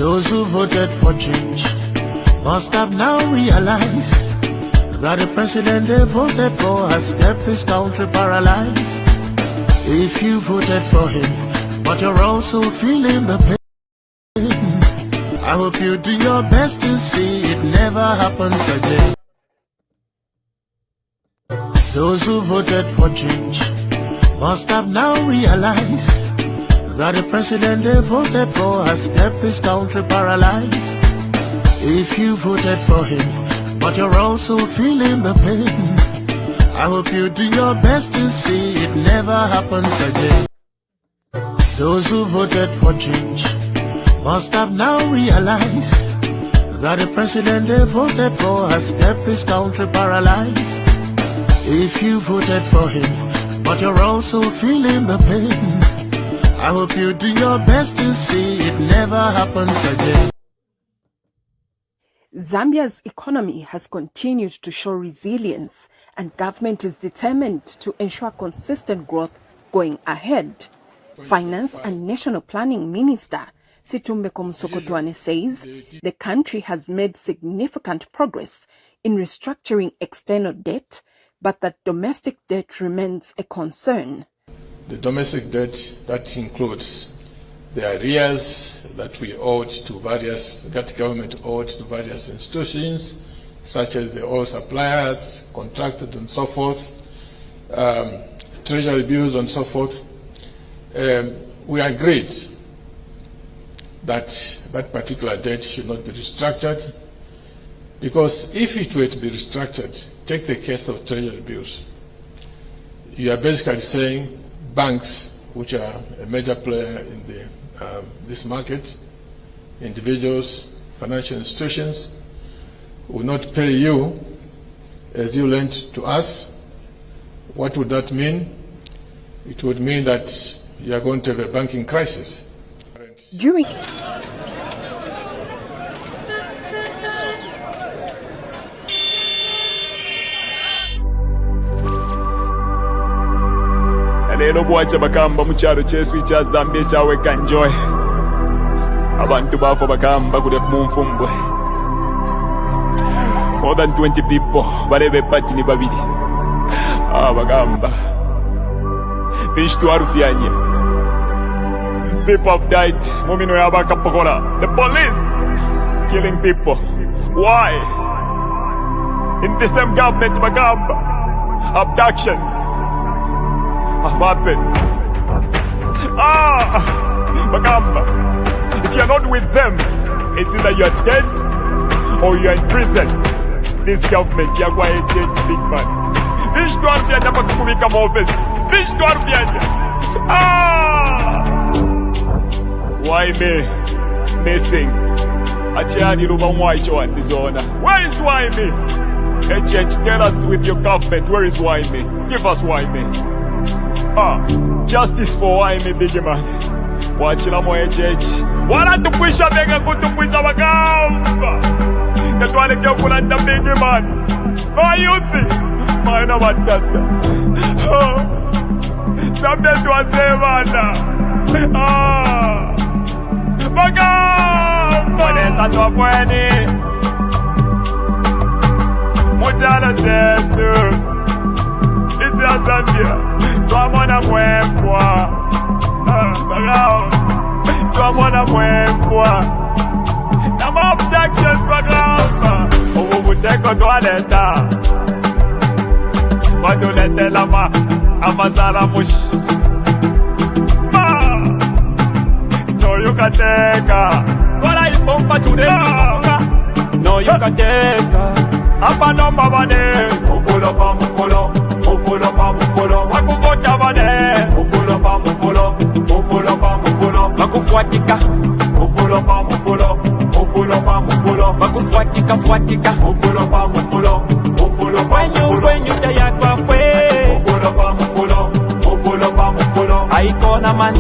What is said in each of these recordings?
Those who voted for change must have now realized that the president they voted for has kept this country paralyzed. If you voted for him, but you're also feeling the pain, I hope you do your best to see it never happens again. Those who voted for change must have now realized that the president they voted for has kept this country paralyzed. If you voted for him, but you're also feeling the pain, I hope you do your best to see it never happens again. Those who voted for change must have now realized that the president they voted for has kept this country paralyzed. If you voted for him, but you're also feeling the pain, I hope you do your best to see it never happens again. Zambia's economy has continued to show resilience, and government is determined to ensure consistent growth going ahead. Finance and National Planning Minister Situmbeko Msokotwane says the country has made significant progress in restructuring external debt, but that domestic debt remains a concern. The domestic debt, that includes the arrears that we owed to that government owed to various institutions, such as the oil suppliers, contractors and so forth, treasury bills and so forth. We agreed that that particular debt should not be restructured, because if it were to be restructured, take the case of treasury bills. You are basically saying banks, which are a major player in this market, individuals, financial institutions, will not pay you as you lent to us. What would that mean? It would mean that you are going to have a banking crisis. During Lero bwacha bakamba mu kyalo kyesu kya Zambia ekyaweka Njoy. Abantu bafa bakamba kule mu nfumbwe. More than 20 people balebe pati ni babiri. Bagamba. Fish to arufyanye. People have died. Mumino yabakapokola. The police killing people. Why? In the same government bagamba. Abductions have happened. Magamba, if you're not with them, it's either you're dead or you're in prison. This government, you're going to change big man. Fish to Arfianya Bakubika Mobis. Fish to Arfianya. Why me? Missing. Achani Ruba Mwaicho and Dizona. Where is Why me? Agent, tell us with your government, where is Why me? Give us Why me. Justice for why me big man. Wachila mo ejechi. Wala tupwisha bega kutupwisha bagamba. Katwale kya kulanda big man. My youth. Maina watata. Sabia tuwasevana. Bagamba. Mwanesa tuwakweni. Mujala tetu. It's a Zambia. Twamona mwempwa. Twamona mwempwa. Nama abductions bagamba. Owo muteko twaleta. Watulete lama amazala mush. No you can take. Wala ipompa tudeka. No you can take. Apa nomba bane. Mufolo pa mufolo. Mufolo pa mufolo. Wakuvota bane. Mufolo pa mufolo. Mufolo pa mufolo. Wakufuatika. Mufolo pa mufolo. Mufolo pa mufolo. Wakufuatika fuatika. Mufolo pa mufolo. Mufolo pa mufolo. When you day at Bafwe. Mufolo pa mufolo. Mufolo pa mufolo. Aikona man.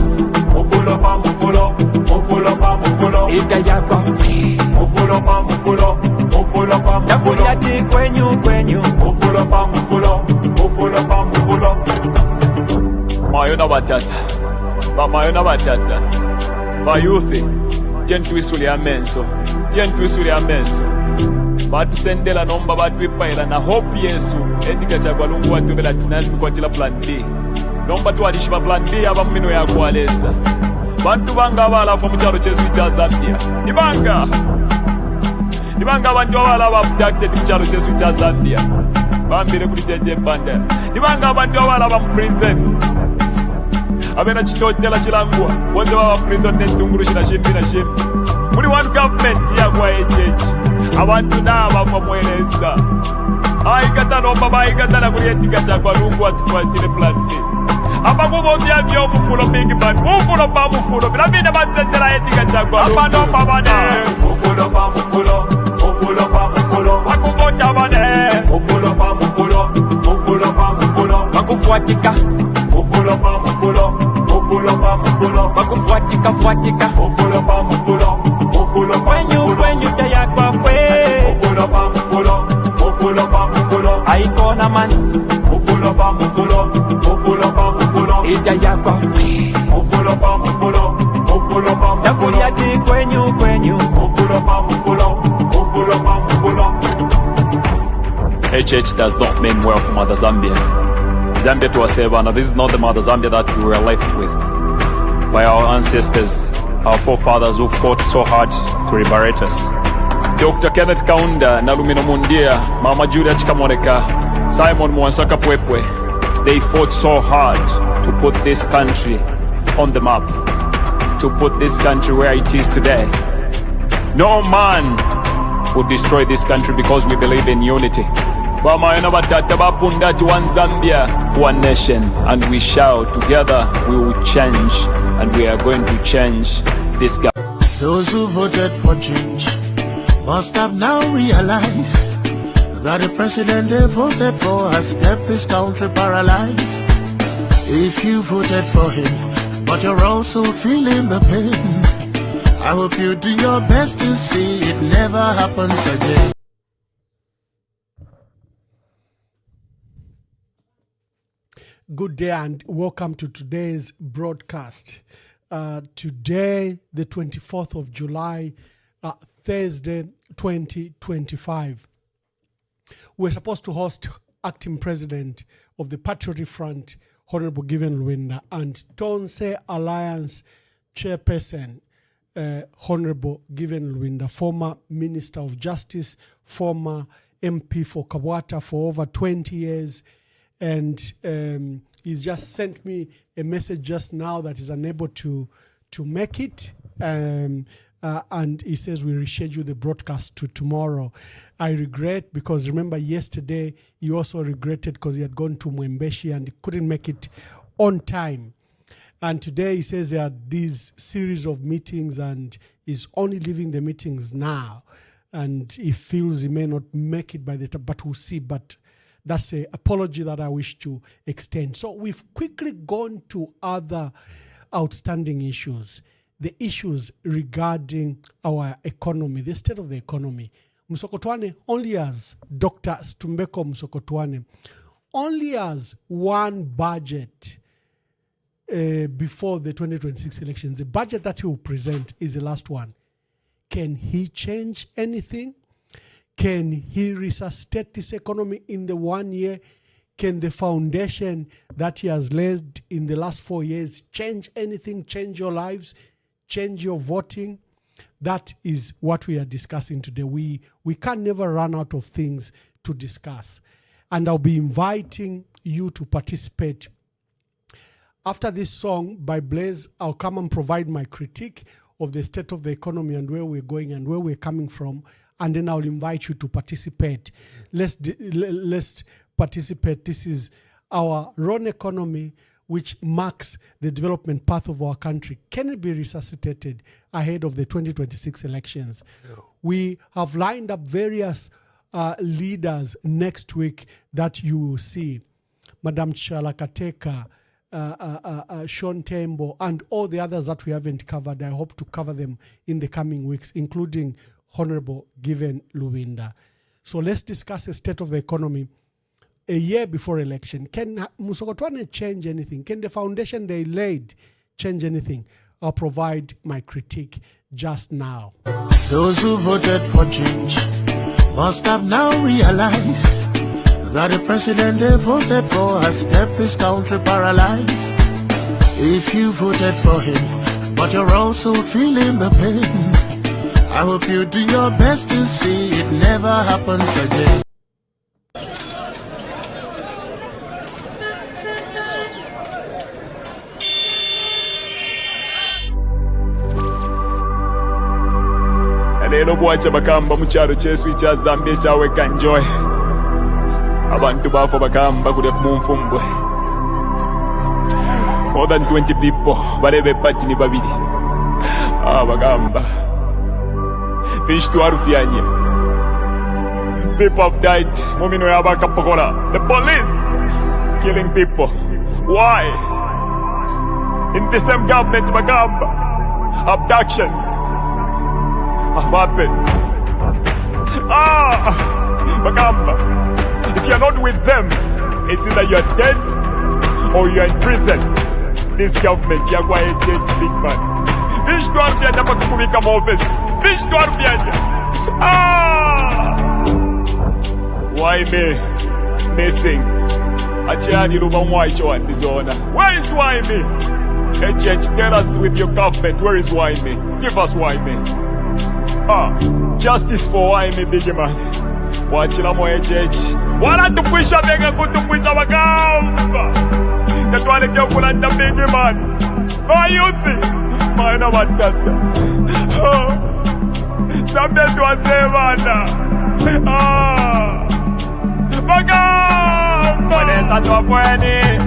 Mufolo pa mufolo. Mufolo pa mufolo. Ika ya Bafwe. Mufolo pa mufolo. Mufolo pa mufolo. Yakuliati kwenyu. Mufolo pa mufolo. Mufolo pa mufolo. Mayona batata. Ba mayona batata. Ba youthi. tyentuisule amenso batusendela nomba batwipaila na hope yesu endika chagwalungu watuvela tinani mikwatila plan B nomba tuwadishiba plan B abamumino yakwalesa bantu banga abalafa mu kyalo kyesu kya Zambia nibanga abantu abala abducted mu kyalo kyesu kya Zambia bambire kuli jeje banda nibanga abantu abala ba mu prison abena kitotela kilangwa bonze baba prison n'entunguru kina shimbi muri one government yakwa ejeje abantu n'abafa mweleza ayikata nomba bayikata kuli endika kyakwa lungu atukwatire plan B abakubo byabyo mufulo big man mufulo ba mufulo bilamine batsendela endika kyakwa abano babane mufulo ba mufulo bakuvota bane mufulo ba mufulo bakufuatika mufulo ba mufulo bakufuatika mufulo ba mufulo kwenyu tayakwa kwe mufulo ba mufulo aikona man mufulo ba mufulo itayakwa mufulo ba mufulo yafuliati kwenyu mufulo ba mufulo HH does not mean well for Mother Zambia. Zambia to Asebana, this is not the Mother Zambia that we were left with by our ancestors, our forefathers who fought so hard to liberate us. Dr. Kenneth Kaunda, Nalumino Mundia, Mama Julia Chikamoneka, Simon Mwansaka Pwepwe, they fought so hard to put this country on the map, to put this country where it is today. No man would destroy this country because we believe in unity. One Zambia, one nation, and we shout together we will change, and we are going to change this government. Those who voted for change must have now realized that the president they voted for has kept this country paralyzed. If you voted for him, but you're also feeling the pain, I hope you do your best to see it never happens again. Good day and welcome to today's broadcast. Today, the 24th of July, Thursday, 2025. We're supposed to host acting president of the Patriotic Front, Honorable Given Lwinda, and Tonse Alliance chairperson, Honorable Given Lwinda, former Minister of Justice, former MP for Kabwata for over 20 years, and he's just sent me a message just now that he's unable to make it, and he says we reschedule the broadcast to tomorrow. I regret, because remember yesterday he also regretted because he had gone to Mwembeshi and he couldn't make it on time. And today he says there are these series of meetings and he's only leaving the meetings now, and he feels he may not make it by the time, but we'll see. But that's an apology that I wish to extend. So we've quickly gone to other outstanding issues. The issues regarding our economy, the state of the economy. Msokotwane only has, Dr. Stumbeko Msokotwane only has one budget before the 2026 elections. The budget that he will present is the last one. Can he change anything? Can he resuscitate this economy in the 1 year? Can the foundation that he has laid in the last 4 years change anything, change your lives, change your voting? That is what we are discussing today. We can never run out of things to discuss. And I'll be inviting you to participate. After this song by Blaze, I'll come and provide my critique of the state of the economy and where we're going and where we're coming from. And then I'll invite you to participate. Let's participate. This is our own economy, which marks the development path of our country. Can it be resuscitated ahead of the 2026 elections? No. We have lined up various leaders next week that you will see. Madam Chalakateka, Sean Tembo, and all the others that we haven't covered. I hope to cover them in the coming weeks, including Honorable Given Lwinda. So let's discuss the state of the economy a year before election. Can Musokotwane change anything? Can the foundation they laid change anything? I'll provide my critique just now. Those who voted for change must have now realized that the president they voted for has kept this country paralyzed. If you voted for him, but you're also feeling the pain, I hope you do your best to see it never happens again. Leero bwakya bakamba mu kyalo ky'esu kya Zambia ekyaweka Njoy. Abantu baafa bakamba kule mu nfumbwe. More than 20 people balebe epati ni babiri. Bagamba. Fish twarufyanye. People have died. Mumino yabakapokola. The police killing people. Why? In the same government bagamba. Abductions have happened. Bagamba. If you're not with them, it's either you're dead or you're in prison. This government, you're going to change big man. Fish to Arfianya pakubika office. Fish to Arfianya. Why me? Missing. Achani ruba mwaicho and dishonor. Where is why me? HH, tell us with your government, where is why me? Give us why me. Justice for why me, big man. Wachila mo HH. Wala tupwisha bega kutupwisha bagamba. Tatwale kyo kulanda big man. My youth. Maina matata. Sambe tuwasevana. Bagamba. Waneza tuwa kweni.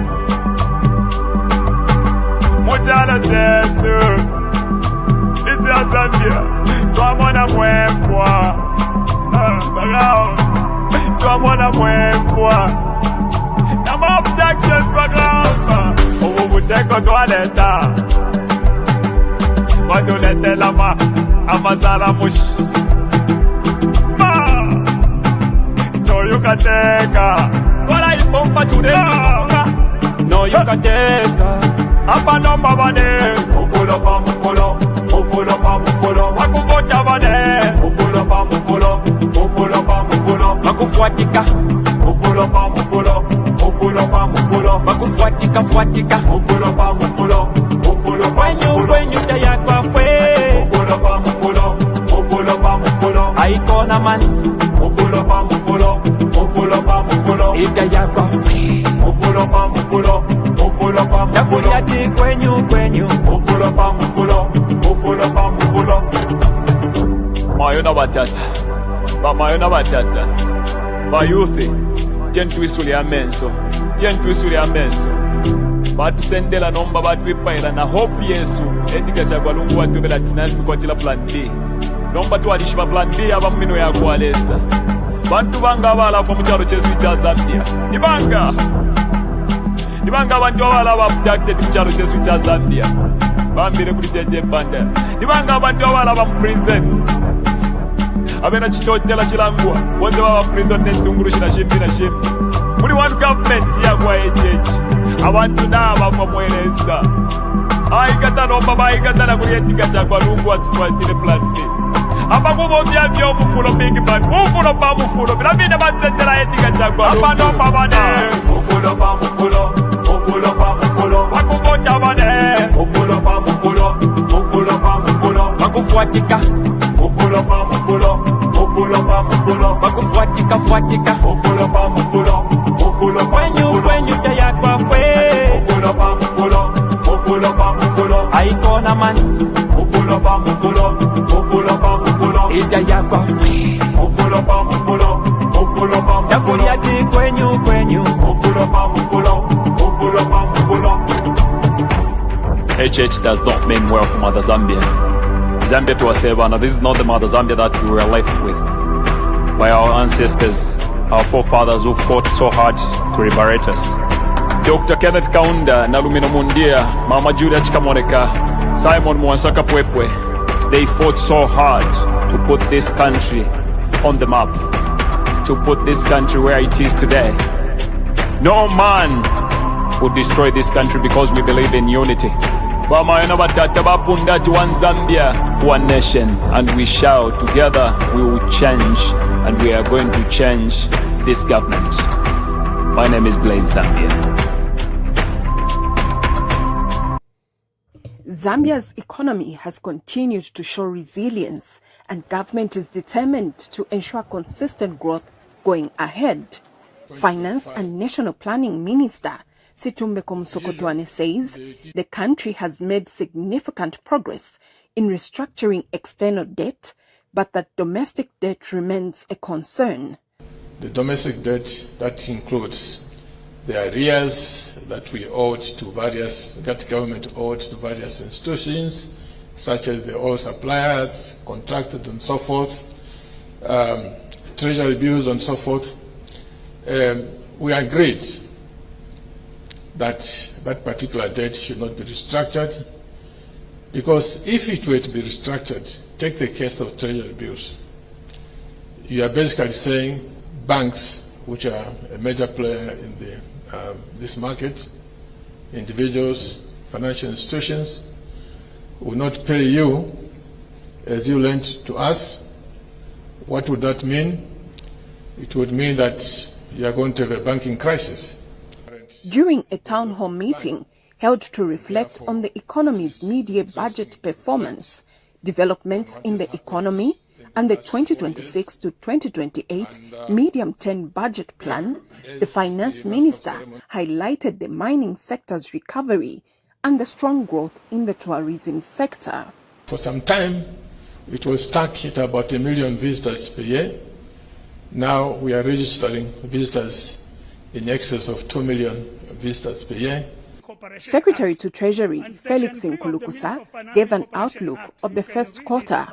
Mujala chetu. Ichi ya Zambia. Tuamona mwempwa. Bagamba. Tuamona mwempwa. Nama abductions bagamba. Ubuteko tuwaleta. Wadulete lama amazala mush. No you can take. Kola ipompa tudeka. No you can take. Apa nomba bane. Mufulo pa mufulo. Mufulo pa mufulo. Wakuvota bane. Mufulo pa mufulo. Mufulo pa mufulo. Wakufuatika. Mufulo pa mufulo. Mufulo pa mufulo. Wakufuatika fuatika. Mufulo pa mufulo. Mufulo pa mufulo. When you taya kwa fwe. Mufulo pa mufulo. Mufulo pa mufulo. Aikona man. Mufulo pa mufulo. Mufulo pa mufulo. Itaya kwa fwe. Mufulo pa mufulo. Mufulo pa mufulo. Yakuriati kwenyu. Mufulo pa mufulo. Mufulo pa mufulo. Mayona batata. Mayona batata. Bayuthi. Tentwisuli amenso. Tentwisuli amenso. Batu sendela nomba batu vipaila na hope Yesu. Endika chagwa lungu watu vela tinani kwa tila plan B. Nomba tu wadishiba plan B haba mmino ya kualesa. Bantu banga wala fa mcharo chesu cha Zambia. Nibanga bantu wala wa abducted mcharo chesu cha Zambia. Bambire kuliteje panda. Nibanga bantu wala wa prison. Abena chitotela chilangwa. Wote wa prison netunguru shina shimbi na shimbi. Muli one government ya kwa HH. Abantu naba kwa mweleza. Aikata nomba baikata na kuyetika chakwa lungu atukwatile plan B. Apa kubo vya mufulo big man. Mufulo pa mufulo. Vilabine matzendela yetika chakwa lungu. Apa nomba bane. Mufulo pa mufulo. Mufulo pa mufulo. Wakuvota bane. Mufulo pa mufulo. Mufulo pa mufulo. Wakufuatika. Mufulo pa mufulo. Mufulo pa mufulo. Wakufuatika fuatika. Mufulo pa mufulo. Mufulo pa mufulo. When you taya kwa fwe. Mufulo pa mufulo. Mufulo pa mufulo. Aikona man. Mufulo pa mufulo. Mufulo pa mufulo. Itaya kwa fwe. Mufulo pa mufulo. Mufulo pa mufulo. Yakuriati kwenyu. Mufulo pa mufulo. Mufulo pa mufulo. HH does not mean well for Mother Zambia. Zambia to Asebana, this is not the Mother Zambia that we were left with by our ancestors, our forefathers who fought so hard to liberate us. Dr. Kenneth Kaunda, Nalumino Mundia, Mama Julia Chikamoneka, Simon Mwansaka Pwepwe, they fought so hard to put this country on the map, to put this country where it is today. No man would destroy this country because we believe in unity. Bamaina batata bapundati one Zambia, one nation, and we shall together we will change, and we are going to change this government. My name is Blaze Zambia. Zambia's economy has continued to show resilience, and government is determined to ensure consistent growth going ahead. Finance and National Planning Minister Situmbeko Msokotwane says the country has made significant progress in restructuring external debt, but that domestic debt remains a concern. The domestic debt, that includes the arrears that we owed to that government owed to various institutions, such as the oil suppliers, contractors and so forth, treasury bills and so forth. We agreed that that particular debt should not be restructured, because if it were to be restructured, take the case of treasury bills. You are basically saying banks, which are a major player in this market, individuals, financial institutions, will not pay you as you lent to us. What would that mean? It would mean that you are going to have a banking crisis. During a town hall meeting held to reflect on the economy's mid-year budget performance, developments in the economy, and the 2026 to 2028 medium-term budget plan, the finance minister highlighted the mining sector's recovery and the strong growth in the tourism sector. For some time, it was stuck at about 1 million visitors per year. Now we are registering visitors in excess of 2 million visitors per year. Secretary to Treasury Felix Nkulukusa gave an outlook of the first quarter,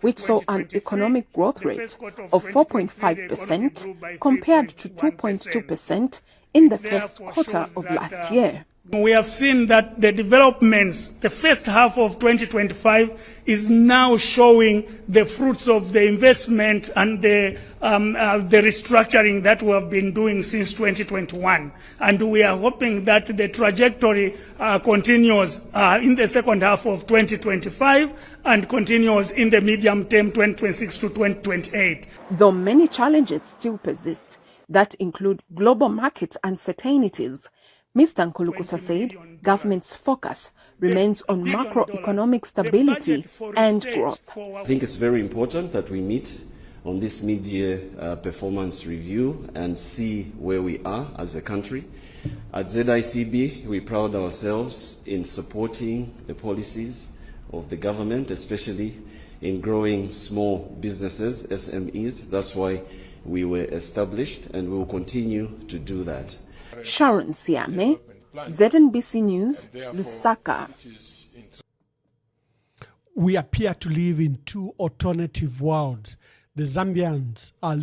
which saw an economic growth rate of 4.5% compared to 2.2% in the first quarter of last year. We have seen that the developments, the first half of 2025 is now showing the fruits of the investment and the restructuring that we have been doing since 2021. And we are hoping that the trajectory continues in the second half of 2025 and continues in the medium term 2026 to 2028. Though many challenges still persist that include global market uncertainties, Mr. Nkulukusa said government's focus remains on macroeconomic stability and growth. I think it's very important that we meet on this mid-year performance review and see where we are as a country. At ZICB, we pride ourselves in supporting the policies of the government, especially in growing small businesses, SMEs. That's why we were established, and we will continue to do that. Sharon Siame, ZNBC News, Lusaka. We appear to live in two alternative worlds. The Zambians are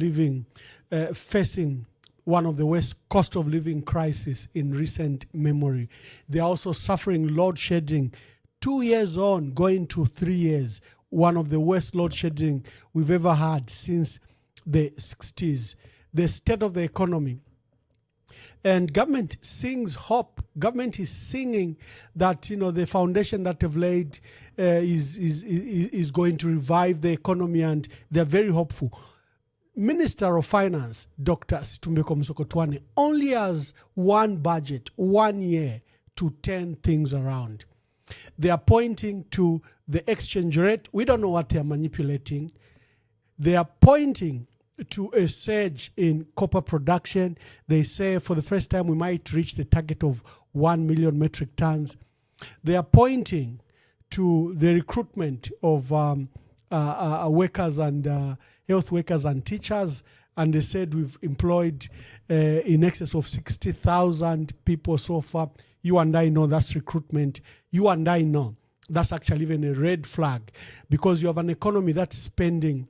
facing one of the worst cost of living crisis in recent memory. They are also suffering load shedding 2 years on, going to 3 years. One of the worst load shedding we've ever had since the 60s. The state of the economy. And government sings hope. Government is singing that the foundation that they've laid is going to revive the economy, and they're very hopeful. Minister of Finance, Dr. Situmbeko Msokotwane, only has one budget, 1 year to turn things around. They are pointing to the exchange rate. We don't know what they are manipulating. They are pointing to a surge in copper production. They say for the first time we might reach the target of 1 million metric tons. They are pointing to the recruitment of workers and health workers and teachers, and they said we've employed in excess of 60,000 people so far. You and I know that's recruitment. You and I know that's actually even a red flag, because you have an economy that's spending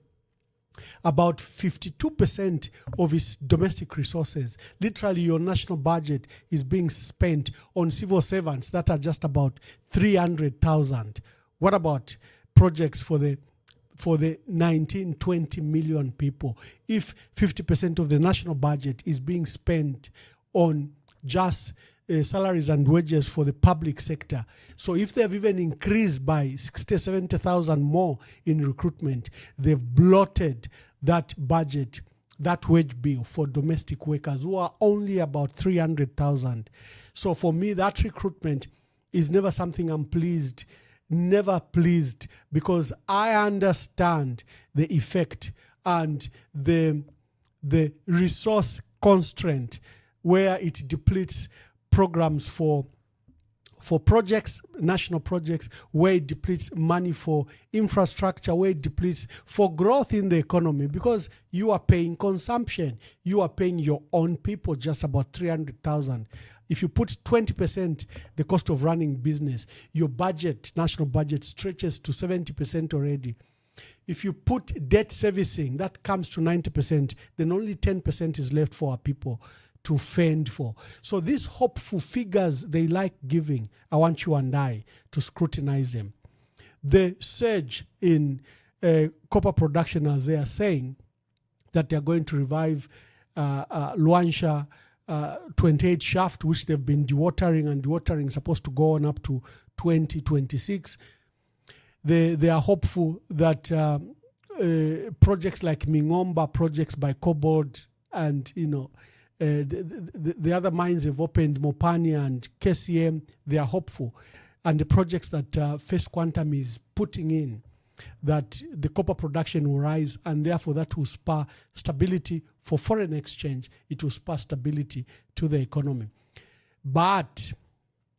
about 52% of its domestic resources. Literally, your national budget is being spent on civil servants that are just about 300,000. What about projects for the 19, 20 million people? If 50% of the national budget is being spent on just salaries and wages for the public sector. So if they've even increased by 60, 70,000 more in recruitment, they've bloated that budget, that wage bill for domestic workers who are only about 300,000. So for me, that recruitment is never something I'm pleased, never pleased, because I understand the effect and the resource constraint where it depletes programs for projects, national projects, where it depletes money for infrastructure, where it depletes for growth in the economy, because you are paying consumption. You are paying your own people just about 300,000. If you put 20% the cost of running business, your budget, national budget, stretches to 70% already. If you put debt servicing, that comes to 90%, then only 10% is left for our people to fend for. So these hopeful figures they like giving, I want you and I to scrutinize them. The surge in copper production, as they are saying, that they are going to revive Luansha 28 shaft, which they've been dewatering, and dewatering is supposed to go on up to 2026. They are hopeful that projects like Mingomba, projects by Cobalt, and the other mines have opened, Mopani and KCM, they are hopeful. And the projects that First Quantum is putting in, that the copper production will rise, and therefore that will spur stability for foreign exchange. It will spur stability to the economy. But,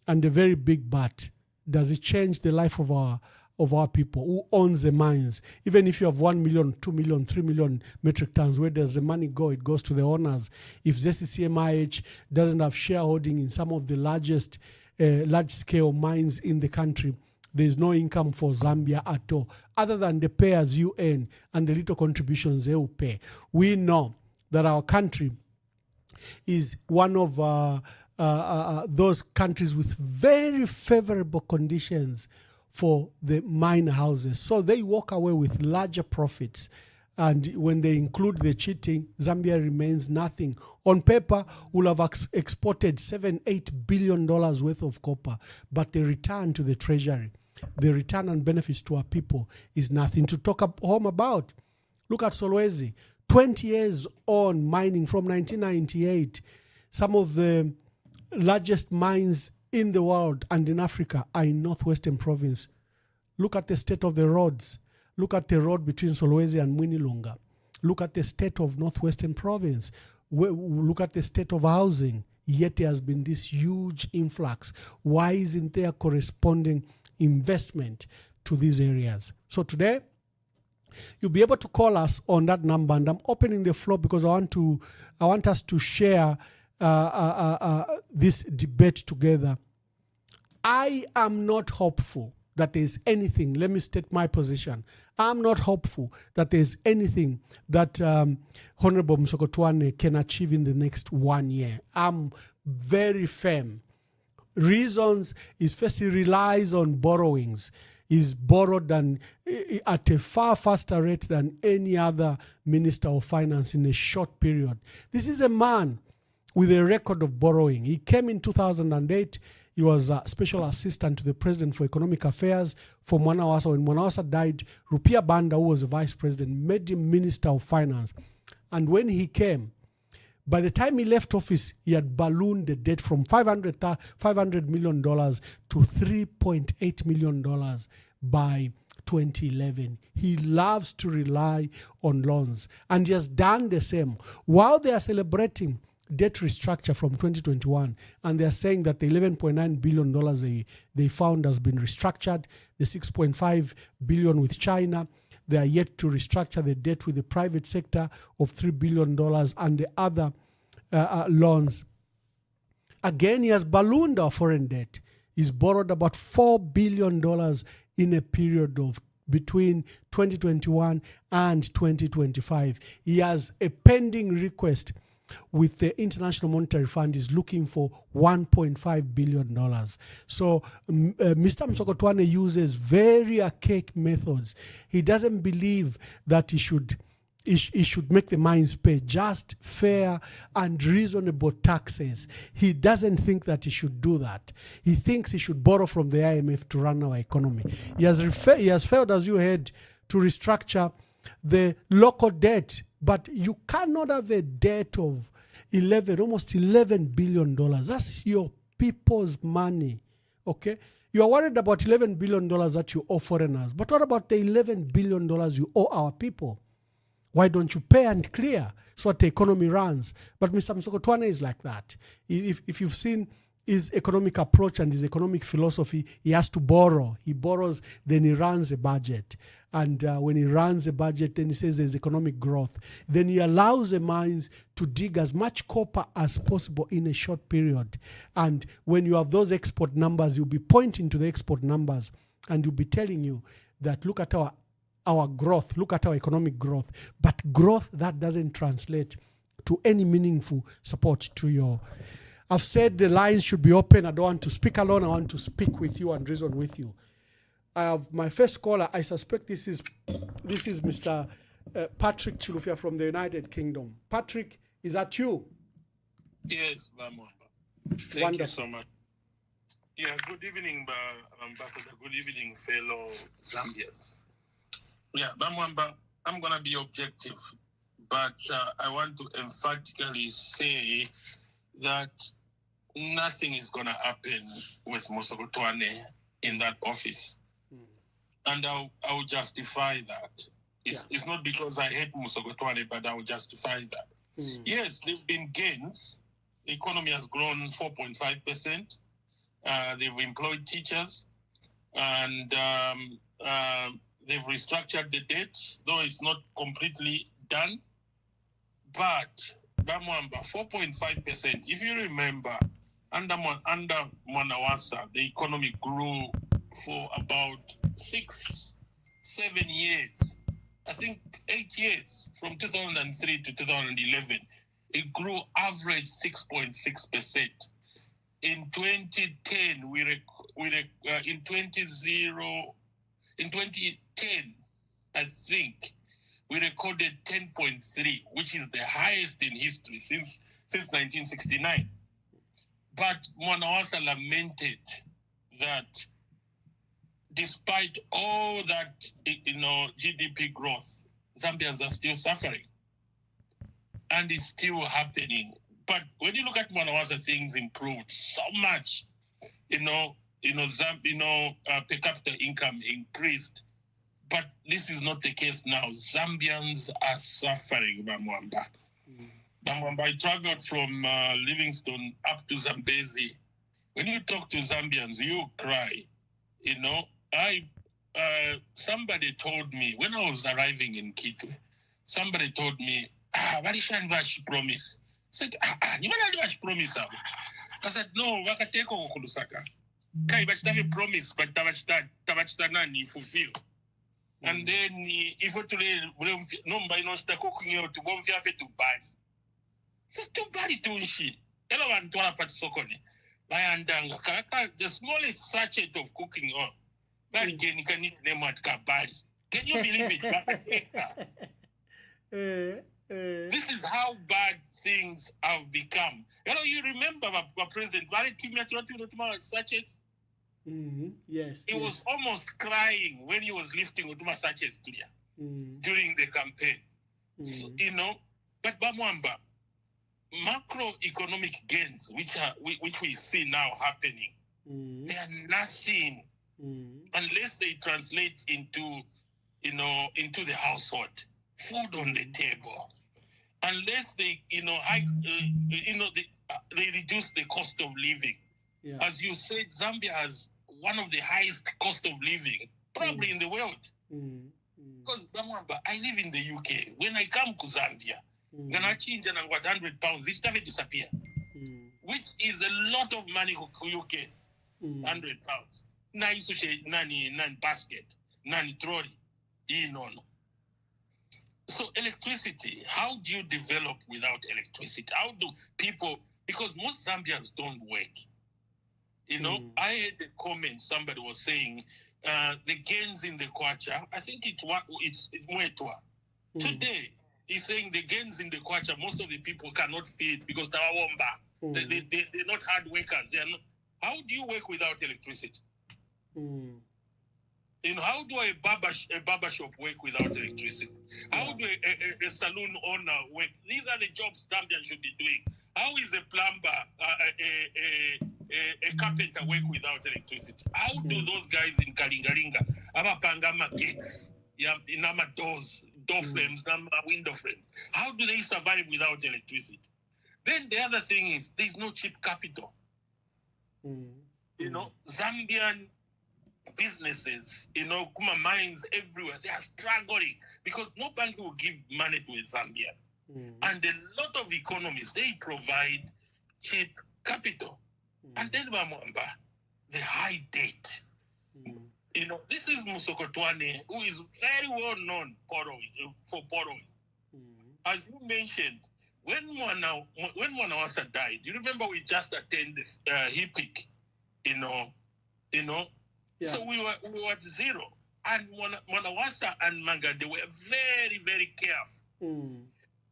and a very big but, does it change the life of our people? Who owns the mines? Even if you have 1 million, 2 million, 3 million metric tons, where does the money go? It goes to the owners. If ZCCMIH doesn't have shareholding in some of the largest large-scale mines in the country, there's no income for Zambia at all, other than the pay as you earn and the little contributions they will pay. We know that our country is one of those countries with very favorable conditions for the mine houses. So they walk away with larger profits. And when they include the cheating, Zambia remains nothing. On paper, we'll have exported $7-8 billion worth of copper, but the return to the treasury, the return and benefits to our people is nothing to talk home about. Look at Solwezi, 20 years on mining from 1998. Some of the largest mines in the world and in Africa are in Northwestern Province. Look at the state of the roads. Look at the road between Solwezi and Mwinilunga. Look at the state of Northwestern Province. Look at the state of housing. Yet there has been this huge influx. Why isn't there corresponding investment to these areas? So today, you'll be able to call us on that number, and I'm opening the floor because I want us to share this debate together. I am not hopeful that there's anything, let me state my position. I'm not hopeful that there's anything that Honorable Msokotwane can achieve in the next 1 year. I'm very firm. Reasons is first, he relies on borrowings. He's borrowed at a far faster rate than any other Minister of Finance in a short period. This is a man with a record of borrowing. He came in 2008. He was a special assistant to the president for economic affairs for Mwanawasa. When Mwanawasa died, Rupia Banda, who was the vice president, made him Minister of Finance. And when he came, by the time he left office, he had ballooned the debt from $500 million to $3.8 million by 2011. He loves to rely on loans, and he has done the same. While they are celebrating debt restructure from 2021, and they're saying that the $11.9 billion they found has been restructured, the $6.5 billion with China, they are yet to restructure the debt with the private sector of $3 billion and the other loans. Again, he has ballooned our foreign debt. He's borrowed about $4 billion in a period of between 2021 and 2025. He has a pending request with the International Monetary Fund is looking for $1.5 billion. So Mr. Msokotwane uses very archaic methods. He doesn't believe that he should he should make the mines pay just, fair, and reasonable taxes. He doesn't think that he should do that. He thinks he should borrow from the IMF to run our economy. He has failed, as you heard, to restructure the local debt. But you cannot have a debt of almost $11 billion. That's your people's money, okay? You are worried about $11 billion that you owe foreigners. But what about the $11 billion you owe our people? Why don't you pay and clear so that the economy runs? But Mr. Msokotwane is like that. If you've seen his economic approach and his economic philosophy, he has to borrow. He borrows, then he runs a budget. And when he runs a budget, then he says there's economic growth. Then he allows the mines to dig as much copper as possible in a short period. And when you have those export numbers, you'll be pointing to the export numbers and you'll be telling you that look at our growth, look at our economic growth. But growth that doesn't translate to any meaningful support to your... I've said the lines should be open. I don't want to speak alone. I want to speak with you and reason with you. I have my first caller. I suspect this is Mr. Patrick Chilufya from the United Kingdom. Patrick, is that you? Yes, Bamwamba. Thank you so much. Yeah, good evening, Ambassador. Good evening, fellow Zambians. Yeah, Bamwamba, I'm going to be objective, but I want to emphatically say that nothing is going to happen with Msokotwane in that office. And I'll justify that. It's not because I hate Msokotwane, but I'll justify that. Yes, there have been gains. The economy has grown 4.5%. They've employed teachers, and they've restructured the debt, though it's not completely done. But Bamwamba, 4.5%. If you remember, under Mwanawasa, the economy grew for about 6-7 years. I think 8 years, from 2003 to 2011. It grew average 6.6%. In 2010, in 2010, I think, we recorded 10.3, which is the highest in history since 1969. But Mwanawasa lamented that despite all that, GDP growth, Zambians are still suffering, and it's still happening. But when you look at Mwanawasa, things improved so much. Per capita income increased. But this is not the case now. Zambians are suffering, Bamwamba. Bamwamba, I traveled from Livingstone up to Zambezi. When you talk to Zambians, you cry. Somebody told me, when I was arriving in Kitwe, somebody told me, what is she promise? I said, you want to promise? I said, no, wakateko kulusaka. Kai bachitave promise, but tabachita ni fulfill. And then if you no by no sta cooking you to bomb fiafe to bad. So to bad to unshi. Ela wantola pat sokoni. Bayandanga karaka the smallest sachet of cooking oil. Bali can eat them at kabali. Can you believe it? This is how bad things have become. You remember the president, sachets? Yes. He was almost crying when he was lifting Uduma sachets to during the campaign. So, but Bamwamba, macroeconomic gains, which we see now happening, they are nothing unless they translate into the household, food on the table. Unless they, they reduce the cost of living. Yeah. As you said, Zambia has one of the highest cost of living, probably in the world. Because I live in the UK. When I come to Zambia, gonna change and what £100, this stuff disappear. Which is a lot of money for UK. £100. Nani basket, nani trolley, no. So electricity, how do you develop without electricity? How do people, because most Zambians don't work. I heard a comment somebody was saying, the gains in the kwacha, I think it's Mwetwa. Today, He's saying the gains in the kwacha, most of the people cannot feed because tawawomba. They're not hard workers. They are not. How do you work without electricity? How do a barber shop work without electricity? How do a saloon owner work? These are the jobs Zambians should be doing. How is a plumber, a carpenter work without electricity? How do those guys in Kalingalinga, Amapangama gates, Nama doors, door frames, Nama window frames, how do they survive without electricity? Then the other thing is there's no cheap capital. Zambian businesses, Kuma mines everywhere, they are struggling because no bank will give money to a Zambian. And a lot of economies, they provide cheap capital. And then the high debt. This is Musokotwane, who is very well known for borrowing. As you mentioned, when Mwanawasa died, you remember we just attended HIPIC, So we were at zero. And Mwanawasa and Manga, they were very, very careful.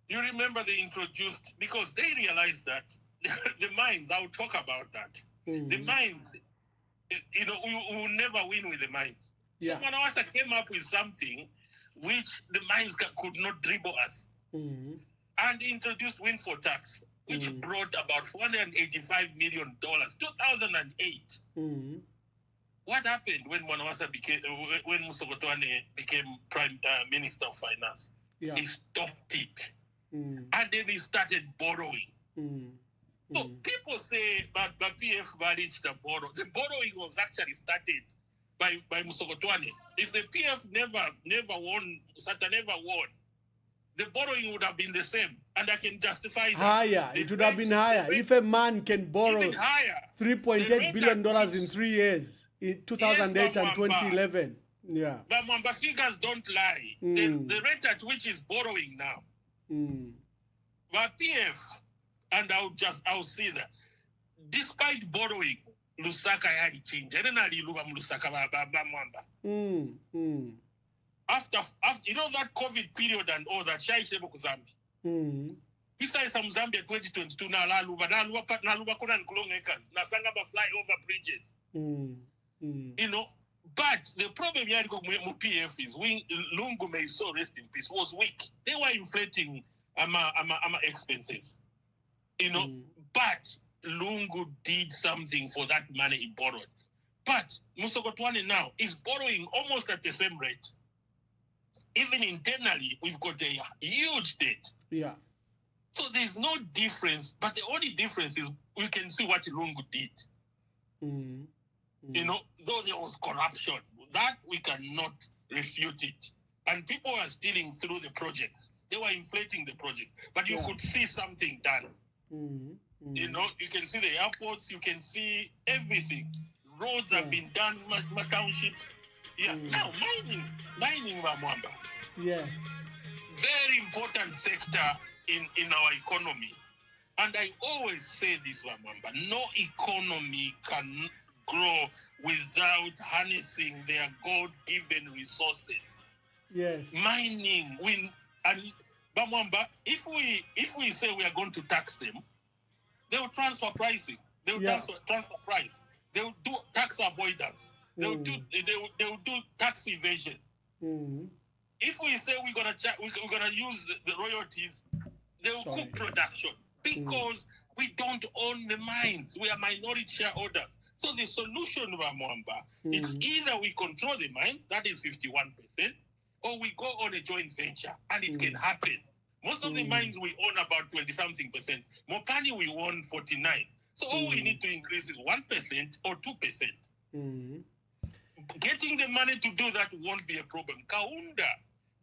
You remember they introduced, because they realized that the mines, I'll talk about that. The mines, we will never win with the mines. So Mwanawasa came up with something which the mines could not dribble us. And introduced windfall tax, which brought about $485 million, 2008. What happened when when Musokotwane became Prime Minister of Finance? He stopped it. And then he started borrowing. So people say, but PF managed to borrow. The borrowing was actually started by Musokotwane. If the PF never won, Sata never won, the borrowing would have been the same. And I can justify that. Higher. It would have been higher. If a man can borrow $3.8 billion in 3 years, in 2008 and 2011. Yeah. But Mwamba figures don't lie. The rate at which is borrowing now. But PF, and I'll say that, despite borrowing, Lusaka had change. I don't know Lusaka Mwamba. After that COVID period and all that, Shai Shebo Kuzambi. He said some Zambia 2022 na laluba kuna nkulongeka na sangaba fly over bridges. But the problem here with PF is Lungu, may so rest in peace, was weak. They were inflating expenses. But Lungu did something for that money he borrowed. But Musokotwane now is borrowing almost at the same rate. Even internally, we've got a huge debt. Yeah. So there's no difference, but the only difference is we can see what Lungu did. Though there was corruption, that we cannot refute it. And people are stealing through the projects. They were inflating the projects, but you could see something done. You can see the airports, you can see everything. Roads have been done, townships. Now mining, Mwamba. Yes. Very important sector in our economy. And I always say this, Mwamba, no economy can grow without harnessing their God-given resources. Yes. Mining, Bamwamba, if we say we are going to tax them, they will transfer pricing. They will transfer price. They will do tax avoidance. They will do tax evasion. If we say we're gonna use the royalties, they will cook production because we don't own the mines. We are minority shareholders. So the solution, Mwamba, it's either we control the mines, that is 51%, or we go on a joint venture, and it can happen. Most of the mines we own about 20-something%. Mopani we own 49%. So all we need to increase is 1% or 2%. Getting the money to do that won't be a problem. Kaunda,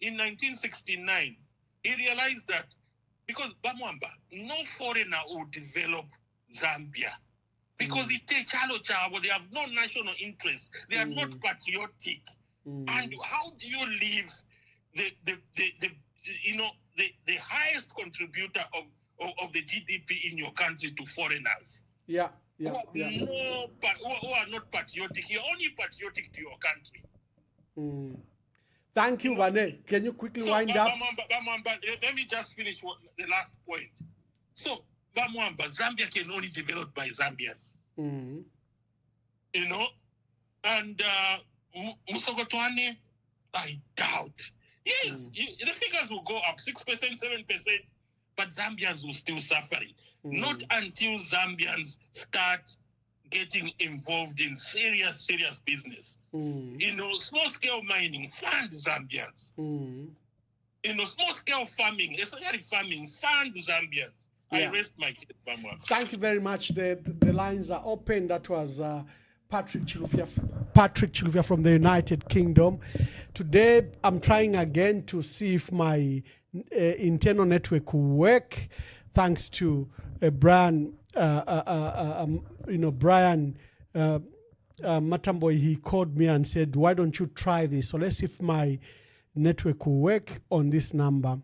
in 1969, he realized that because Bamwamba, no foreigner will develop Zambia. Because they have no national interest. They are not patriotic. And how do you leave the highest contributor of the GDP in your country to foreigners? Who are not patriotic? You're only patriotic to your country. Thank you, Vane. Can you quickly wind up? Let me just finish the last point. So, Zambia can only develop by Zambians. Mm-hmm. You know? And Musogotwane, I doubt. Yes, the figures will go up 6%, 7%, but Zambians will still suffer. Not until Zambians start getting involved in serious business. You know, small-scale mining, fund Zambians. You know, small-scale farming, especially farming, fund Zambians. I rest my case, Bamwa. Thank you very much. The lines are open. That was Patrick Chilufya from the United Kingdom. Today, I'm trying again to see if my internal network will work. Thanks to Brian, Brian Matamboy, he called me and said, "Why don't you try this?" So let's see if my network will work on this number.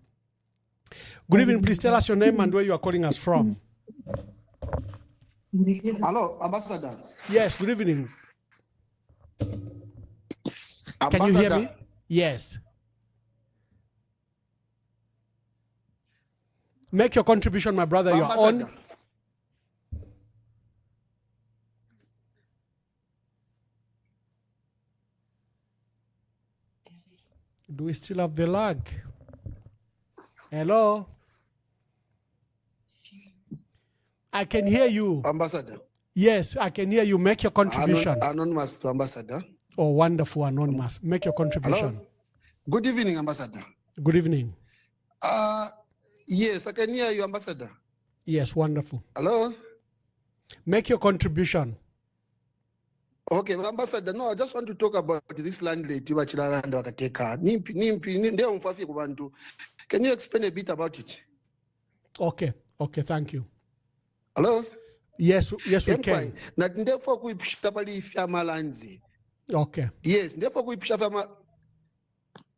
Good evening. Please tell us your name and where you are calling us from. Hello, Ambassador. Yes, good evening. Ambassador. Can you hear me? Yes. Make your contribution, my brother. You are on. Do we still have the lag? Hello? I can hear you. Ambassador. Yes, I can hear you. Make your contribution. Anonymous to Ambassador. Oh, wonderful, Anonymous. Make your contribution. Hello? Good evening, Ambassador. Good evening. Yes, I can hear you, Ambassador. Yes, wonderful. Hello? Make your contribution. Okay, Ambassador, no, I just want to talk about this landlady. Can you explain a bit about it? Okay, thank you. Hello? Yes, we can. Okay. Yes,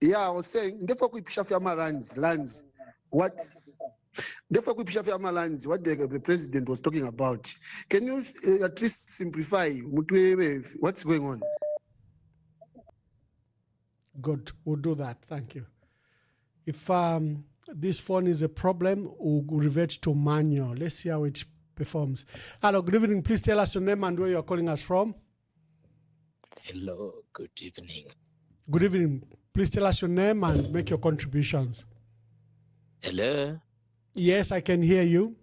yeah, I was saying, lands. What? Therefore, what the president was talking about. Can you at least simplify what's going on? Good, we'll do that. Thank you. If this phone is a problem, we'll revert to manual. Let's see how it performs. Hello, good evening. Please tell us your name and where you're calling us from. Hello, good evening. Good evening. Please tell us your name and make your contributions. Hello? Yes, I can hear you.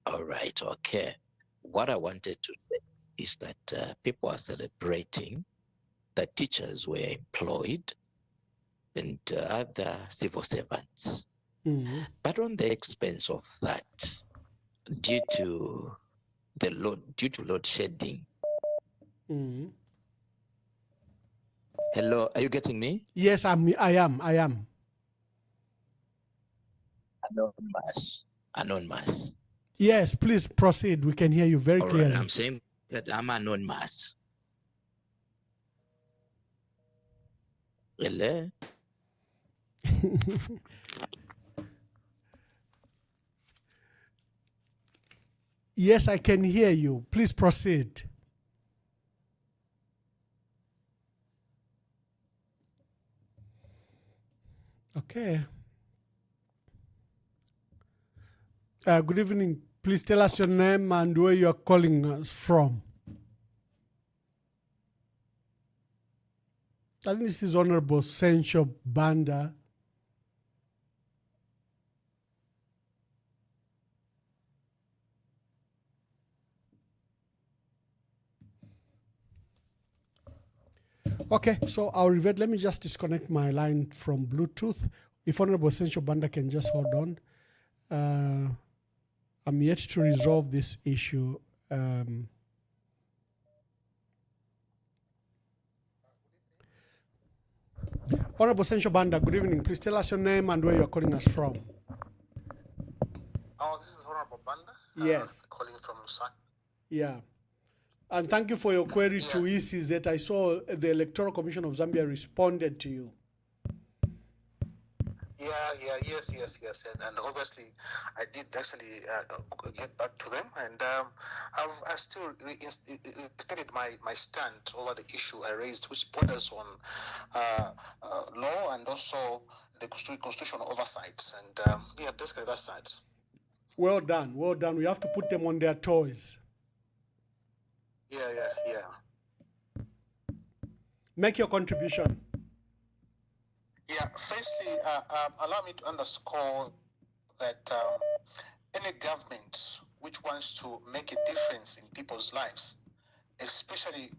All right, okay. What I wanted to say is that people are celebrating that teachers were employed and other civil servants. But on the expense of that, due to load shedding. Hello, are you getting me? Yes, I am. Anonymous. Yes, please proceed. We can hear you very clearly. Right, I'm saying that I'm anonymous. Hello? Yes, I can hear you. Please proceed. Okay. Good evening. Please tell us your name and where you are calling us from. I think this is Honorable Sencho Banda. Okay, so I'll revert. Let me just disconnect my line from Bluetooth. If Honorable Sencho Banda can just hold on. I'm yet to resolve this issue. Honorable Sencho Banda, good evening. Please tell us your name and where you're calling us from. Oh, this is Honorable Banda. Yes. Calling from Lusaka. Yeah. And thank you for your query to ECZ. I saw the Electoral Commission of Zambia responded to you. Yes. And obviously, I did actually get back to them, and I still stated my stand over the issue I raised, which borders on law and also the constitutional oversight. And basically that's that. Well done. We have to put them on their toes. Yeah. Make your contribution. Yeah, firstly, allow me to underscore that any government which wants to make a difference in people's lives, especially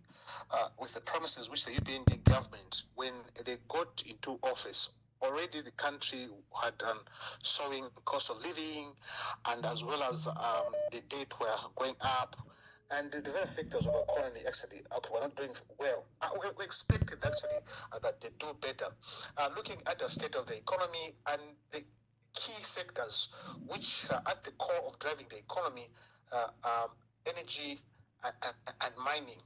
with the promises which the UPND government, when they got into office, already the country had soaring cost of living, and as well as the debt were going up, and the various sectors of the economy actually were not doing well. We expected actually that they do better. Looking at the state of the economy and the key sectors which are at the core of driving the economy, energy and mining,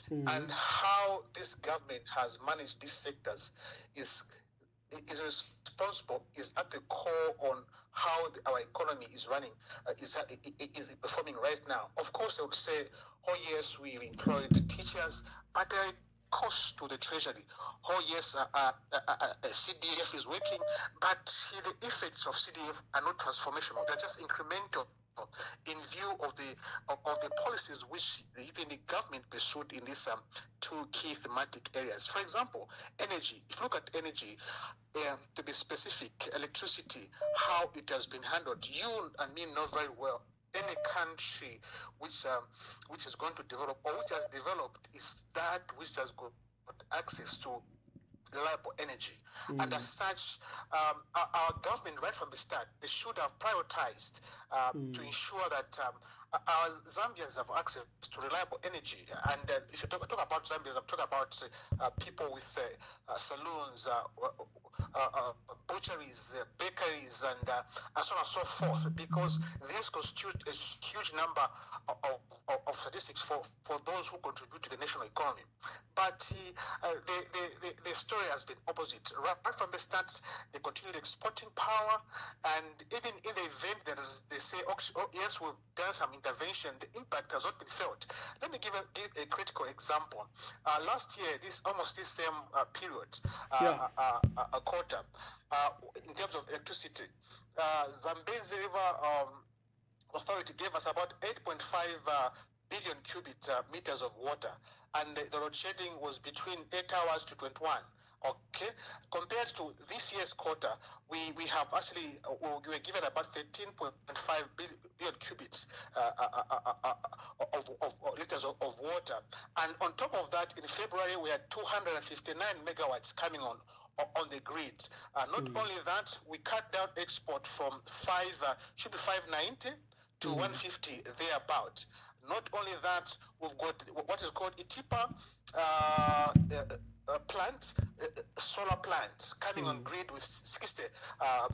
and how this government has managed these sectors is responsible, is at the core on how our economy is running, is performing right now. Of course, they would say, oh yes, we employed teachers, but cost to the treasury. Oh yes, CDF is working, but the effects of CDF are not transformational. They're just incremental in view of the policies which the UPND government pursued in these two key thematic areas. For example, energy. If you look at energy, to be specific, electricity, how it has been handled, you and me know very well. Any country which is going to develop or which has developed is that which has got access to reliable energy. And as such, our government, right from the start, they should have prioritized to ensure that our Zambians have access to reliable energy. And if you talk about Zambians, I'm talking about people with saloons, butcheries, bakeries, and so on and so forth, because this constitutes a huge number of statistics for those who contribute to the national economy. But the story has been opposite. Right from the start, they continued exporting power, and even in the event that they say, oh, yes, we've done some intervention, the impact has not been felt. Let me give a critical example. Last year, almost this same period, a quarter, in terms of electricity, Zambezi River Authority gave us about 8.5 billion cubic meters of water, and the load shedding was between 8 hours to 21. Okay, compared to this year's quarter, we have actually we were given about 13.5 billion cubics of liters of water, and on top of that, in February we had 259 megawatts coming on the grid. Not only that, we cut down export from 590 to 150 thereabout. Not only that, we've got what is called ITIPA plant, solar plants coming on grid with 60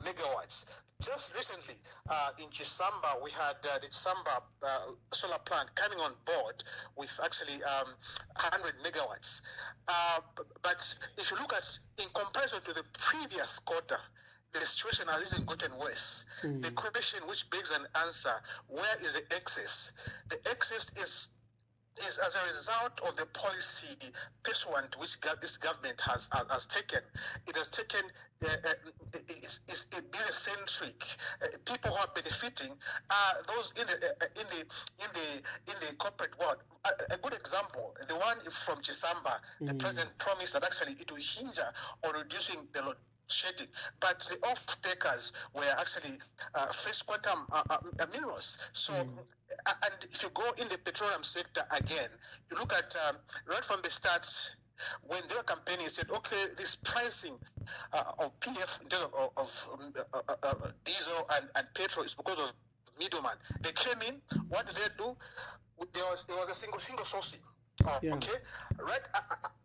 megawatts. Just recently in Chisamba, we had the Chisamba solar plant coming on board with actually 100 megawatts. But if you look at, in comparison to the previous quarter, the situation has even gotten worse. The question which begs an answer, where is the excess? The excess is as a result of the policy pursuant which this government has taken. It has taken it's business-centric. People who are benefiting are those in the corporate world. A good example, the one from Chisamba, the president promised that actually it will hinder on reducing the load shedding, but the off-takers were actually first quantum minerals. So, and if you go in the petroleum sector again, you look at right from the starts, when they were campaigning, said, okay, this pricing of PF in terms of diesel and petrol is because of middleman. They came in, what did they do? There was a single sourcing. Okay, right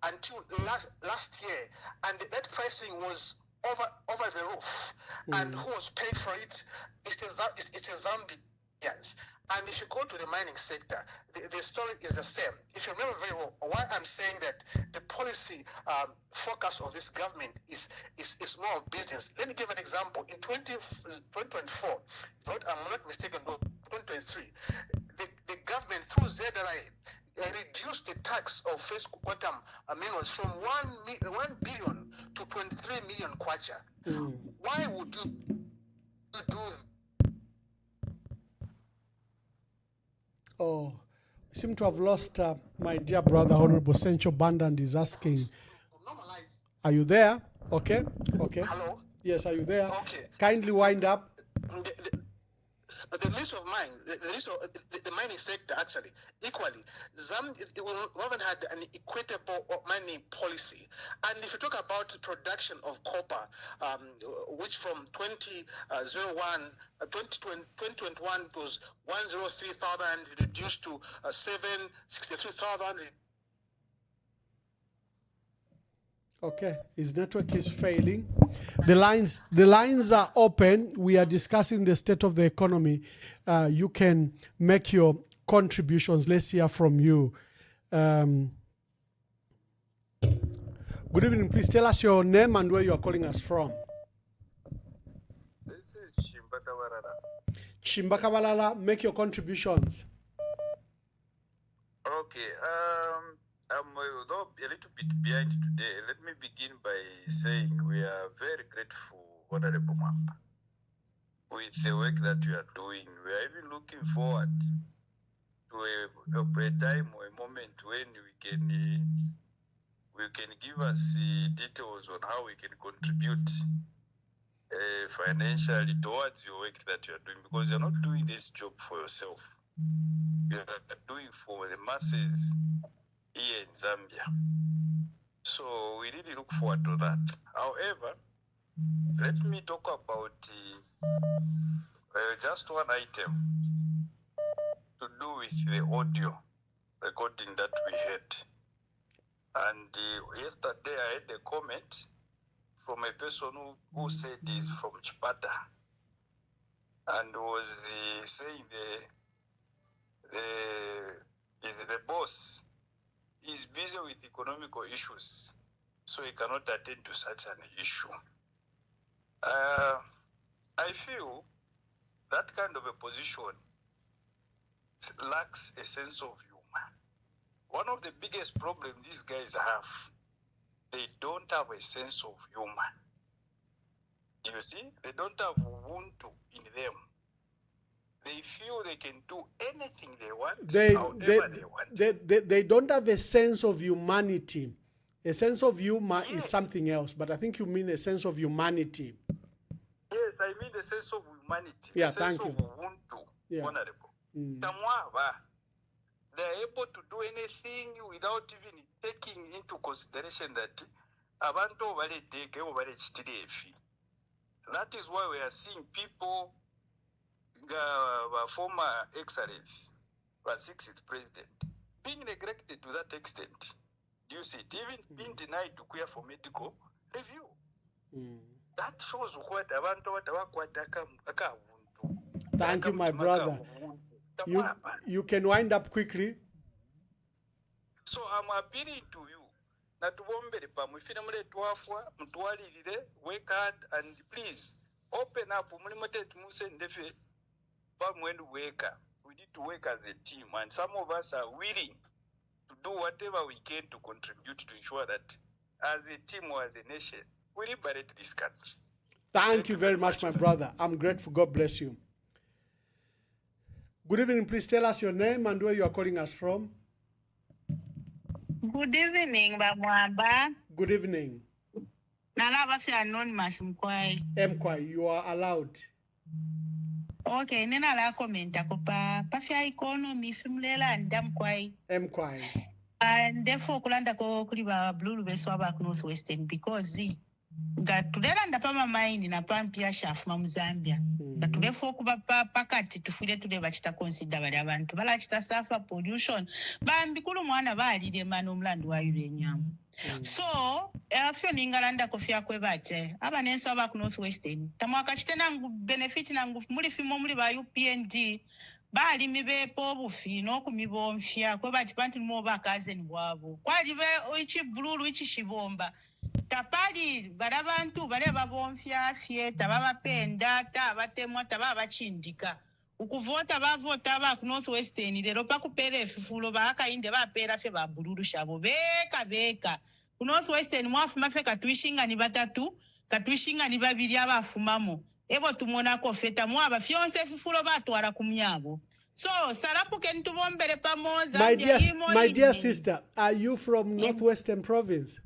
until last year, and that pricing was over the roof, and who was paid for it? It's the Zambians. And if you go to the mining sector, the story is the same. If you remember very well, why I'm saying that the policy focus of this government is more of business. Let me give an example. In 2024, if I'm not mistaken, 2023, the government through ZRI reduced the tax of first quantum minerals from 1 billion to 23 million kwacha. Why would you do? Oh, I seem to have lost my dear brother, Honorable Sencho Bandand is asking, are you there? Okay, okay. Hello? Yes, are you there? Okay. Kindly wind up. The list of mine, the list of the mining sector actually, equally, we haven't had an equitable mining policy. And if you talk about the production of copper, which from 2021 was 103,000, reduced to 763,000. Okay, his network is failing. The lines are open. We are discussing the state of the economy. You can make your contributions. Let's hear from you. Good evening. Please tell us your name and where you are calling us from. This is Chimbakabalala. Chimbakabalala, make your contributions. Okay. I'm a little bit behind today. Let me begin by saying we are very grateful, Honorable Mamba, with the work that you are doing. We are even looking forward to a time or a moment when we can give us details on how we can contribute financially towards your work that you are doing, because you're not doing this job for yourself. You are doing for the masses here in Zambia. So we really look forward to that. However, let me talk about just one item to do with the audio recording that we had. And yesterday I had a comment from a person who said he's from Chipata and was saying the boss is busy with economical issues, so he cannot attend to such an issue. I feel that kind of a position lacks a sense of humor. One of the biggest problems these guys have, they don't have a sense of humor. Do you see? They don't have Ubuntu in them. They feel they can do anything they want, however they want. They don't have a sense of humanity. A sense of humor is something else, but I think you mean a sense of humanity. Yes, I mean the sense of humanity. Yeah, the sense thank of you. Ubuntu, Yeah. Honorable. They're able to do anything without even taking into consideration that abantu baleteke bo balechitire efi. That is why we are seeing people, former excellence, the 6th president, being neglected to that extent. Do you see it? Even being denied to queer for medical review. That shows what abantu watawakwata. Thank you, my brother. You can wind up quickly. So I'm appealing to you. Natubombere pa mufiremule twafwa mutwalirire, work hard, and please open up mulimete tumuse ndefe bamwendu weka. We need to work as a team, and some of us are willing to do whatever we can to contribute to ensure that as a team or as a nation we liberate this country. Thank you very much, my brother. I'm grateful. God bless you. Good evening. Please tell us your name and where you are calling us from. Good evening, Bamwaba. Good evening. Nalaba fi anonymous mkwai. Mkwai, you are allowed. Okay, nena la komenta ko pa fya economy fimlela ndam kwai. Mkwai. And therefore kulanda ko kuli ba blue beswa ba northwestern because nga tulera ndapama mind na pampia shafu mu Zambia. Nga tulefo kuba pakati tufule tule bachita consider bali abantu bala chita suffer pollution bambikulu mwana balire manu mlandu wa yule nyamu. So afyo ningalanda kofia kwe bate aba nenso aba ku northwestern tamwaka chite nangu benefit nangu muli fimo muli ba UPND balimi bepo bufino kumibomfya kwe bati panti mo bakaze ndwabo kwali be ichi bululu ichi shibomba tapali barabantu bare babomfya fieta babapenda ta batemwa tababachindika ukuvota bavota ba North Western lero pakupera efifulo bakainde bapera fe babululu shabo beka ku North Western mwafuma fe katwishinga ni batatu katwishinga ni babiri abafumamo ebo tumonako feta mwaba fyonse efifulo batwara kumyabo so sarapuke ntubombere pamoza my dear sister, are you from Northwestern Province?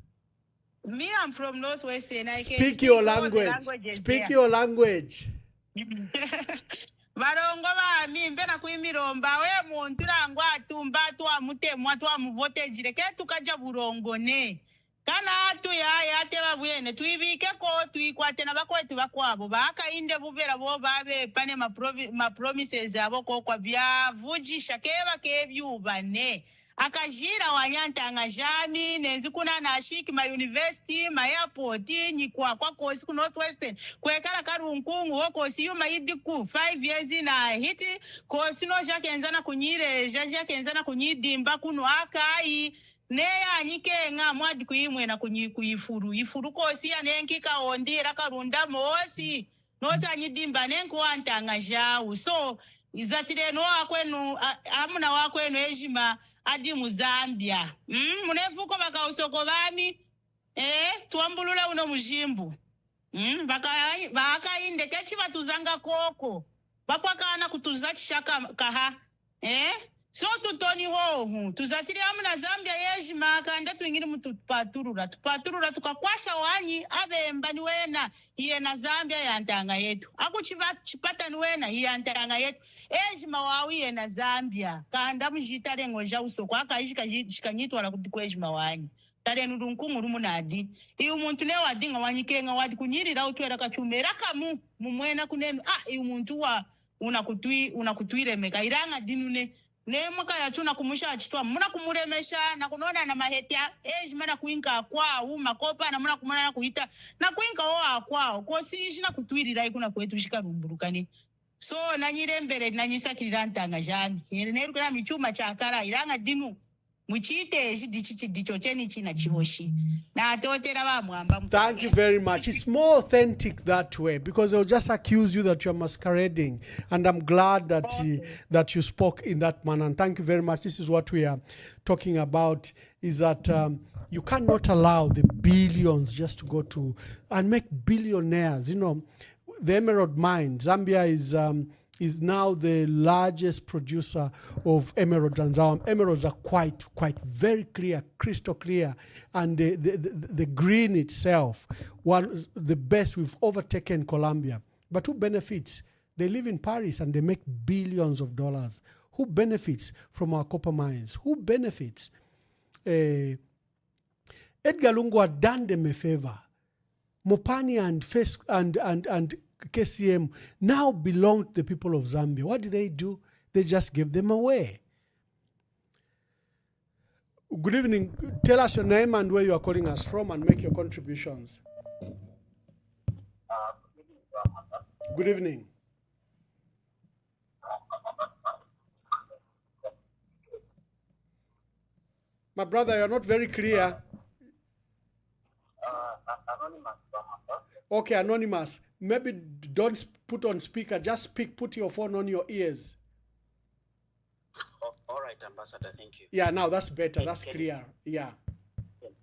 Me, I'm from Northwestern. I can Speak your language. Speak your language. Barongo bami mbena kuimiromba we muntu rangwa atumba twamutemwa twamuvotejire ke tukaja burongone kana atu ya teba bwene tuibike ko tuikwate na bakwetu bakwabo bakainde bubera bo babe pane ma promises abo ko kwa bya vujisha keba kebyubane akajira wanyantanga jami nenzi kuna na shiki ma university ma airport nyikwa kwa kosi ku Northwestern kwekala karunkungu woko siyuma idiku 5 years na hiti kosi no jakenzana kunyire jakenzana kunyidimba kuno akai neya nyikenga mwadi kuimwe na kuyifuru ifuru kosi ya nenkika ondira karunda mosi nota nyidimba nenko antanga jawu so izatire no akwenu amuna wakwenu ejima adi muzambia munefuko bakausoko bami tuambulula uno mujimbu bakainde kechi batuzanga koko bakwakana kutuza chishaka kaha so tutoni hohu tuzatiri amuna zambia yejima kanda tuingiri mutupaturura tukakwasha wanyi abemba ni wena iye na zambia ya ntanga yetu chipata ni wena iye ntanga yetu ejima wawi iye na zambia kanda mjitare ngoja usoko akaishika shikanyitwala kuti kwejima wanyi tare nurunkungu rumunadi iyu muntu ne wadinga wanyikenga wadi kunyirira utwera kachumera kamu mumwena kunenu iyu muntu wa unakutwire meka iranga dinune nemuka yachuna kumusha achitwa muna kumuremesha na kunona na mahetia ejimana kuinka kwao makopa na muna kumana na kuita na kuinka wa kwao kosi jina kutwirira ikuna kwetu shikarumburukani so nanyirembere nanyisakirira ntanga jani neru kana michuma chakara iranga dinu muchite dicho cheni china chihoshi na totera bamwamba. Thank you very much. It's more authentic that way because they'll just accuse you that you're masquerading, and I'm glad that that you spoke in that manner. And thank you very much. This is what we are talking about: is that you cannot allow the billions just to go to and make billionaires. You know, the emerald mine, Zambia is now the largest producer of emeralds, and emeralds are quite very clear, crystal clear, and the green itself, the best. We've overtaken Colombia. But who benefits? They live in Paris and they make billions of dollars. Who benefits from our copper mines? Who benefits? Edgar Lungu had done them a favor. Mopani and KCM now belong to the people of Zambia. What did they do? They just gave them away. Good evening. Tell us your name and where you are calling us from and make your contributions. Good evening. My brother, you're not very clear. Okay, anonymous. Maybe don't put on speaker, just speak, put your phone on your ears. All right, Ambassador, thank you. Yeah, now that's better, that's clear, yeah.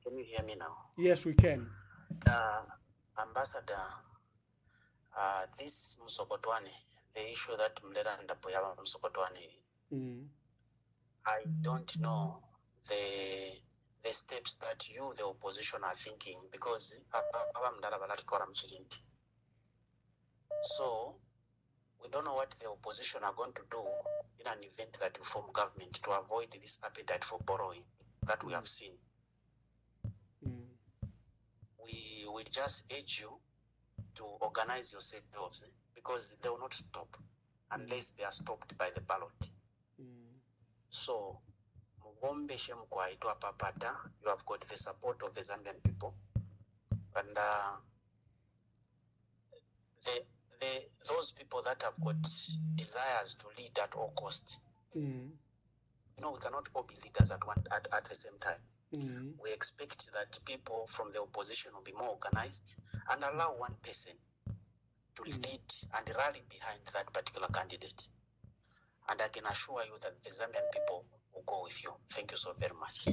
Can you hear me now? Yes, we can. Ambassador, this Musokotwane, the issue that Mlera and Apoyaba Musokotwane, I don't know the steps that you, the opposition, are thinking, because so we don't know what the opposition are going to do in an event that you form government to avoid this appetite for borrowing that we have seen. We will just urge you to organize yourselves because they will not stop unless they are stopped by the ballot. So you have got the support of the Zambian people, and those people that have got desires to lead at all costs. You know, we cannot all be leaders at the same time. We expect that people from the opposition will be more organized and allow one person to lead and rally behind that particular candidate. And I can assure you that the Zambian people will go with you. Thank you so very much.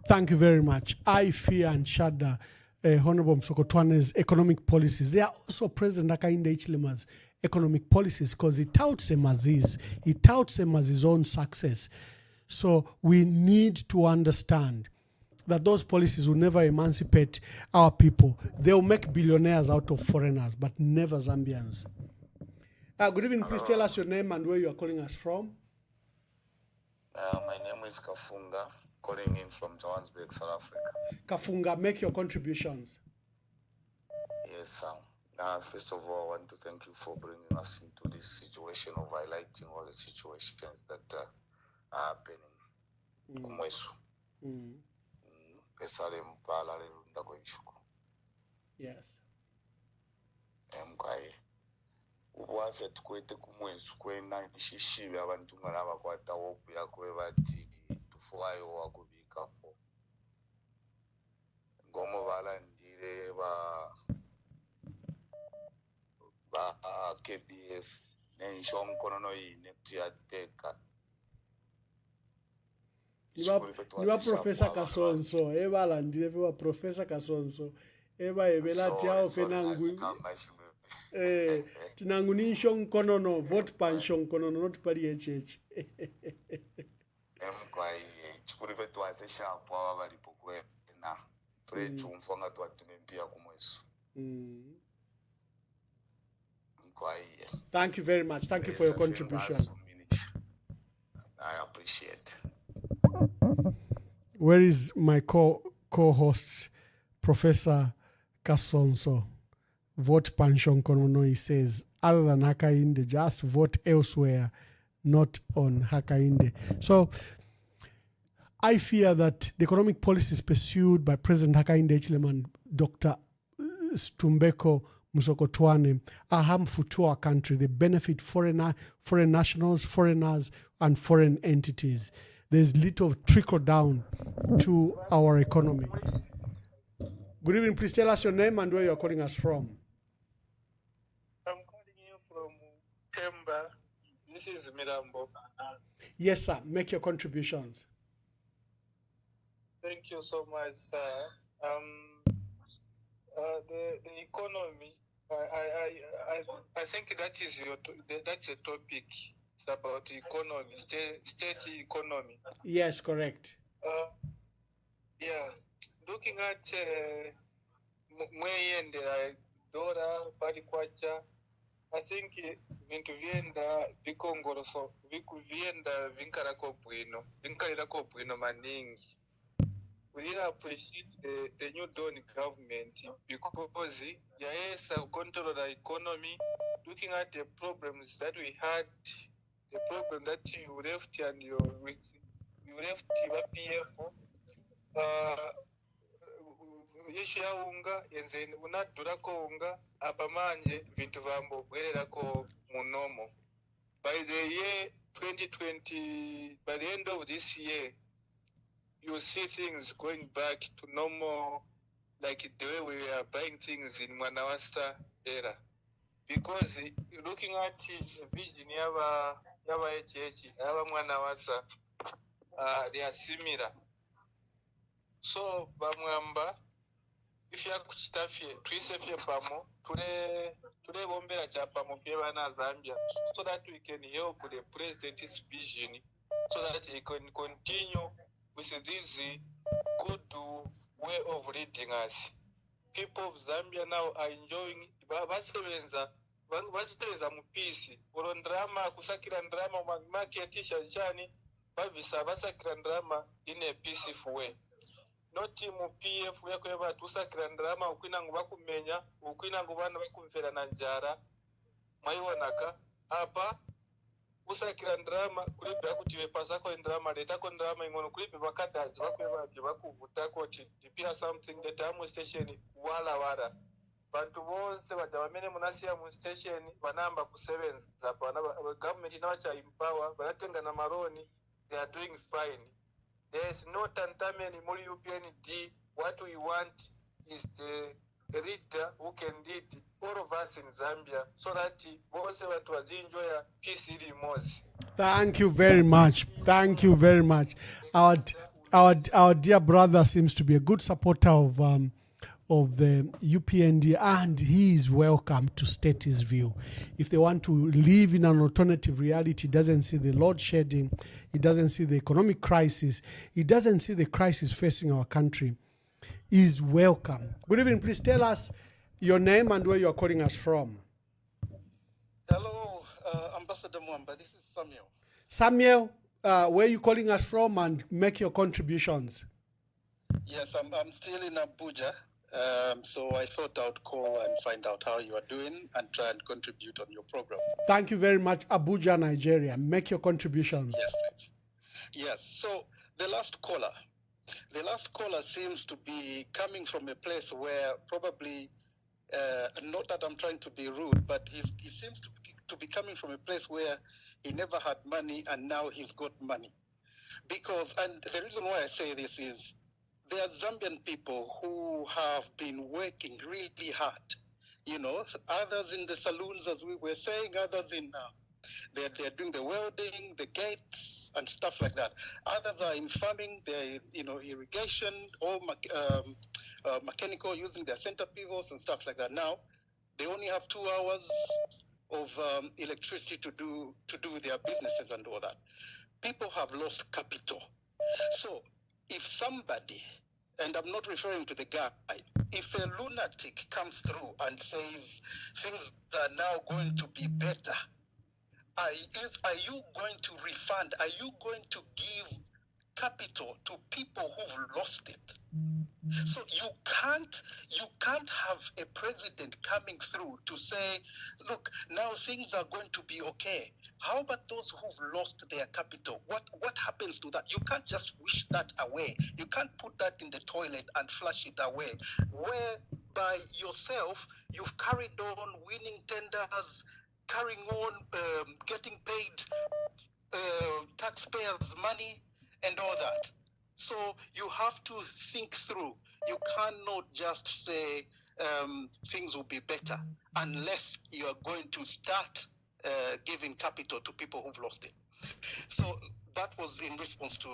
Thank you very much. I fear and shudder Honorable Msokotwane's economic policies. They are also President Hakainde Hichilema's economic policies because he touts them as his. He touts them as his own success. So we need to understand that those policies will never emancipate our people. They'll make billionaires out of foreigners, but never Zambians. Good evening. Please tell us your name and where you are calling us from. My name is Kafunga, calling in from Johannesburg, South Africa. Kafunga, make your contributions. Yes, sir. First of all, I want to thank you for bringing us into this situation of highlighting all the situations that are happening. Yes. Ubuwafe tukwete kumwesu kwena nishishibe abantu maraba kwata wopu ya kwebati tufuayo wakubikapo ngomo balandire ba KBF nenshon konono inekti ateka Niwa Professor Kasonso balandire wa Professor Kasonso ebelati yao penangu tinangu ni shong konono vote pan shong konono not pari HH. Mkwai chukuri vetu asesha kwa walipokwe na turechu mfonga tu atumempia kumwesu. Mkwai. Thank you very much. Thank you for your contribution. I appreciate. Where is my co-host, Professor Kasonso? Vote pension konono, he says, other than Hakainde, just vote elsewhere, not on Hakainde. So I fear that the economic policies pursued by President Hakainde Hichilema and Dr. Stumbeko Msokotwane are harmful to our country. They benefit foreign nationals, foreigners, and foreign entities. There's little trickle down to our economy. Good evening. Please tell us your name and where you're calling us from. I'm calling you from Temba. This is Mirambo. Yes, sir. Make your contributions. Thank you so much, sir. The economy. I think that is that's a topic about economy, state economy. Yes, correct. Yeah, looking at Mweye and Dora Padikwacha, I think vintu vienda vikongoroso vienda vinkarako bwino maningi. We really appreciate the new Dawn government because yes, control the economy, looking at the problems that we had, the problem that you left and you left PF. Yesha unga yenze unadura ko unga apamanje vintu vambo bwerera ko munomo. By the year 2020, by the end of this year, you see things going back to normal, like the way we are buying things in Mwanawasa era. Because looking at the vision yaba HH, yaba Mwanawasa, they are similar. So bamwamba, if you are kuchitafye, tuisefye pamo, today bombera cha pamo pia na Zambia, so that we can help the president's vision, so that he can continue with this good way of leading us. People of Zambia now are enjoying basebenza mupisi urondrama kusakira ndrama marketisha chani babisa basakira ndrama in a peaceful way. Not mu PF yako yaba tusakira ndrama ukwina ngo bakumenya ukwina ngo bana bakumvera na njara mwayibonaka apa usakira ndrama kulipe akutiwe pasako ndrama letako ndrama ingono kulipe bakadazi bakwe baje bakuvuta ko tipia something that am station wala bantu bose badde bamene munasiya mu station banamba kusebenza government inawakya empower banatenga na maloni. They are doing fine. There is no tantameni muri UPND. What we want is the leader who can lead all of us in Zambia so that bose bantu bazinjoy peace ili mozi. Thank you very much. Thank you very much. Our dear brother seems to be a good supporter of the UPND, and he is welcome to state his view. If they want to live in an alternative reality, he doesn't see the load shedding, he doesn't see the economic crisis, he doesn't see the crisis facing our country, is welcome. Good evening. Please tell us your name and where you are calling us from. Hello, Ambassador Mwamba. This is Samuel. Samuel, where are you calling us from, and make your contributions? Yes, I'm still in Abuja. So I thought I would call and find out how you are doing and try and contribute on your program. Thank you very much, Abuja, Nigeria. Make your contributions. Yes, please. Yes, so the last caller seems to be coming from a place where probably, not that I'm trying to be rude, but he seems to be coming from a place where he never had money and now he's got money. Because, and the reason why I say this is, there are Zambian people who have been working really hard. You know, others in the saloons, as we were saying, others in, they're doing the welding, the gates, and stuff like that. Others are in farming, they're, irrigation, or mechanical, using their center pivots and stuff like that. Now, they only have 2 hours of electricity to do their businesses and all that. People have lost capital. So if somebody, and I'm not referring to the guy, if a lunatic comes through and says things are now going to be better, are you going to refund? Are you going to give capital to people who've lost it? So you can't have a president coming through to say, look, now things are going to be okay. How about those who've lost their capital? What happens to that? You can't just wish that away. You can't put that in the toilet and flush it away. Where by yourself, you've carried on winning tenders, carrying on getting paid taxpayers' money and all that. So you have to think through. You cannot just say things will be better unless you are going to start giving capital to people who've lost it. So that was in response to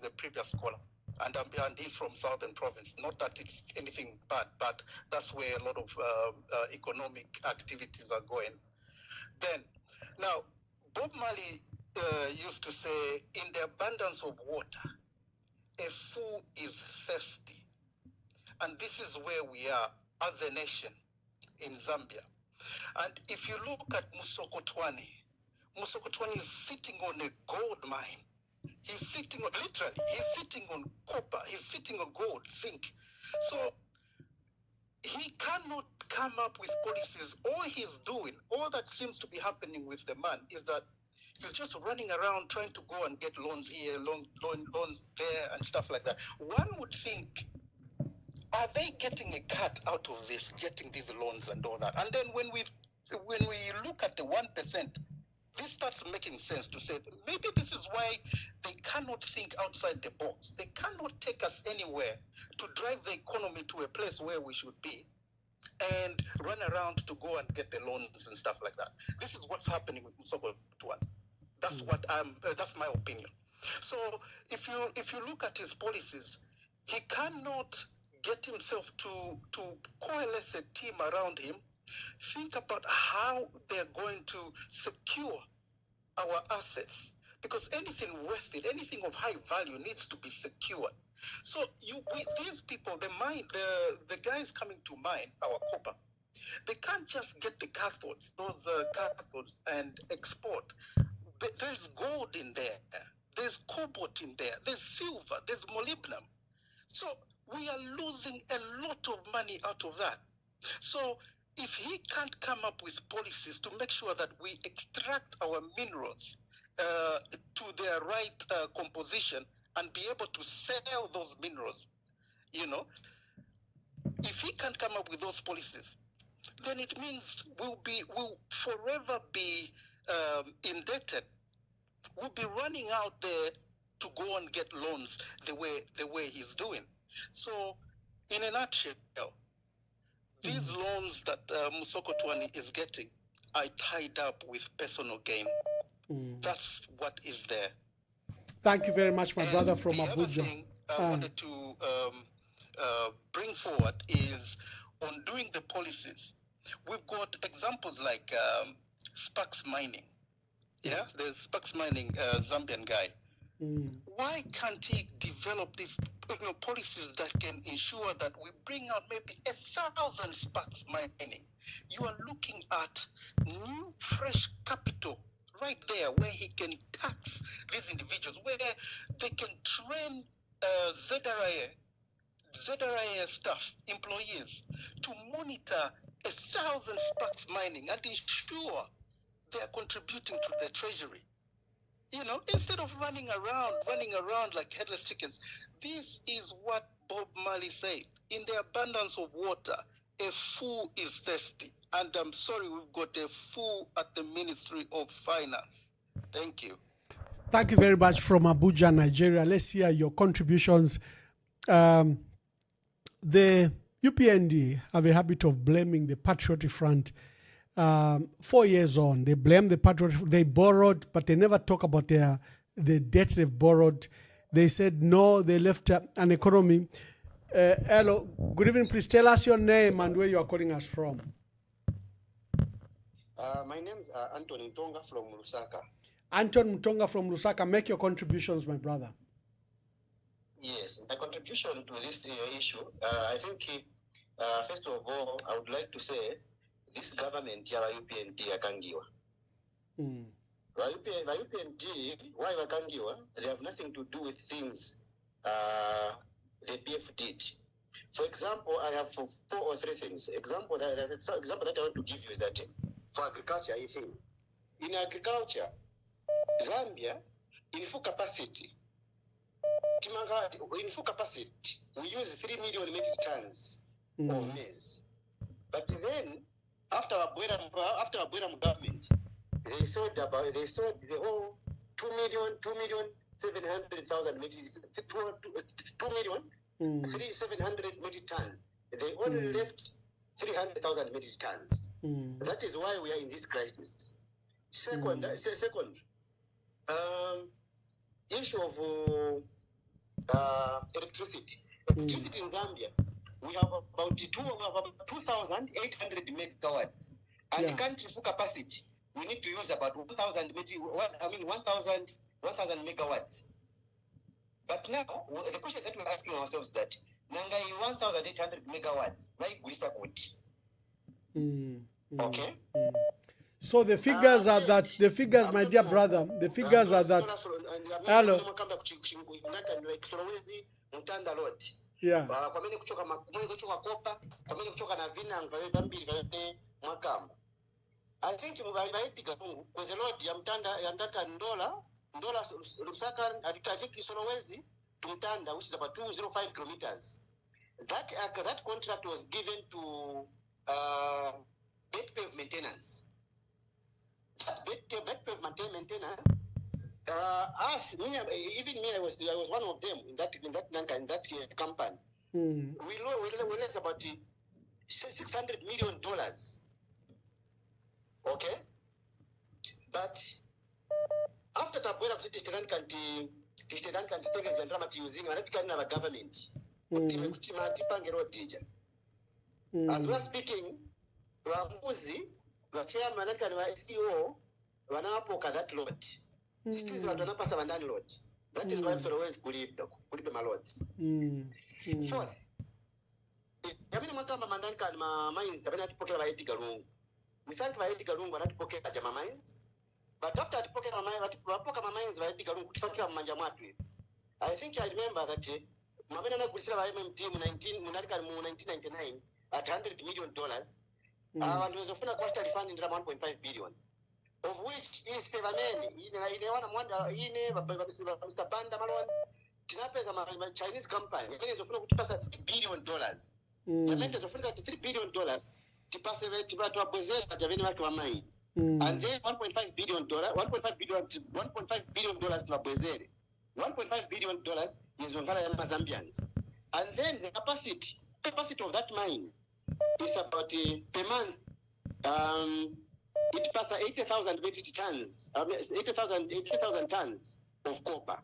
the previous caller. And he's from Southern Province. Not that it's anything bad, but that's where a lot of economic activities are going. Then, now, Bob Marley used to say, in the abundance of water, a fool is thirsty. And this is where we are as a nation in Zambia. And if you look at Musokotwane is sitting on a gold mine. He's sitting on copper, he's sitting on gold, zinc. So he cannot come up with policies. All that seems to be happening with the man is that he's just running around trying to go and get loans here, loans there, and stuff like that. One would think, are they getting a cut out of this, getting these loans and all that? And then when we look at the 1%, this starts making sense to say, maybe this is why they cannot think outside the box. They cannot take us anywhere to drive the economy to a place where we should be and run around to go and get the loans and stuff like that. This is what's happening with Musoko Tuan. That's that's my opinion. So if you look at his policies, he cannot get himself to coalesce a team around him, think about how they're going to secure our assets, because anything worth it, anything of high value needs to be secured. So these people, the guys coming to mine our copper, they can't just get the cathodes, those cathodes, and export. There's gold in there, there's cobalt in there, there's silver, there's molybdenum. So we are losing a lot of money out of that. So if he can't come up with policies to make sure that we extract our minerals to their right composition and be able to sell those minerals, If he can't come up with those policies, then it means we'll forever be indebted. We'll be running out there to go and get loans the way he's doing. So, in a nutshell, these loans that Musoko Twani is getting are tied up with personal gain. That's what is there. Thank you very much, my brother from the Abuja. Other thing I wanted to bring forward is on doing the policies. We've got examples like Sparks Mining. Yeah, the Sparks Mining Zambian guy. Why can't he develop these policies that can ensure that we bring out maybe 1,000 Sparks Mining? You are looking at new, fresh capital right there where he can tax these individuals, where they can train ZRIA staff, employees, to monitor 1,000 Sparks Mining and ensure they are contributing to the treasury. Instead of running around like headless chickens. This is what Bob Marley said. In the abundance of water, a fool is thirsty. And I'm sorry, we've got a fool at the Ministry of Finance. Thank you. Thank you very much from Abuja, Nigeria. Let's hear your contributions. The UPND have a habit of blaming the Patriotic Front. 4 years on, they blame the Patriotic. They borrowed, but they never talk about the debt they've borrowed. They said no, they left an economy. Hello, good evening. Please tell us your name and where you are calling us from. My name is Anton Ntonga from Lusaka. Anton Ntonga from Lusaka, make your contributions, my brother. Yes, my contribution to this issue, I think, first of all, I would like to say this government, ya UPND yakangiwa. UPND, why wakangiwa? They have nothing to do with things the PF did. For example, I have 4 or 3 things. Example that I want to give you is that for agriculture, I think in agriculture, Zambia, in full capacity, we use 3 million metric tons of maize. But then, after our government, they sold the whole 2,700,000 metric, 2,700,000 metric tons. They only left 300,000 metric tons. That is why we are in this crisis. Second, issue of electricity. Electricity in Zambia, we have about 2,800 megawatts. And the country full capacity, we need to use about 1,000 megawatts. But now, the question that we're asking ourselves is that, Nangai 1,800 megawatts, why Gulisakoti? Okay? So the figures are that, my dear brother, the figures are that. Hello. Yeah. I think because a lot yandaka Ndola Lusaka, I think Solowezi to Mtanda, which is about 205 kilometers. That contract was given to bed pave maintenance. That bed pave maintenance. Even me, I was one of them in that company. We lost about $600 million. Okay, but after the point of the state country and dramatic using our government, as we are speaking, the chairman and CEO wanapoka that lot. Cities wanapasa bandani lot. That is why for always kulipa malots. Fourth, jamii mwaka mandani kana mines abana tipokea baiti galungu. We thank baiti galungu wanatipokea jama mines. But after tipokea mines baiti galungu kutokea manja mwatu. I think I remember that mamena na kulisira ba MMT mu 1999 at $100 million. And was offered a quarterly fund in 1.5 billion. Of which is 7 men in Mr. Banda Malone, Chinese company, $3 billion. Yamende zofunika $3 billion tipase tipatwa bwezera javeni wake wa mai. And then $1.5 billion tlabwezere. $1.5 billion is ongala ya Zambians. And then the capacity of that mine is about per month. It passes 80,000 metric tons, 80,000 tons of copper.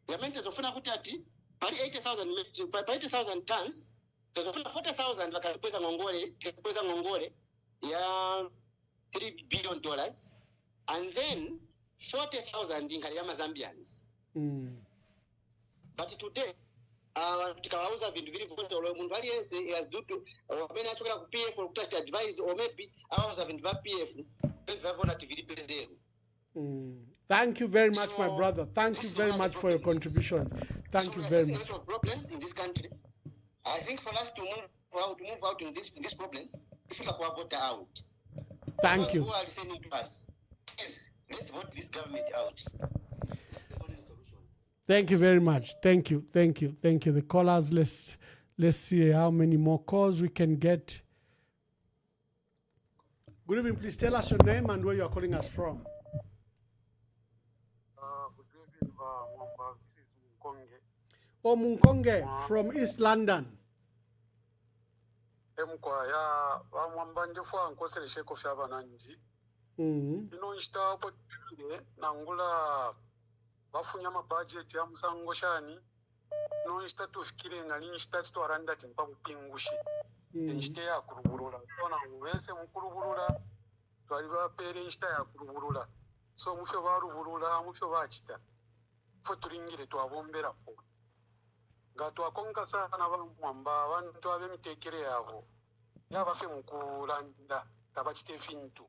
Yamende zofuna kutati pali 80,000 tons. Zofuna 40,000 wakapeza ngongole ya $3 billion, and then 40,000 in Kariama Zambians. But today, tukawauza vindu vili vyote ule mundu aliyense has due to when achoka ku PF or kutaka advise or maybe auza vindu va PF vivona tivilipe zero. Thank you very much, my brother. Thank you very much for your contributions. Thank you very much. Problems in this country. I think for us to move out in these problems, we should vote out. Thank you. Who are listening to us? Please, let's vote this government out. Thank you very much. Thank you. The callers, let's see how many more calls we can get. Good evening. Please tell us your name and where you are calling us from. Good evening, Mwamba. This is Munkonge. Oh, Munkonge from East London. Emkwa ya Mwamba ndefu nkosele sheko fyaba nanji. Ino nshita potile nangula bafunya budget ya musango shani. No nshita tufikire ngali nshita twaranda timpa kupingushi. Nshita ya kuruburula. Tona wese mukuruburula. Twali bapere nshita ya kuruburula. So mufyo baruburula mufyo bachita. Fo tulingire twabombera po. Gato akonka sana Mwamba abantu abemitekere yabo. Yabafe mukulanda tabachite fintu.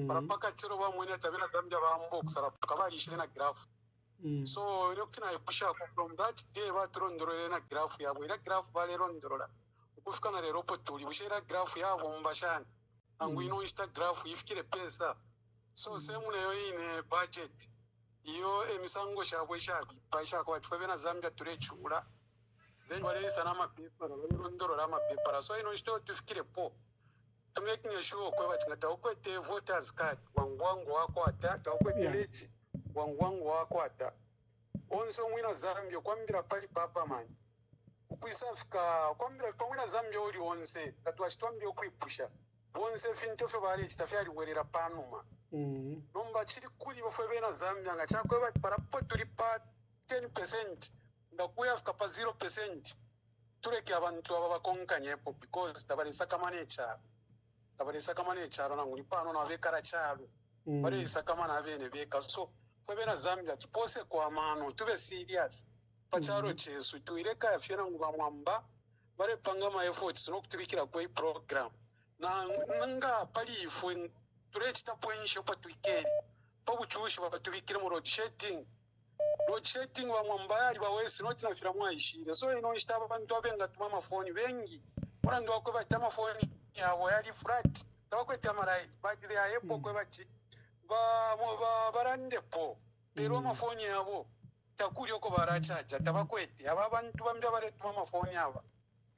Parapaka chero bamwene tabela Zambia bambox arapaka balishire na graph. So yokutina epusha from that day batrondorera na graph yabo. Ira graph balerondorola. Ukufika na leropo tuli bushira graph yabo mbashani. Angu ino insta graph ifikire pesa. So semu leyo ine budget. Iyo emisango shabwe shabi paisha kwa tufabena Zambia turechula. Then wale sana mapepa ndoro mapepa so ino sto tufikire po to make sure kwa batingata ukwete voters card wangwangu wako atata ukwete leji wangwangu wako ata onso mwina Zambia kwambira pali papa man ukwisafika kwambira mwina Zambia oli onse katwashitwambia okwipusha onse finto fe bali chitafyali werera panuma nomba chiri kuli bofebena Zambia ngachakwe bati parapo tulipa 10% ndakuya fika pa 0%. Tureke abantu aba bakonkanyepo because tabarisa kamane charo nangu lipano na vekara charo. Barisa kamana abene beka so febena Zambia tipose kwa mano tube serious. Pacharo chesu tuireka yafyena nguba Mwamba bare panga ma efforts no kutubikira kwa program. Na nga pali ifu turechita poinsho pa twikeri. Pa buchushi batubikira mu road shedding. Load shedding wa Mwamba yali bawesi noti na fira mwayishire so ino nshitaba abantu abenga tuma mafoni bengi mwana ndo akwe bata mafoni yawo yali flat tabakwete marai but they are able kwe bati barandepo pero mafoni yabo takuri oko barachaja tabakwete aba bantu bambya bare tuma mafoni aba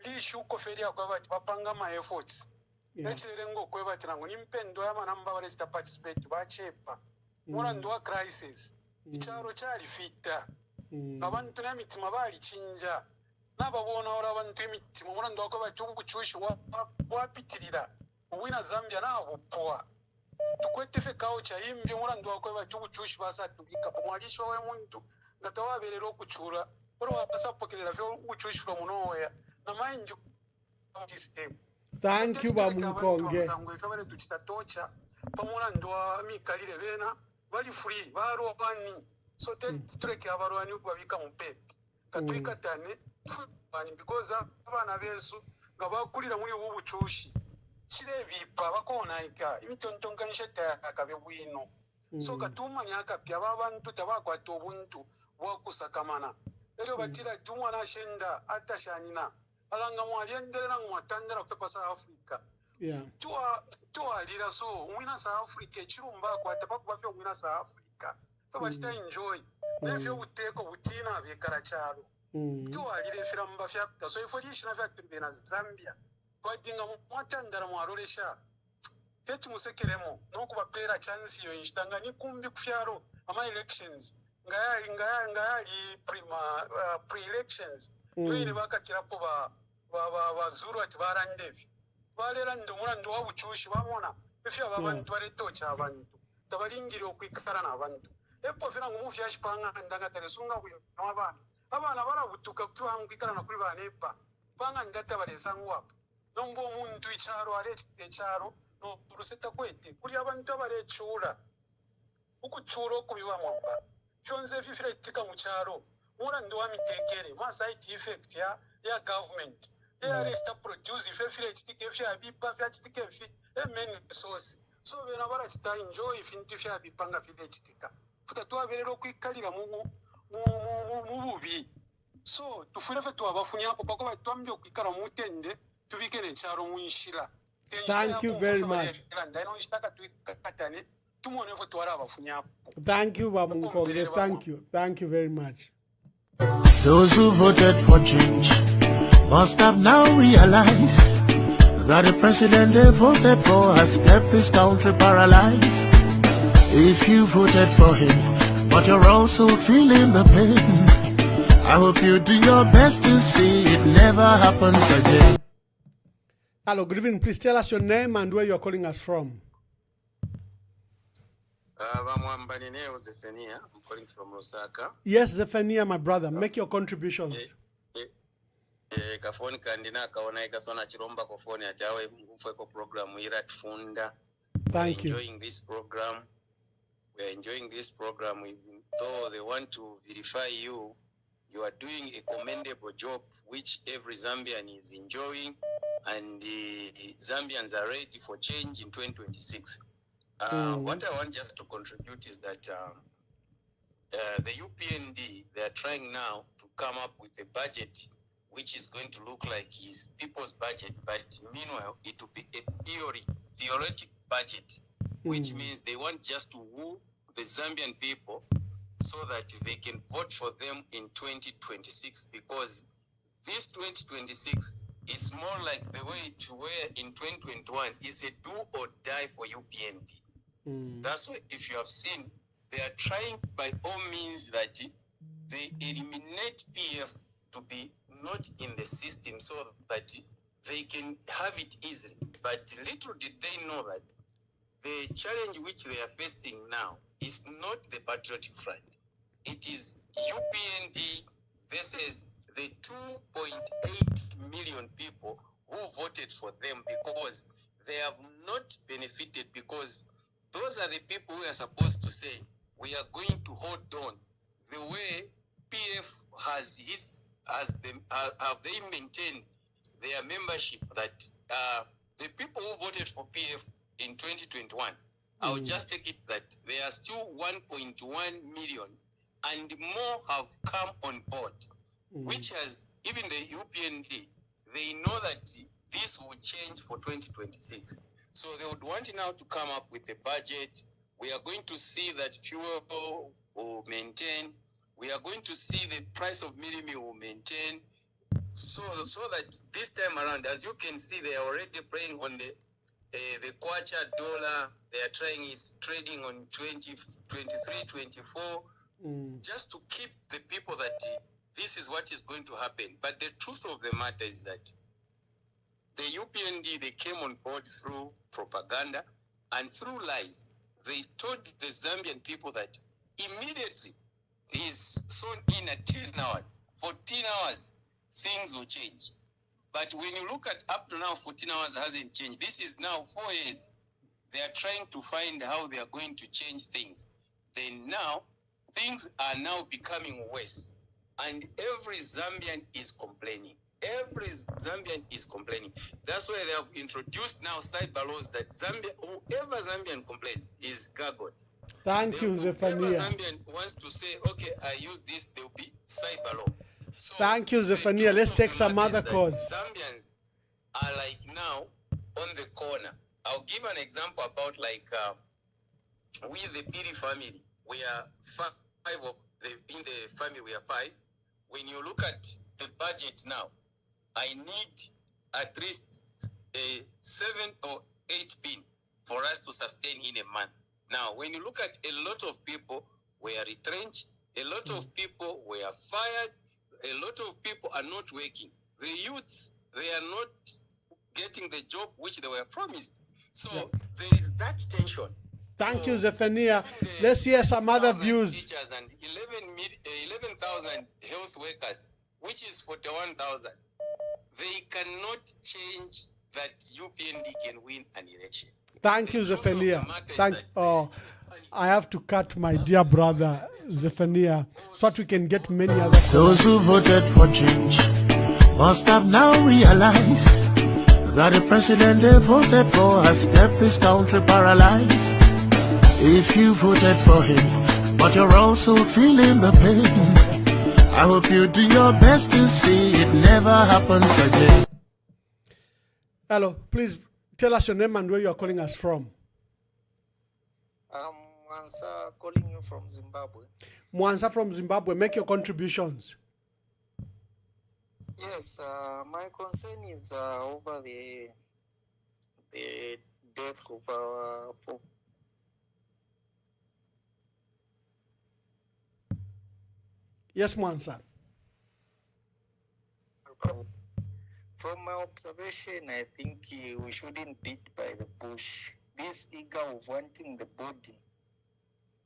lishu ko feri akwe bati bapanga ma efforts echire ngo kwe bati nango nimpendo ya manamba bare sta participate bachepa mwana ndo wa crisis Charo chali fita. Abantu n'emitima bali chinja. Nababona ora abantu emitima murando wako bachubuchushi wapitirira. Uwina Zambia nabo poa. Tukwete kao cha imbi murando wako bachubuchushi basa tubika pomwalisho we muntu ngatawaberero okuchura. Oro wasapokelera vyo uchushi from nowhere. Na mind system. Thank you Bamunkonge. Sangwe kabale tuchitatocha pamurando wa mikalire bena bali free baro bani so tureke abarwani ubabika mu pepe katwika tane bani because abana besu ngabakulira muri ubu bucushi kire bipa bakonaika imitontonganisha takabe bwino so katuma nyaka pya babantu tabakwata obuntu bwakusakamana ero batira tumwa na shenda atashanina alanga mwaliendelera ngwatandera kwa South Africa tuwa lira so wina South Africa chirumba kwa tabaku bafyo wina South Africa so bachita enjoy nefyo buteko butina byekara chalo tuwalirefera mu bafyakta so ifo lishina fyakta na Zambia twadinga mwatandara mwarolesha teti musekeremo nokubapera chance yo instanga ni kumbi kufyaro ama elections ngayali pre-elections yoyine bakatirapo bazuru ati barandevi balera ndomura ndo wabuchushi bamona efya babantu baretocha abantu tabalingire okwikara n'abantu epo fira ngo mufya shipanga ndanga telesunga bwino abana barabutuka kutwamkwikara na kuri banepa panga ndata balesangwa nombo omuntu icharo arete echaro no ruseta kwete kuri abantu abarechura ukuchuro kubiwa mwamba chonze fifira itika mucharo mura ndo wamitekere ma side effect ya government ya resta produce fifira itike fya bipa fya itike fi main source so bena bara chita enjoy fintu fya bipanga file itika futa twaberero kwikalira mu bubi so tufure fe twabafunya ko bako batwambye kwikara mu tende tubikene charo mu inshira. Thank you very much. Thank you, Bamunkonge. Thank you. Thank you very much. Those who voted for change must have now realized that the president they voted for has kept this country paralyzed. If you voted for him, but you're also feeling the pain, I hope you do your best to see it never happens again. Hello, good evening. Please tell us your name and where you are calling us from. I'm calling from Osaka. Yes, Zephania, my brother. Make your contributions. Thank you. Enjoying this program. We are enjoying this program, even though they want to verify you. You are doing a commendable job, which every Zambian is enjoying, and the Zambians are ready for change in 2026. What I want just to contribute is that the UPND, they are trying now to come up with a budget which is going to look like his people's budget, but meanwhile, it will be a theoretic budget, which means they want just to woo the Zambian people so that they can vote for them in 2026, because this 2026 is more like the way to where in 2021 is a do or die for UPND. That's why, if you have seen, they are trying by all means that they eliminate PF to be not in the system so that they can have it easily. But little did they know that the challenge which they are facing now is not the Patriotic Front. It is UPND versus the 2.8 million people who voted for them, because they have not benefited, because those are the people who are supposed to say, we are going to hold on the way PF have they maintained their membership, that the people who voted for PF in 2021, I'll just take it that there are still 1.1 million and more have come on board, which has, even the UPND, they know that this will change for 2026. So they would want now to come up with a budget. We are going to see that fuel will maintain. We are going to see the price of minimum will maintain. So that this time around, as you can see, they are already playing on the kwacha dollar. They are trading on 20, 23, 24, just to keep the people that this is what is going to happen. But the truth of the matter is that the UPND, they came on board through propaganda and through lies. They told the Zambian people that immediately he's sewn in at 10 hours, 14 hours, things will change. But when you look at up to now, 14 hours hasn't changed. This is now 4 years. They are trying to find how they are going to change things. Then now, things are now becoming worse. And every Zambian is complaining. Every Zambian is complaining. That's why they have introduced now cyber laws that whoever Zambian complains is gargled. Thank you, Zephania. Whoever Zambian wants to say, okay, I use this, there will be cyber law. So thank you, Zephania. Let's take some other calls. Zambians are like now on the corner. I'll give an example about like we, the Piri family. We are five in the family. We are five. when you look at the budget now, I need at least 7 or 8 bin for us to sustain in a month. Now, when you look at a lot of people were retrenched, a lot of people were fired, a lot of people are not working. The youths, they are not getting the job which they were promised. So there is that tension. Thank you, Zephaniah. Let's hear some other views. Teachers and 11,000 health workers, which is 41,000. They cannot change that UPND can win an election. Thank you, Zephaniah. I have to cut my dear brother, Zephaniah, so that we can get many other. Those who voted for change must have now realized that the president they voted for has kept this country paralyzed. If you voted for him, but you're also feeling the pain, I hope you do your best to see it never happens again. Hello, please tell us your name and where you are calling us from. Mwansa, calling you from Zimbabwe. Mwansa from Zimbabwe, make your contributions. Yes, my concern is over the death of our Yes, Mwansa. From my observation, I think we shouldn't beat by the bush. This eager of wanting the body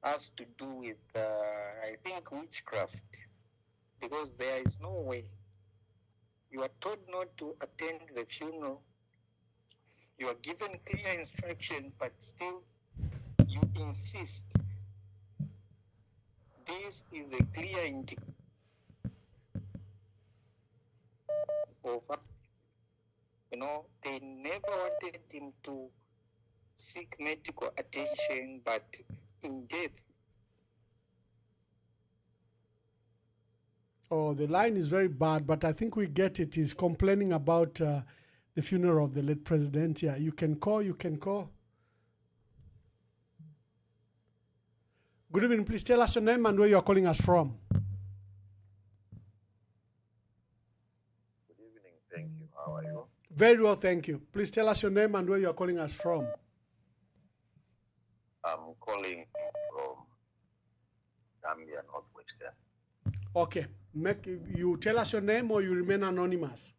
has to do with, I think, witchcraft, because there is no way. You are told not to attend the funeral. You are given clear instructions, but still you insist. This is a clear indication of, they never wanted him to seek medical attention, but in death. Oh, the line is very bad, but I think we get it. He's complaining about the funeral of the late president. Yeah, you can call. Good evening. Please tell us your name and where you are calling us from. Good evening. Thank you. How are you? Very well, thank you. Please tell us your name and where you are calling us from. I'm calling from Zambia, Northwestern. Okay. You tell us your name or you remain anonymous?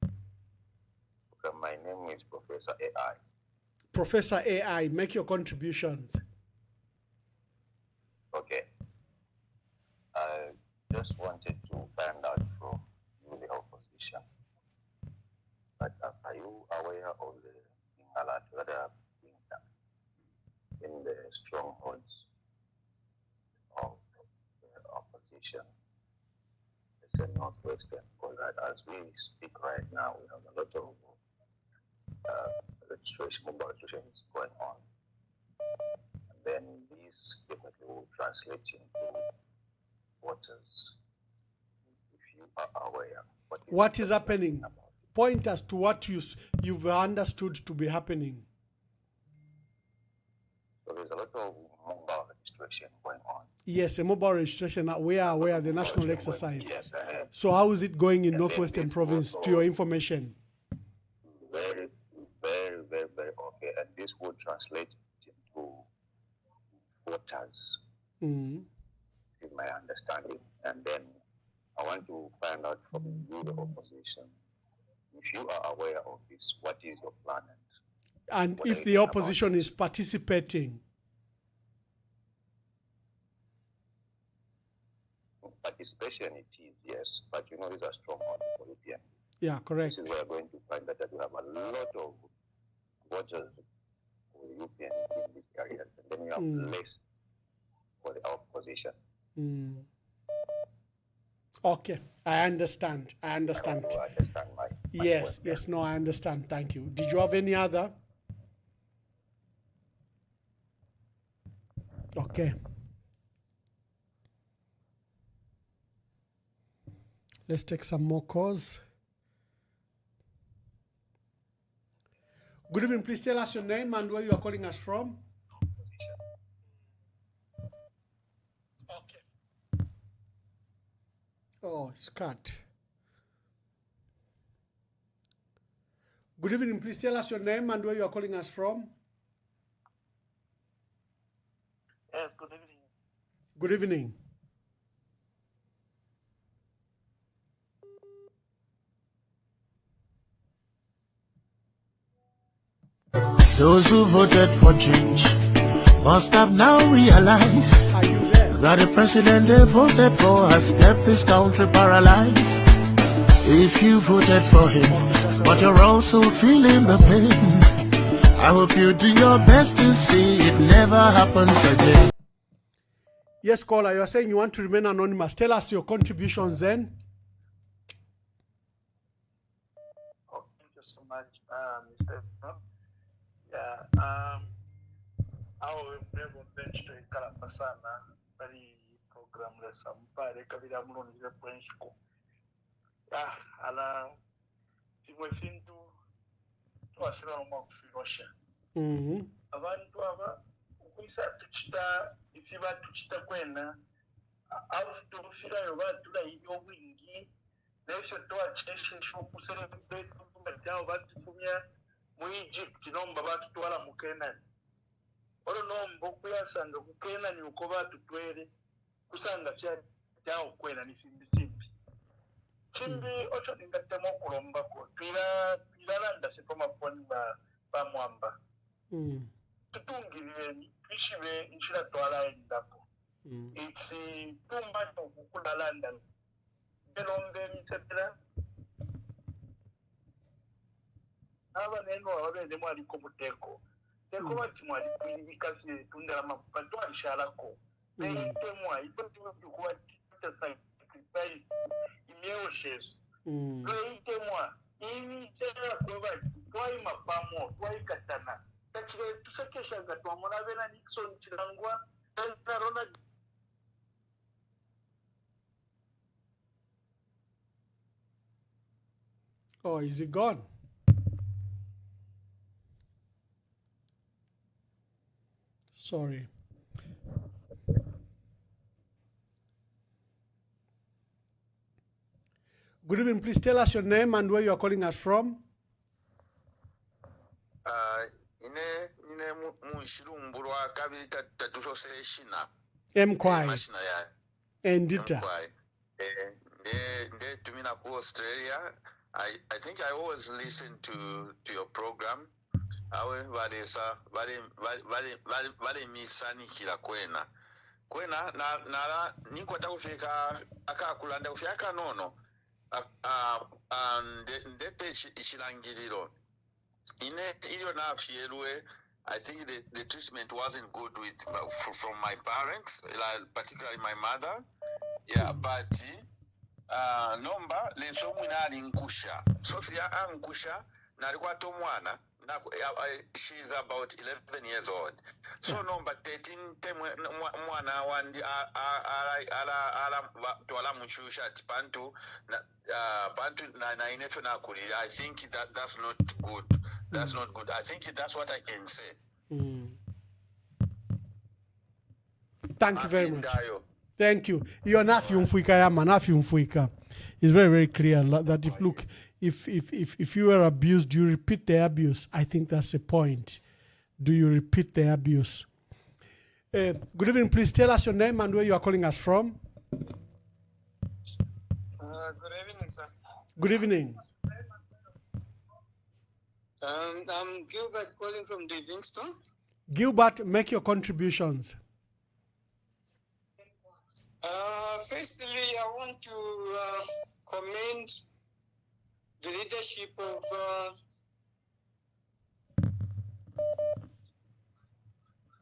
Okay, my name is Professor AI. Professor AI, make your contributions. Okay. I just wanted to find out from you, the opposition, but are you aware of the alert that are being done in the strongholds of the opposition? It's a Northwestern, because as we speak right now, we have a lot of mobile registrations going on. And then these definitely will translate into voters, if you are aware. What is happening? Point us to what you've understood to be happening. So there's a lot of mobile registration going on. Yes, a mobile registration. We are aware of the national exercise. Yes, so how is it going in Northwestern Province, to your information? Very, very, very, very okay. And this would translate into voters, in my understanding. And then I want to find out from you, the opposition, if you are aware of this, what is your plan? And if the opposition is participating? Participation it is, yes, but these are strong on the European. Yeah, correct. This is where we're going to find that we have a lot of voters for the European in these areas, and then we have less for the opposition. Okay, I understand. I understand my yes, no, I understand. Thank you. Did you have any other? Okay. Let's take some more calls. Good evening. Please tell us your name and where you are calling us from. Oh, it's cut. Good evening. Please tell us your name and where you are calling us from. Yes, good evening. Good evening. Those who voted for change must have now realized that the president they voted for has kept this country paralyzed. If you voted for him, but you're also feeling the pain, I hope you do your best to see it never happens again. Yes, caller, you are saying you want to remain anonymous. Tell us your contributions then. Oh, thank you so much, Mr. Yeah, I will never bench to a sana, very program lesson, but I can be a moon in the branch. Yeah, and we think to a cinema Russia. Abantu aba ukwisa tuchita ifiba tuchita kwena au tufirayo batula iyo wingi nesho toa cheshe shoku celebrate kumbatao batufumya mu Egypt nomba batutwala mu Canaan oro nombo kuyasanga ku Canaan uko batutwere kusanga cyao kwena ni simbi chimbi ocho ningatemo kulomba ko twiralanda sepoma ponba ba mwamba tutungireni ishibe inshira twala endapo itsi tumba okukulalanda belombe mitepera aba neno ababende mwali komuteko teko bati mwali kwibikasi tundala mapato alishalako temwa ipotuwa sacrifice imyeoshes temwa ibi tera kuba twai mapamo twai katana takire tusekeshaga twamurabe na Nixon kirangwa na Ronald. Oh, is it gone? Sorry. Good evening. Please tell us your name and where you are calling us from. Ine mushirumburwa kabiri tatusose shina. Mkwai. Endita. Nde tumina ku Australia. I think I always listen to your program. Awe vale misani kila kwena nala nikwata kufika akakulanda kufika nono ndepe ichilangiriro ine iliyo nafyelwe. I think the treatment wasn't good from my parents, particularly my mother. Yeah, but nomba leso mwina alinkusha Sofia ankusha nalikuwa tomwana. She's about 11 years old. So number 13 mwana wandi ala twala muchusha pantu na inefe na kuli. I think that's not good. That's not good. I think that's what I can say. Thank you very much. Thank you. You're Nafi Mfuika Yama, Nafi Mfuika. It's very, very clear that if you were abused, you repeat the abuse. I think that's the point. Do you repeat the abuse? Good evening. Please tell us your name and where you are calling us from. Good evening, sir. Good evening. I'm Gilbert calling from Livingston. Gilbert, make your contributions. Firstly, I want to commend the leadership of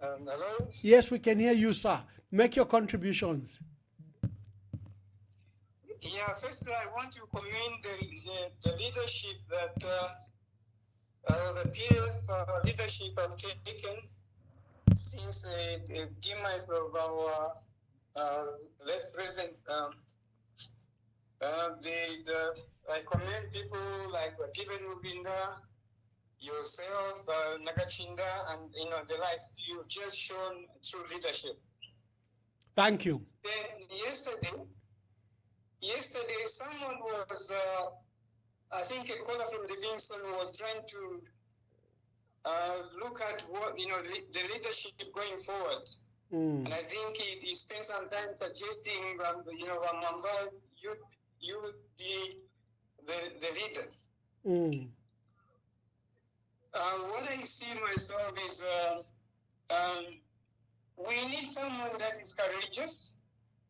hello? Yes, we can hear you, sir. Make your contributions. Yeah, firstly, I want to commend the leadership that the PF leadership have taken since the demise of our late president. I commend people like Given Rubinda, yourself, Nakachinda, and the likes. You've just shown true leadership. Thank you. Then yesterday someone was, I think a caller from Livingston was trying to look at what, the leadership going forward. And I think he spent some time suggesting, Mamba, you be the leader. What I see myself is we need someone that is courageous,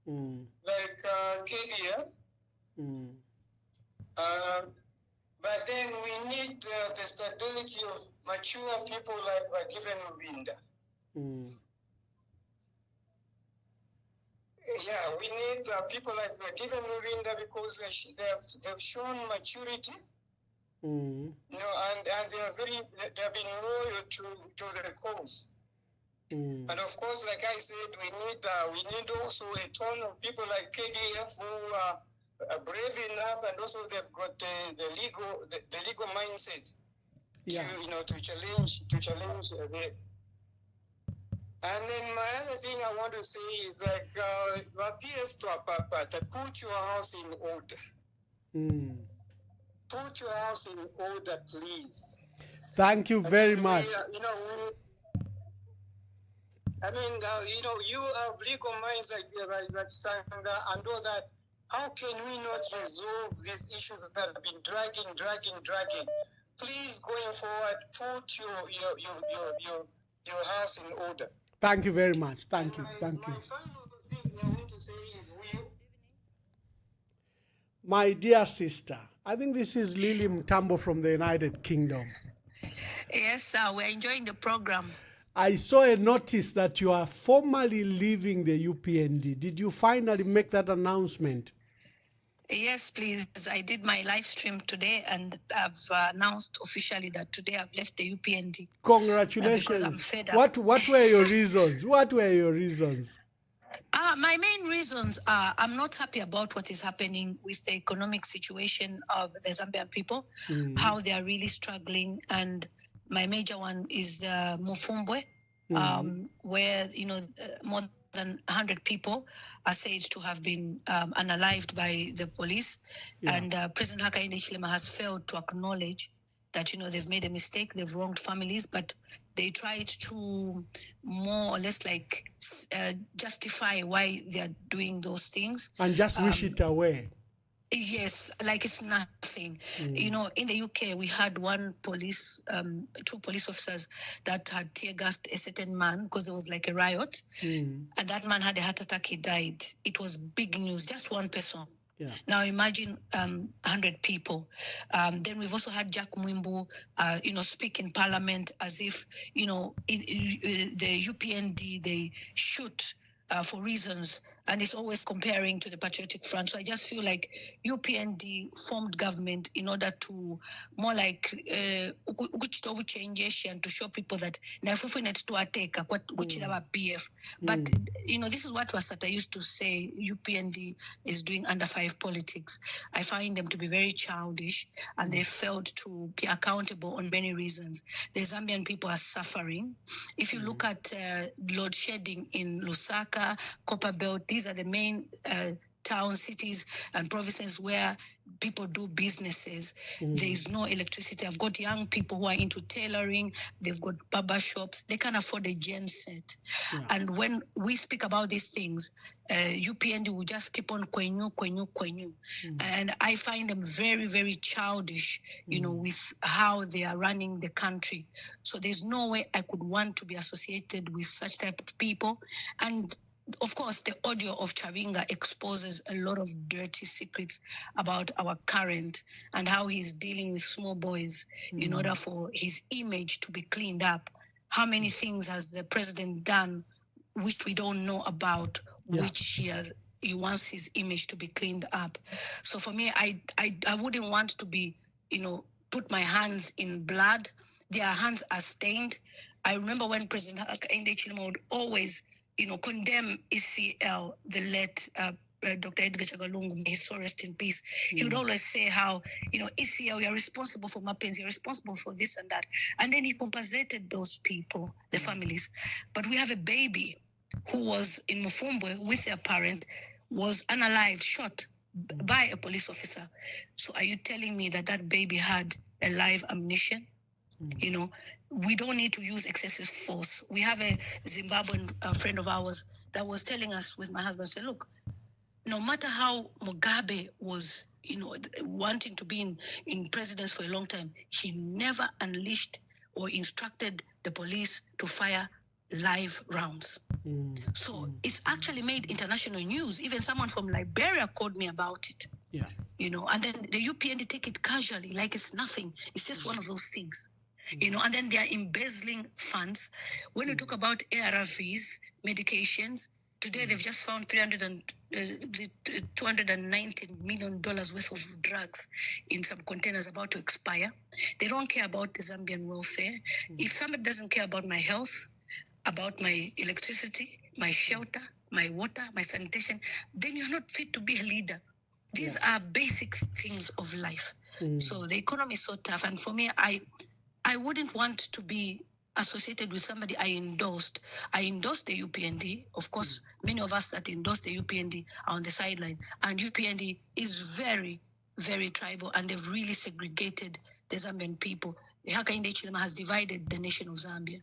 like KBF. But then we need the stability of mature people like Given Rwinda. Yeah, we need people like Given Rwinda because they've shown maturity. And they've been loyal to the cause. And of course, like I said, we need also a ton of people like KDF who are brave enough, and also they've got the legal mindset to challenge this. And then my other thing I want to say is like appears to put your house in order. Put your house in order, please. Thank you very much. You have legal minds like Sanga and all that. How can we not resolve these issues that have been dragging? Please, going forward, put your house in order. Thank you very much. Thank you. My final thing I want to say is my dear sister, I think this is Lily Mtambo from the United Kingdom. Yes, sir. We're enjoying the program. I saw a notice that you are formally leaving the UPND. Did you finally make that announcement? Yes, please. I did my live stream today, and I've announced officially that today I've left the UPND. Congratulations. Because I'm fed up. What were your reasons? My main reasons are I'm not happy about what is happening with the economic situation of the Zambian people, how they are really struggling. And my major one is Mufumbwe, where, more than 100 people are said to have been unalived by the police. Yeah. And President Hakainde Hichilema has failed to acknowledge that, they've made a mistake, they've wronged families, but they tried to more or less justify why they are doing those things. And just wish it away. Yes, like it's nothing. In the UK, we had two police officers that had tear gassed a certain man because there was like a riot. And that man had a heart attack, he died. It was big news, just one person. Yeah. Now imagine 100 people. Then we've also had Jack Mwimbu, speak in Parliament as if, the UPND, they shoot for reasons, and it's always comparing to the Patriotic Front. So I just feel like UPND formed government in order to more like change and to show people that PF. But this is what Wasata used to say. UPND is doing under 5 politics. I find them to be very childish, and they failed to be accountable on many reasons. The Zambian people are suffering. If you look at load shedding in Lusaka, Copperbelt, these are the main towns, cities, and provinces where people do businesses. There is no electricity. I've got young people who are into tailoring. They've got barber shops. They can't afford a gen set. Yeah. And when we speak about these things, UPND will just keep on kwenyu. And I find them very, very childish, with how they are running the country. So there's no way I could want to be associated with such type of people. And of course, the audio of Chavinga exposes a lot of dirty secrets about our current and how he's dealing with small boys in order for his image to be cleaned up. How many things has the president done which we don't know about, which he wants his image to be cleaned up? So for me, I wouldn't want to be, put my hands in blood. Their hands are stained. I remember when President Hakainde Hichilema would always condemn ECL, the late Dr. Edgar Chagalungu, may his soul rest in peace. He would always say how, ECL, you're responsible for Mapenzi, you're responsible for this and that. And then he compensated those people, the families. But we have a baby who was in Mufumbwe with their parent, was unalived, shot by a police officer. So are you telling me that that baby had a live ammunition? You know, we don't need to use excessive force. We have a Zimbabwean friend of ours that was telling us with my husband, say, look, no matter how Mugabe was, wanting to be in presidence for a long time, he never unleashed or instructed the police to fire live rounds. So it's actually made international news. Even someone from Liberia called me about it. Yeah. And then the UPND take it casually, like it's nothing. It's just one of those things. And then they are embezzling funds. When we talk about ARVs, medications, today they've just found $290 million worth of drugs in some containers about to expire. They don't care about the Zambian welfare. If somebody doesn't care about my health, about my electricity, my shelter, my water, my sanitation, then you're not fit to be a leader. These are basic things of life. So the economy is so tough. And for me, I wouldn't want to be associated with somebody I endorsed. I endorsed the UPND. Of course, many of us that endorsed the UPND are on the sideline. And UPND is very, very tribal, and they've really segregated the Zambian people. The Hakainde Chilema has divided the nation of Zambia.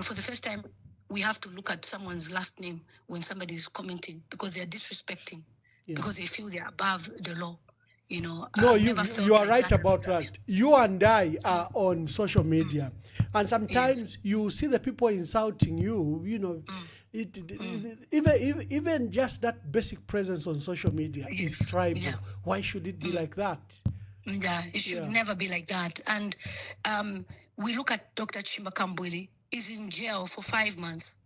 For the first time, we have to look at someone's last name when somebody is commenting, because they're disrespecting, because they feel they're above the law. No, you are right about that. You and I are on social media, and sometimes you see the people insulting you. Even just that basic presence on social media is tribal. Why should it be like that? Yeah, it should never be like that. And we look at Dr. Chimba Kambwili is in jail for 5 months.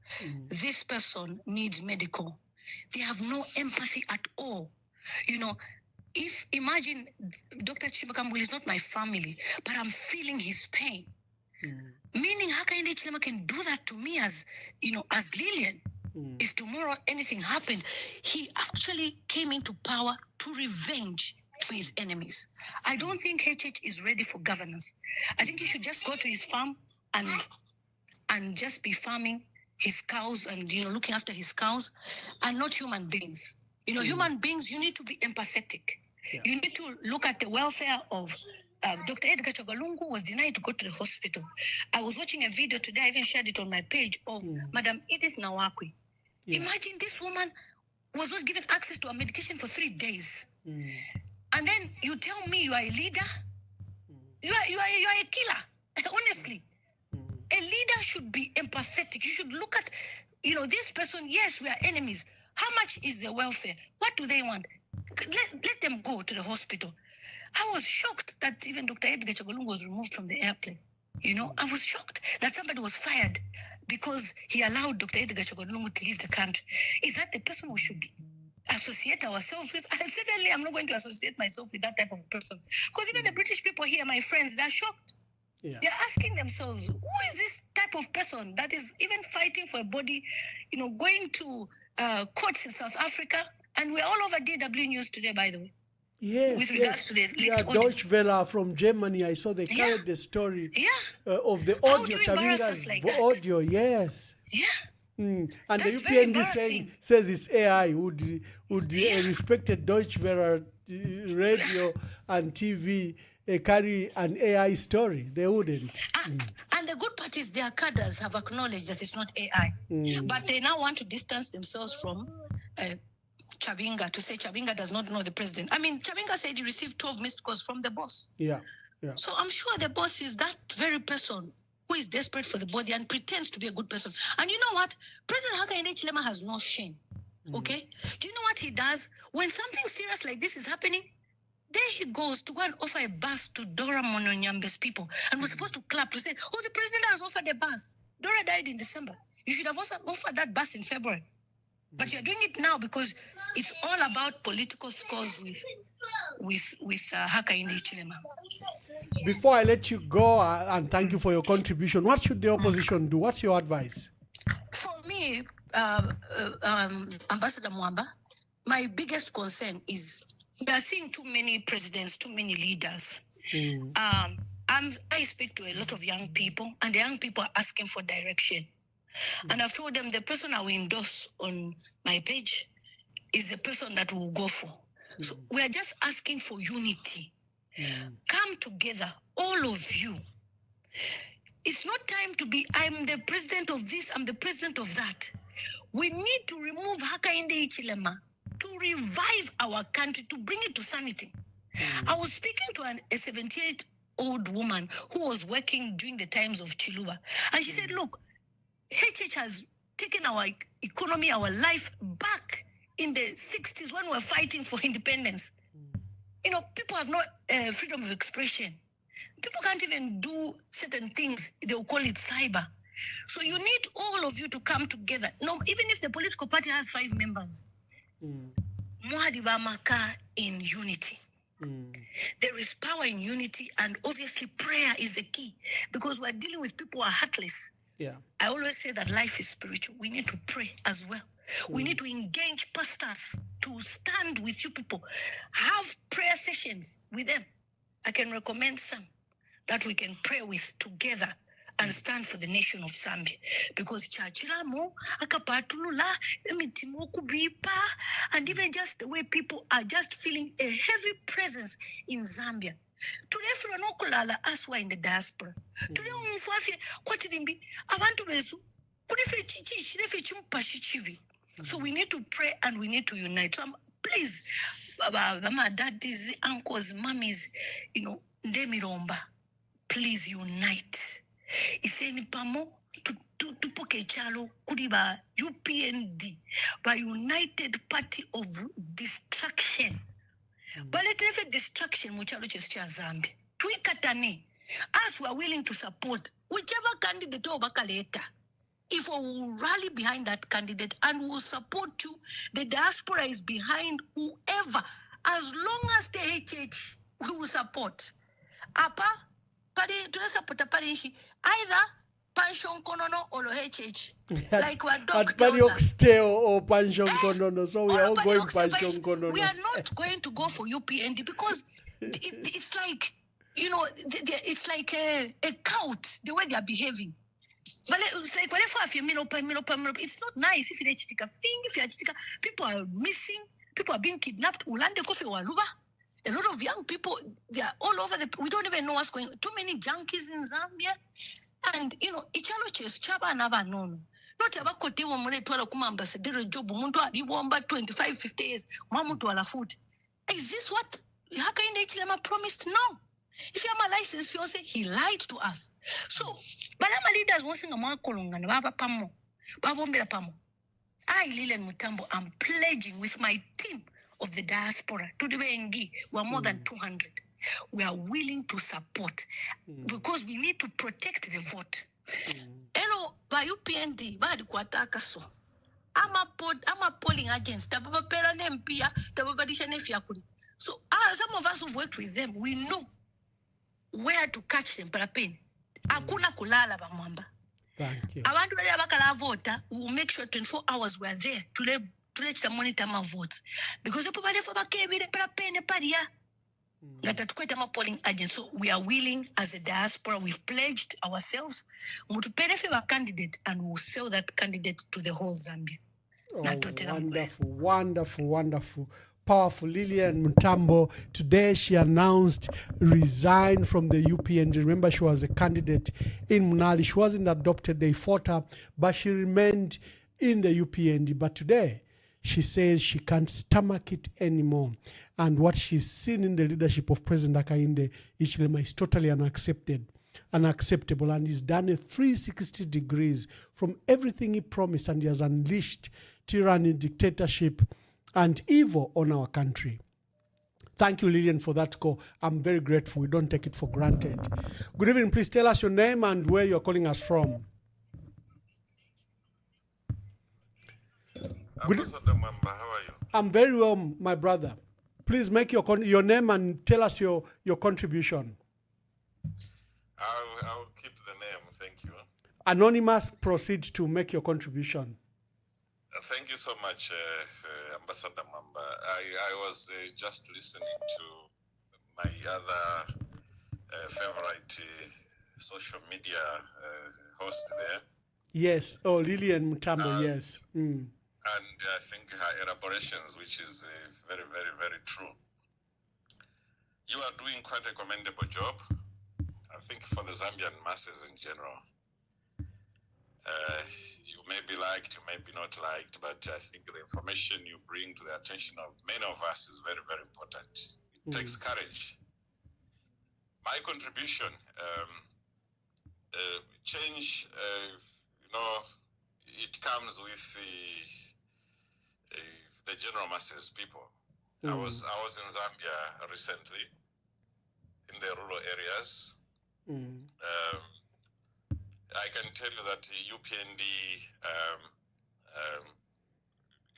This person needs medical. They have no empathy at all. If imagine Dr. Chimba Kambwili is not my family, but I'm feeling his pain. Meaning Hakainde Chilema can do that to me as Lillian. If tomorrow anything happened, he actually came into power to revenge to his enemies. I don't think HH is ready for governance. I think he should just go to his farm and just be farming his cows and looking after his cows, and not human beings. Human beings, you need to be empathetic. You need to look at the welfare of Dr. Edgar Chogalungu was denied to go to the hospital. I was watching a video today, I even shared it on my page, of Madam Edith Nawakwi. Imagine this woman was not given access to a medication for 3 days. And then you tell me you are a leader? You are a killer, honestly. A leader should be empathetic. You should look at, this person, yes, we are enemies. How much is their welfare? What do they want? Let them go to the hospital. I was shocked that even Dr. Edgar Chogalungu was removed from the airplane. I was shocked that somebody was fired because he allowed Dr. Edgar Chogalungu to leave the country. Is that the person we should associate ourselves with? And certainly I'm not going to associate myself with that type of person. Because even the British people here, my friends, they're shocked. They're asking themselves, who is this type of person that is even fighting for a body, going to courts in South Africa? And we're all over DW News today, by the way. Yes, with regards to the Deutsche Welle from Germany. I saw they carried the story of the audio, Chavinga's audio. Yes. Yeah. And that's the UPND says it's AI. Would respected Deutsche Welle radio and TV carry an AI story? They wouldn't. And the good part is their cadres have acknowledged that it's not AI. But they now want to distance themselves from Chabinga, to say Chabinga does not know the president. I mean, Chabinga said he received 12 missed calls from the boss. Yeah. So I'm sure the boss is that very person who is desperate for the body and pretends to be a good person. And you know what? President Hakainde Chilema has no shame. Okay? Do you know what he does? When something serious like this is happening, there he goes to go and offer a bus to Dora Mononyambe's people. And we're supposed to clap to say, oh, the president has offered a bus. Dora died in December. You should have also offered that bus in February. But you're doing it now because it's all about political scores with Hakainde Chilema. Before I let you go, and thank you for your contribution, what should the opposition do? What's your advice? For me, Ambassador Mwamba, my biggest concern is we are seeing too many presidents, too many leaders. I speak to a lot of young people, and the young people are asking for direction. And I've told them the person I will endorse on my page is the person that we'll go for. So we are just asking for unity. Come together, all of you. It's not time to be, I'm the president of this, I'm the president of that. We need to remove Hakainde Ichilema to revive our country, to bring it to sanity. I was speaking to a 78-year-old woman who was working during the times of Chiluba. And she said, look, HH has taken our economy, our life back in the 60s when we were fighting for independence. You know, people have no freedom of expression. People can't even do certain things. They'll call it cyber. So you need all of you to come together. No, even if the political party has 5 members, Mwadi Bamaka in unity. There is power in unity, and obviously prayer is the key because we're dealing with people who are heartless. Yeah. I always say that life is spiritual. We need to pray as well. We need to engage pastors to stand with you people. Have prayer sessions with them. I can recommend some that we can pray with together and stand for the nation of Zambia. Because Chachiramo, Akapatulula, Emitimo Kubipa, and even just the way people are just feeling a heavy presence in Zambia. Today, for an okulala, as we're in the diaspora. Today, so we need to pray and we need to unite. So please, daddies, uncles, mummies, you know, Ndemiromba, please unite. Iseni pamo tupoke chalo kudiba UPND by United Party of Destruction. But let every destruction muchalo chestia Zambia. Tuikatani. As we are willing to support whichever candidate obakaleta. If we will rally behind that candidate and will support you, the diaspora is behind whoever. As long as the HH, we will support. Apa, pari tunasupport parishi either pension konono or HH. Like what Doc tells us. Or pension konono. So we are all going pension konono. We are not going to go for UPND because it's like, you know, it's like a cult, the way they are behaving. But it's like whatever it's not nice if people are missing, people are being kidnapped. A lot of young people, they are all over we don't even know what's going on. Too many junkies in Zambia. And you know, ichalo ches chaba nava nono. Not about kote wa mune tuwala kuma ambassador job muntu aliwomba 25-50 years mamuntu wala food. Is this what Hakainde Hichilema promised? No. If you have a license, you say he lied to us. So, but I'm leaders wasn't a makolonga and baba pamo, bavombela pamo. I, Lilian Mutambo, am pledging with my team of the diaspora to the Wengi. We are more than 200. We are willing to support because we need to protect the vote. Hello, by UPND, by the Kwataka so. I'm a polling agent. So, some of us who worked with them, we know where to catch them. Akuna kulala bamwamba. Thank you. Abantu bali abakala vota, we will make sure 24 hours we are there to let the monitor my votes. Because the people for bakebire parapene paria. Polling agents. So we are willing as a diaspora, we've pledged ourselves to pay for candidate and we'll sell that candidate to the whole Zambia. Oh, wonderful. Powerful Lilian Mutambo. Today she announced resign from the UPND. Remember, she was a candidate in Munali. She wasn't adopted. They fought her, but she remained in the UPND. But today, she says she can't stomach it anymore. And what she's seen in the leadership of President Hakainde Hichilema is totally unacceptable. And he's done a 360 degrees from everything he promised, and he has unleashed tyranny, dictatorship, and evil on our country. Thank you, Lillian, for that call. I'm very grateful. We don't take it for granted. Good evening. Please tell us your name and where you're calling us from. Ambassador Mamba, how are you? I'm very well, my brother. Please make your name and tell us your contribution. I'll keep the name. Thank you. Anonymous, proceed to make your contribution. Thank you so much, Ambassador Mamba. I was just listening to my other favorite social media host there. Yes. Oh, Lilian Mutambo, yes. And and I think her elaborations, which is very, very, very true. You are doing quite a commendable job, I think, for the Zambian masses in general. You may be liked, you may be not liked, but I think the information you bring to the attention of many of us is very, very important. It takes courage. My contribution, change, it comes with the general masses, people. I was in Zambia recently, in the rural areas. I can tell you that UPND,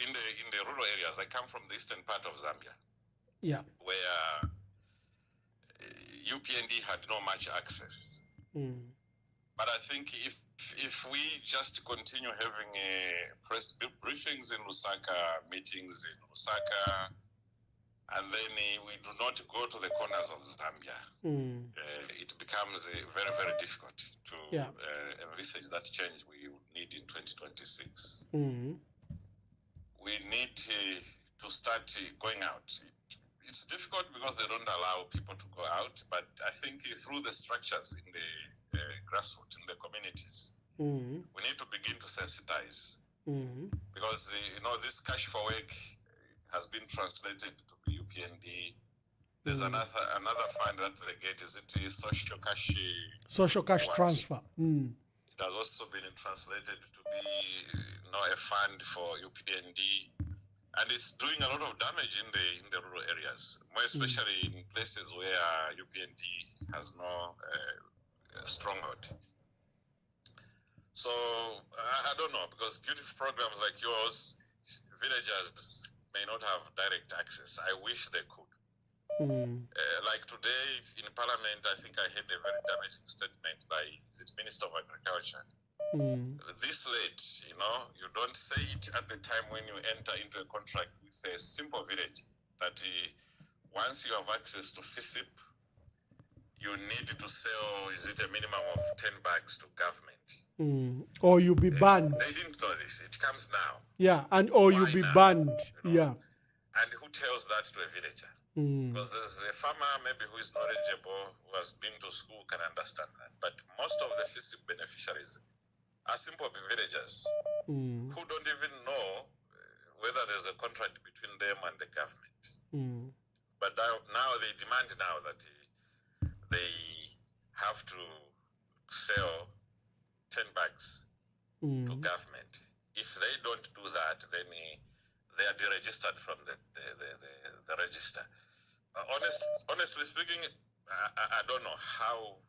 in the rural areas, I come from the eastern part of Zambia, where UPND had no much access. But I think if we just continue having press briefings in Lusaka, meetings in Lusaka, and then we do not go to the corners of Zambia, it becomes very, very difficult to envisage that change we need in 2026. We need to start going out. It's difficult because they don't allow people to go out, but I think through the structures in the grassroots, in the communities, we need to begin to sensitize. Because, this cash for work has been translated to UPND. There's another fund that they get, is it social cash? Social cash transfer. It has also been translated to be a fund for UPND. And it's doing a lot of damage in the rural areas, more especially in places where UPND has no stronghold. So I don't know, because beautiful programs like yours, villagers may not have direct access. I wish they could. Like today in Parliament, I think I heard a very damaging statement by the Minister of Agriculture. This late, you don't say it at the time when you enter into a contract with a simple village that once you have access to FISIP, you need to sell, is it a minimum of 10 bags to government? Or you'll be banned. They didn't know this. It comes now. Yeah, or you'll be banned. Yeah. And who tells that to a villager? Because there's a farmer maybe who is knowledgeable, who has been to school, can understand that. But most of the FISIP beneficiaries are simple villagers who don't even know whether there's a contract between them and the government. But now they demand now that they have to sell 10 bags to government. If they don't do that, then they are deregistered from the register. Honestly speaking, I don't know how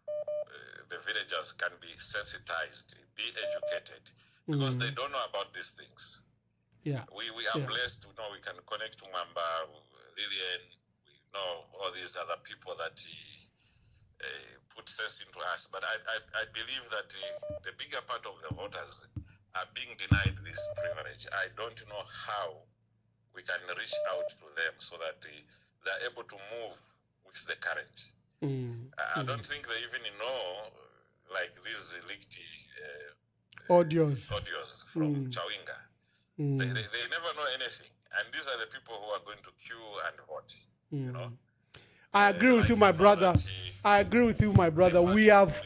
the villagers can be sensitized, be educated, because they don't know about these things. Yeah. We are blessed to know we can connect to Mamba, Lillian, we know all these other people that put sense into us. But I believe that the bigger part of the voters are being denied this privilege. I don't know how we can reach out to them so that they're able to move with the current. I don't think they even know, like these leaked audios from Chawinga. They never know anything. And these are the people who are going to queue and vote, I agree with you, my brother. I agree with you, my brother. We have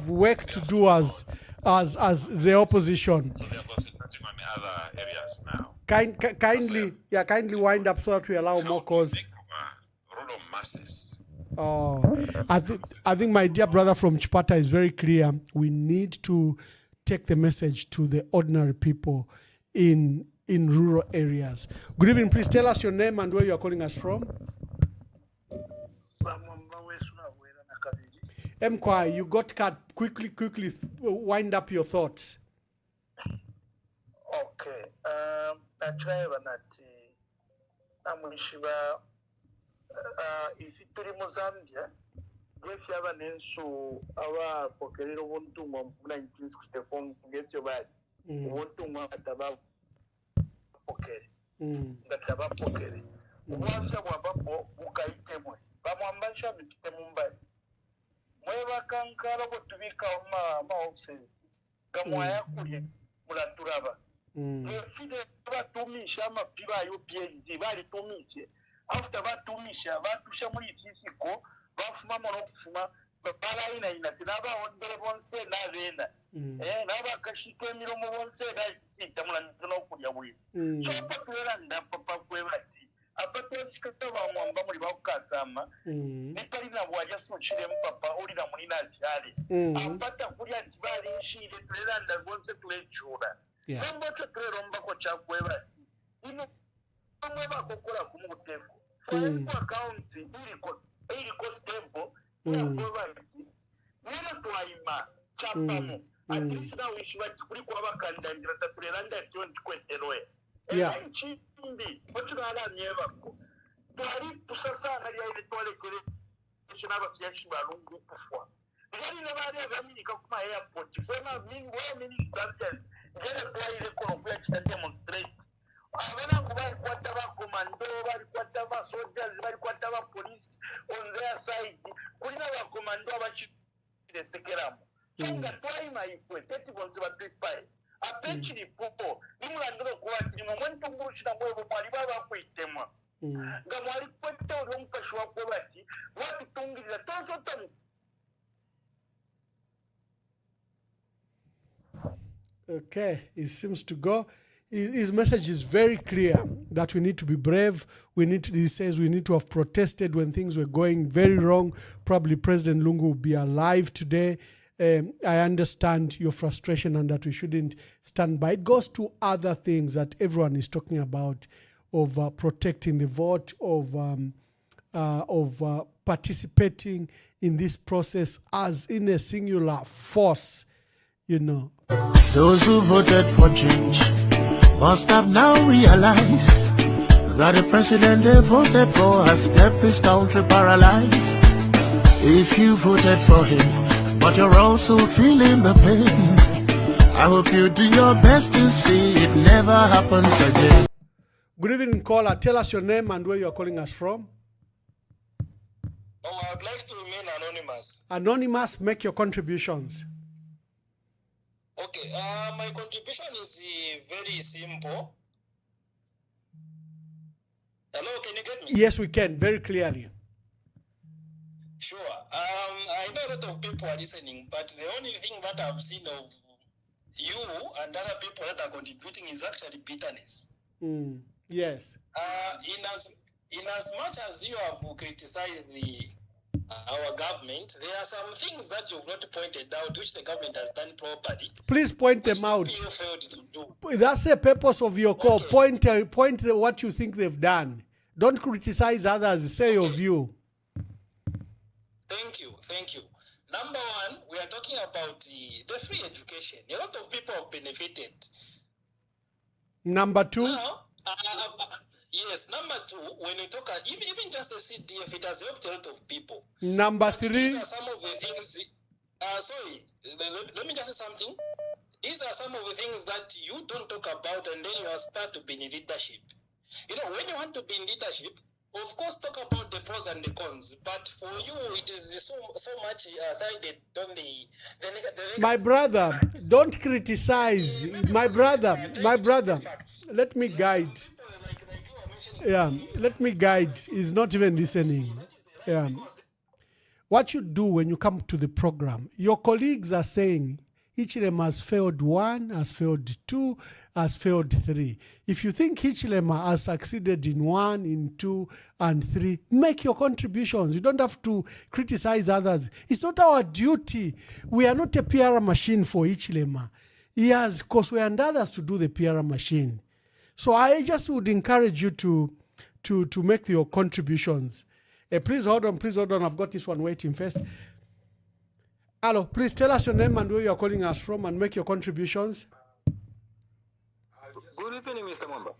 work to do as the opposition. So they are concentrating on other areas now. Kindly wind up so that we allow more calls. Rural masses. I think my dear brother from Chipata is very clear. We need to take the message to the ordinary people in rural areas. Good evening. Please tell us your name and where you are calling us from. Mkwai, you got cut. Quickly wind up your thoughts. Okay. Natreba nati namuishiba isi turi mu Zambia gwefi abanensu aba pokerero buntu mu 1964 ngetyo bali ubuntu mwataba pokere ngataba pokere ubwasha bwabapo bukaitemwe bamwambasha bitite mumbai mweba kankara botubika ma office gamwaya kuri muraturaba Fide batumisha amapiba ya UPND balitumishe after batumisha batusha muri kisiko bafuma mono kufuma bala ina tinaba ondere bonse na bena naba kashike emiromo bonse na sita mulantino kulya buli so patwera ndapapa kwebati apato sikata ba mwamba muri bakasama nipali na bwaja sunchire mpapa uli na munina cyane apata kulya tibali nshire twera ndabonse tulechura Nomba tutrero mbako chakweba. Ino mwe bakokora kumuteko. For account iriko stable yakweba iti. Nera twaima chapamo. At least now ishiba kuri kwa bakandandira takureranda 2020 Chindi bachurala nyebako. Twari tusasana ya ile twale kure chinaba cyashiba lungu kufwa. Ngari nabari abaminika kuma airport. Fema mini subject. Ngere twaire kono kwa demonstrate. Abana kuba kwata ba commando bari kwata ba soldiers bari kwata ba police on their side. Kuri ba commando abachire sekeramo. Songa twaima ifwe teti bonze ba tripai. Apechiri popo nimulandiro kuba kiri mu muntu ngurushira ngo mwali baba kwitema. Nga mwali kwata uri mukashwa ko bati watutungirira tonso tamu. Okay, it seems to go. His message is very clear that we need to be brave. He says we need to have protested when things were going very wrong. Probably President Lungu will be alive today. I understand your frustration and that we shouldn't stand by. It goes to other things that everyone is talking about, of protecting the vote, of participating in this process as in a singular force, you know. Those who voted for change must have now realized that the president they voted for has kept this country paralyzed. If you voted for him, but you're also feeling the pain, I hope you do your best to see it never happens again. Good evening, caller. Tell us your name and where you're calling us from. I would like to remain anonymous. Anonymous, make your contributions. Okay, my contribution is very simple. Hello, can you get me? Yes, we can, very clearly. Sure. I know a lot of people are listening, but the only thing that I've seen of you and other people that are contributing is actually bitterness. Yes. In as much as you have criticized our government, there are some things that you've not pointed out which the government has done properly. Please point them out. You failed to do. That's the purpose of your call. Okay. Point what you think they've done. Don't criticize others. Say your view. Thank you. Number one, we are talking about the free education. A lot of people have benefited. Number two. Now, yes, number two, when you talk, even just the CDF, it has helped a lot of people. Number three. These are some of the things, let me just say something. These are some of the things that you don't talk about and then you aspire to be in leadership. You know, when you want to be in leadership, of course, talk about the pros and the cons, but for you, it is so much sided on the negative. My brother, don't criticize. My brother, let me guide. Yeah, let me guide. He's not even listening. Yeah. What you do when you come to the program, your colleagues are saying Hichilema has failed 1, has failed 2, has failed 3. If you think Hichilema has succeeded in 1, in 2, and 3, make your contributions. You don't have to criticize others. It's not our duty. We are not a PR machine for Hichilema. He has Koswe and others to do the PR machine. So I just would encourage you to make your contributions. Please hold on. I've got this one waiting first. Hello, please tell us your name and where you are calling us from and make your contributions. Good evening, Mr. Mwamba.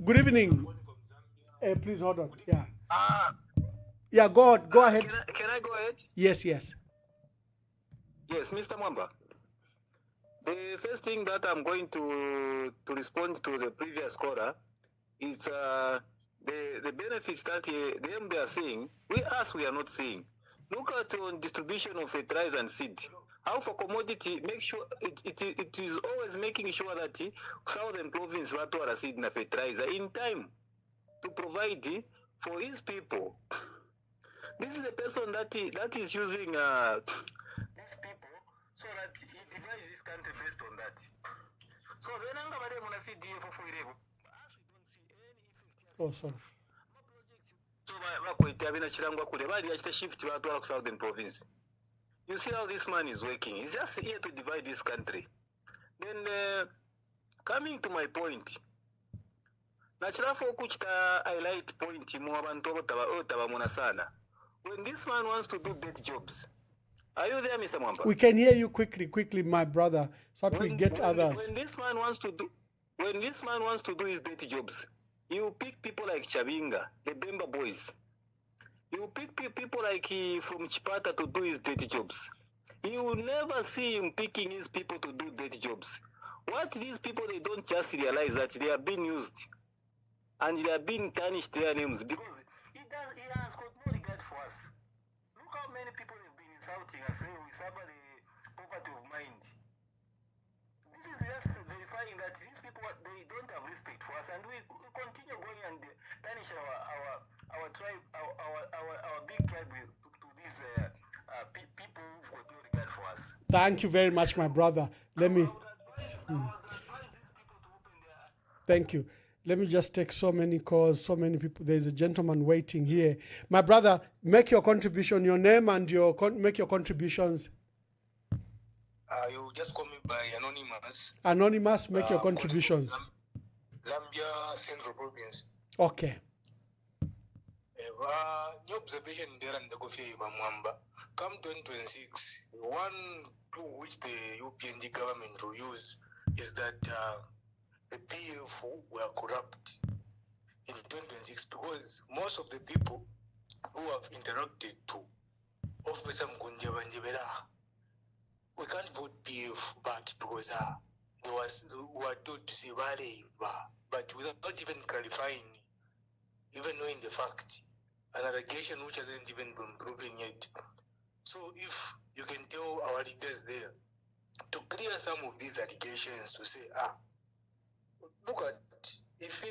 Good evening. Please hold on. Yeah. Yeah, go ahead. Can I go ahead? Yes. Yes, Mr. Mwamba. The first thing that I'm going to respond to the previous caller is the benefits that they are seeing. We are not seeing. Look at on distribution of fertilizer and seed. How for commodity, make sure it is always making sure that Southern Province watu receive na fertilizer in time to provide for his people. This is the person that is using these people so that he divides this country based on that. So then I'm going to see DFO for level. Oh, sorry. So bakoitabina chirangwa kule bali yachita shift watu wala ku Southern Province. You see how this man is working. He's just here to divide this country. Then coming to my point. Nachirafu okuchita highlight point mu abantu otabamuna sana. When this man wants to do dirty jobs. Are you there, Mr. Mwamba? We can hear you quickly, my brother, so that we get others. When this man wants to do his dirty jobs, he will pick people like Chabinga, the Bemba boys. He will pick people like from Chipata to do his dirty jobs. You will never see him picking his people to do dirty jobs. What these people, they don't just realize that they are being used and they are being tarnished their names because he has got no regard for us. Look how many people have been insulting us when we suffer the poverty of mind. This is just verifying that these people, they don't have respect for us, and we continue going and tarnish our tribe, our big tribe to these people who've got no regard for us. Thank you very much, my brother. Thank you. Let me just take so many calls, so many people. There's a gentleman waiting here. My brother, make your contribution, your name and make your contributions. You just call me by Anonymous. Anonymous, make your contributions. Zambia Central Province. Okay. New observation there and the Kofi Mamwamba. Come 2026, one tool which the UPND government will use is that the PF were corrupt in 2026 because most of the people who have interacted to Officer Mkunjabanjebera, we can't vote PF back because they were told to say but without even clarifying, even knowing the fact, an allegation which hasn't even been proven yet. So if you can tell our leaders there to clear some of these allegations to say, look at if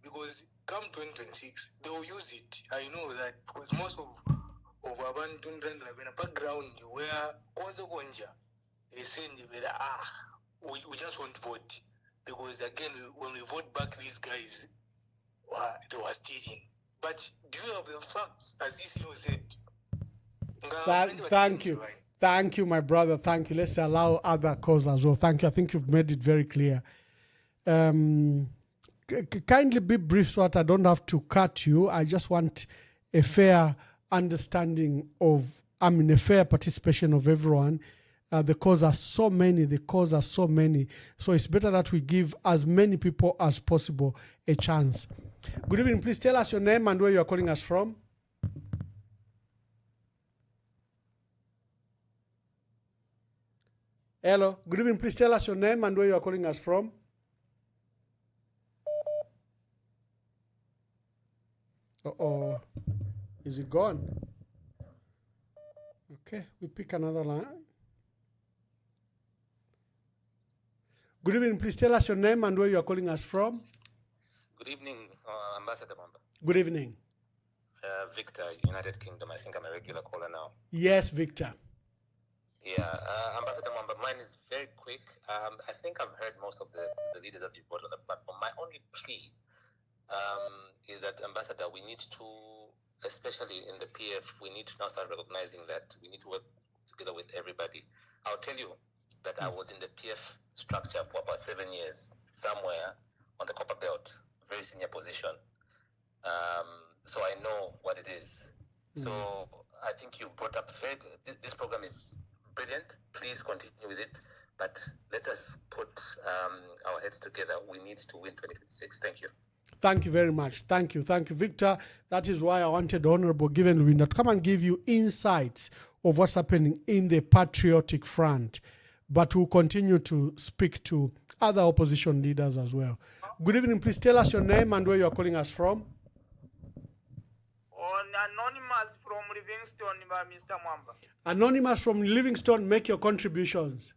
because come 2026 they will use it. I know that because most of abantu have a background where also konja they say we just won't vote because again when we vote back these guys they were stealing. But do you have the facts as ECO said? Thank you. Thank you, my brother. Thank you. Let's allow other calls as well. Thank you. I think you've made it very clear. Kindly be brief so that I don't have to cut you. I just want a fair understanding of, a fair participation of everyone. The calls are so many. So it's better that we give as many people as possible a chance. Good evening. Please tell us your name and where you are calling us from. Hello. Good evening. Please tell us your name and where you are calling us from. Uh-oh. Is it gone? Okay. We pick another line. Good evening. Please tell us your name and where you are calling us from. Good evening, Ambassador Mwamba. Good evening. Victor, United Kingdom. I think I'm a regular caller now. Yes, Victor. Yeah, Ambassador Mwamba, mine is very quick. I think I've heard most of the leaders that you brought on the platform. My only plea is that, Ambassador, we need to, especially in the PF, we need to now start recognizing that we need to work together with everybody. I'll tell you that I was in the PF structure for about 7 years, somewhere on the Copper Belt, very senior position. So I know what it is. So I think you've brought up this program is brilliant. Please continue with it. But let us put our heads together. We need to win 2026. Thank you. Thank you very much. Thank you, Victor. That is why I wanted Honorable Given Winner to come and give you insights of what's happening in the patriotic front. But we'll continue to speak to other opposition leaders as well. Good evening. Please tell us your name and where you are calling us from. On Anonymous from Livingston by Mr. Mwamba. Anonymous from Livingstone, make your contributions.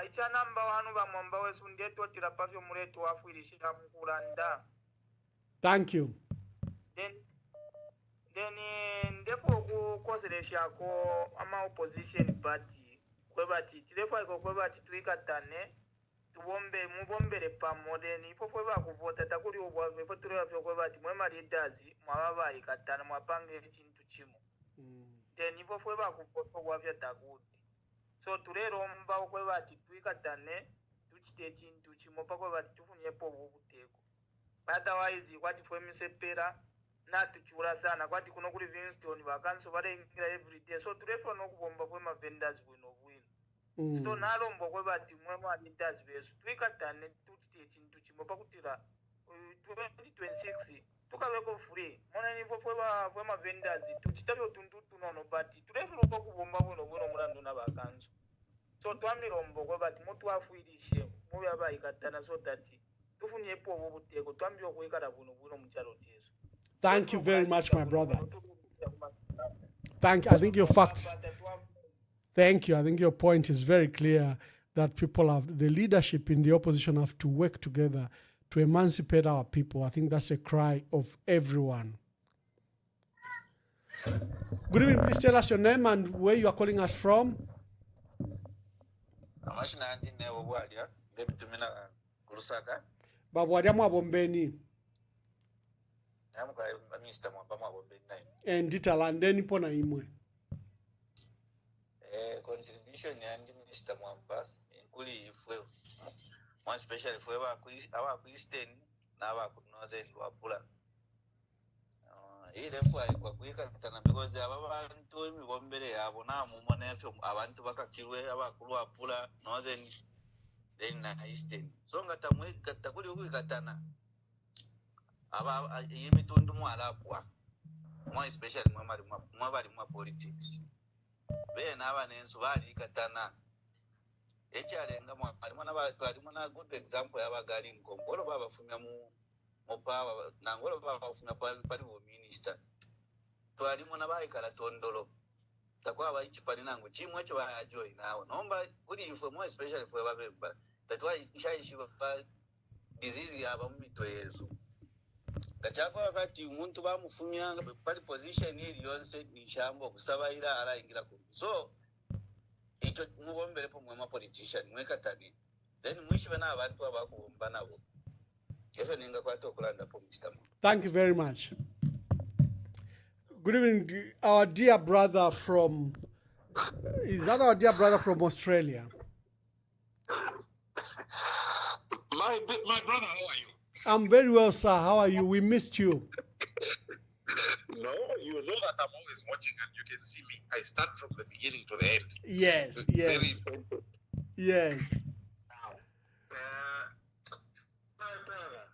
Icha number one ba Mwamba wesu ndeto tirapavyo muretu wafu ilishira mkulanda. Thank you. Then ndefo kukozeresha ko ama opposition party kwebati tirefa iko kwebati tuikatane mubombere pamode ifo fweba kuvota takuri obwave ifo tureba fyo kwebati mwema leaders mwababa ikatana mwapange ekintu kimo then ifo fweba kuvota obwave takuri so turero mba kwebati tuikatane tuchite ekintu kimo pako bati tufunyepo obuteko otherwise kwati fwe misepera natuchura sana kwati kuno kuri Livingston vakanso varengira every day so turefa nokubomba kwema vendors bwino so nalombo kwebati mwema leaders besu twikatane tuchite ekintu kimo pakutira 2026 tukabeko free mona nivo fwema vendors tuchitabyo tuntu tunono but turefa nokubomba bwino mulando nabakanso so twamirombo kwebati mutu afuirishe mubi abayikatana so that tufunyepo obuteko twambyo kwekala bwino muchalo teso. Thank you very much, my brother. Thank you. I think your fact. Thank you. I think your point is very clear that people have, the leadership in the opposition have to work together to emancipate our people. I think that's a cry of everyone. Good evening. Please tell us your name and where you are calling us from. Babwadia Mwabombeni. Mr. Mwamba Mwabombe Nditalandeni pona imwe. Contribution yandi Mr. Mwamba inkuli ifwe more especially for our Christian na our northern wapula ile fwa kwa kuikatana because abantu imibombere yabo na mumone efyo abantu bakakirwe abakulu wapula northern then na eastern so ngatamwe katakuli kuikatana aba yimitundu mwalapwa more especially mwabali mwa politics bena abanenzu bali katana echalenga mwalimu na good example yabagali ngongolo babafumya mu power nangolo babafumya pali bo minister twalimu na bayikala tondolo takwa abayichipani nangu chimwe cyo bayajoy nawo nomba kuri ifwe more especially for babemba tatwa ishayishi ba disease yaba mu mitwe yesu gachako afati umuntu bamufumya pali position iri yonse nishambo kusaba ila ala ingira ku so icho mubombere po mwema politician mwekatani then mwishibe na abantu abakubomba nabo yeso ninga kwato kulanda po Mr. Thank you very much. Good evening, our dear brother from, is that our dear brother from Australia? My brother, how are you? I'm very well, sir. How are you? We missed you. No, you know that I'm always watching and you can see me. I start from the beginning to the end. Yes, yes. Very important. Yes. My brother,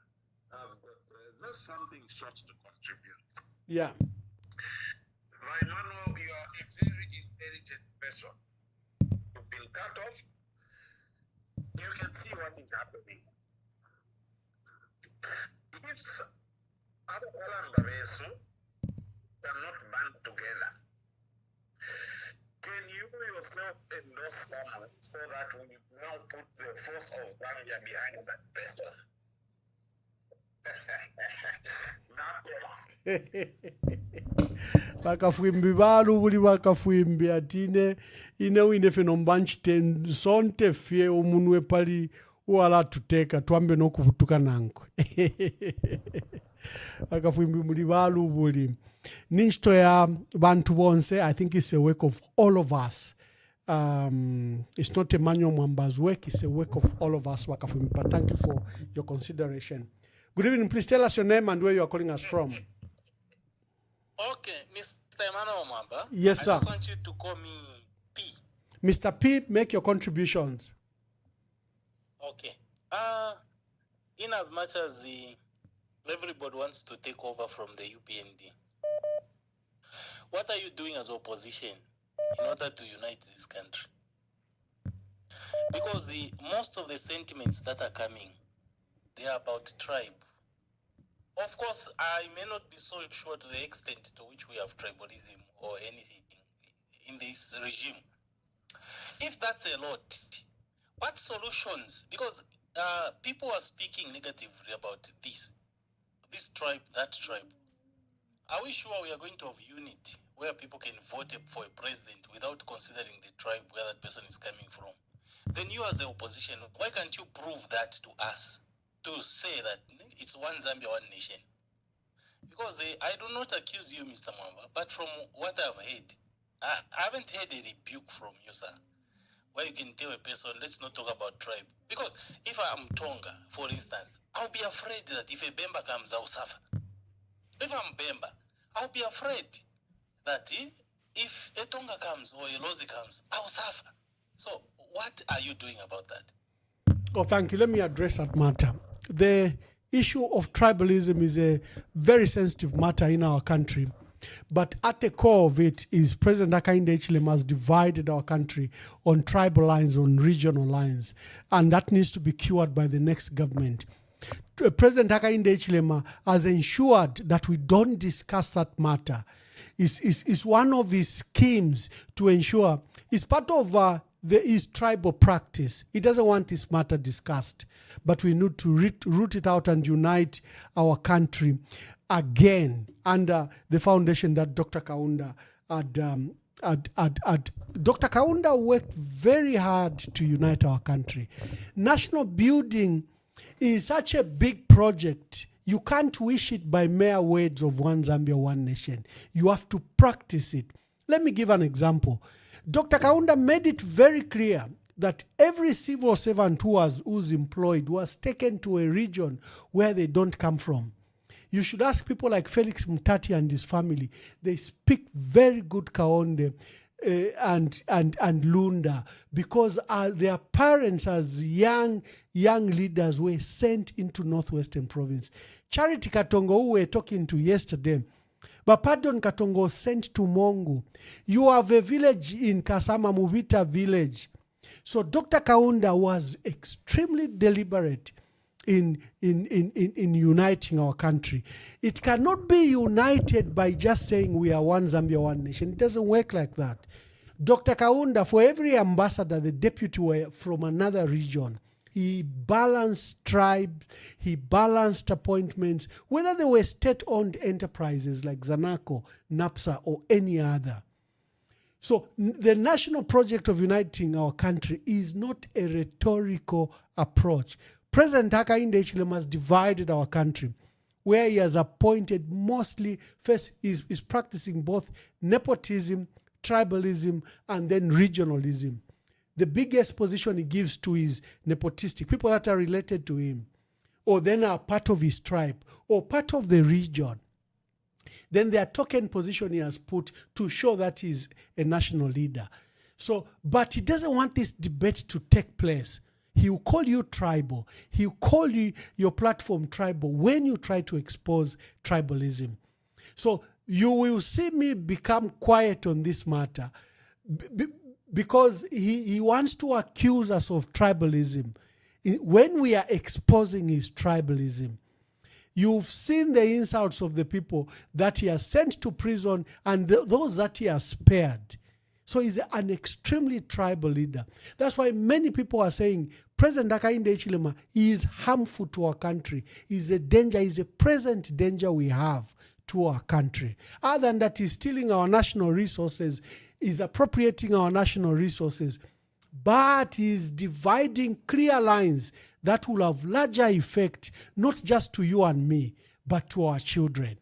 I've got just something short to contribute. Yeah. My manual, you are a very intelligent person. You've been cut off. You can see what is happening. If other Besu cannot band together, can you yourself endorse someone so that we now put the force of Zambia behind that person? Bakafwimbi balu buli bakafwimbi atine ine wine fenombanchite sonte fie umunwe pali wala tuteka twambe nokuvutuka nankwe bakafwimbi muli balu buli ninchito ya bantu bonse. I think it's a work of all of us. It's not Emmanuel Mwamba's work, it's a work of all of us, bakafwimbi. But thank you for your consideration. Good evening. Please tell us your name and where you are calling us from. Okay, Mr. Emmanuel Mwamba. Yes, sir. I just want you to call me P. Mr. P, make your contributions. Okay. In as much as everybody wants to take over from the UPND, what are you doing as opposition in order to unite this country? Because most of the sentiments that are coming, they are about tribe. Of course, I may not be so sure to the extent to which we have tribalism or anything in this regime. If that's a lot, what solutions? Because people are speaking negatively about this tribe, that tribe. Are we sure we are going to have unity where people can vote for a president without considering the tribe where that person is coming from? Then you as the opposition, why can't you prove that to us? To say that it's one Zambia, one nation? Because I do not accuse you, Mr. Mwamba, but from what I've heard, I haven't heard a rebuke from you, sir, where you can tell a person, let's not talk about tribe. Because if I'm Tonga, for instance, I'll be afraid that if a Bemba comes, I'll suffer. If I'm Bemba, I'll be afraid that if a Tonga comes or a Lozi comes, I'll suffer. So what are you doing about that? Oh, thank you. Let me address that matter. The issue of tribalism is a very sensitive matter in our country. But at the core of it is President Hakainde Hichilema has divided our country on tribal lines, on regional lines. And that needs to be cured by the next government. President Hakainde Hichilema has ensured that we don't discuss that matter. It's one of his schemes to ensure, it's part of his tribal practice. He doesn't want this matter discussed, but we need to root it out and unite our country again under the foundation that Dr. Kaunda had. Dr. Kaunda worked very hard to unite our country. National building is such a big project. You can't wish it by mere words of one Zambia, one nation. You have to practice it. Let me give an example. Dr. Kaunda made it very clear that every civil servant who's employed was taken to a region where they don't come from. You should ask people like Felix Mutati and his family. They speak very good Kaonde and Lunda because their parents as young leaders were sent into Northwestern Province. Charity Katongo, who we were talking to yesterday, but pardon Katongo sent to Mongu. You have a village in Kasama Muvita village. So Dr. Kaunda was extremely deliberate in uniting our country. It cannot be united by just saying we are one Zambia, one nation. It doesn't work like that. Dr. Kaunda, for every ambassador, the deputy were from another region. He balanced tribes, he balanced appointments, whether they were state-owned enterprises like Zanaco, NAPSA, or any other. So the national project of uniting our country is not a rhetorical approach. President Hakainde Hichilema has divided our country, where he has appointed mostly, first is practicing both nepotism, tribalism, and then regionalism. The biggest position he gives to is nepotistic, people that are related to him, or then are part of his tribe, or part of the region. Then their token position he has put to show that he's a national leader. So, but he doesn't want this debate to take place. He will call you tribal. He will call you your platform tribal when you try to expose tribalism. So you will see me become quiet on this matter because he wants to accuse us of tribalism. When we are exposing his tribalism, you've seen the insults of the people that he has sent to prison and those that he has spared. So he's an extremely tribal leader. That's why many people are saying President Hakainde Hichilema is harmful to our country. He's a danger, he's a present danger we have to our country. Other than that, he's stealing our national resources, he's appropriating our national resources, but he's dividing clear lines that will have larger effect, not just to you and me, but to our children.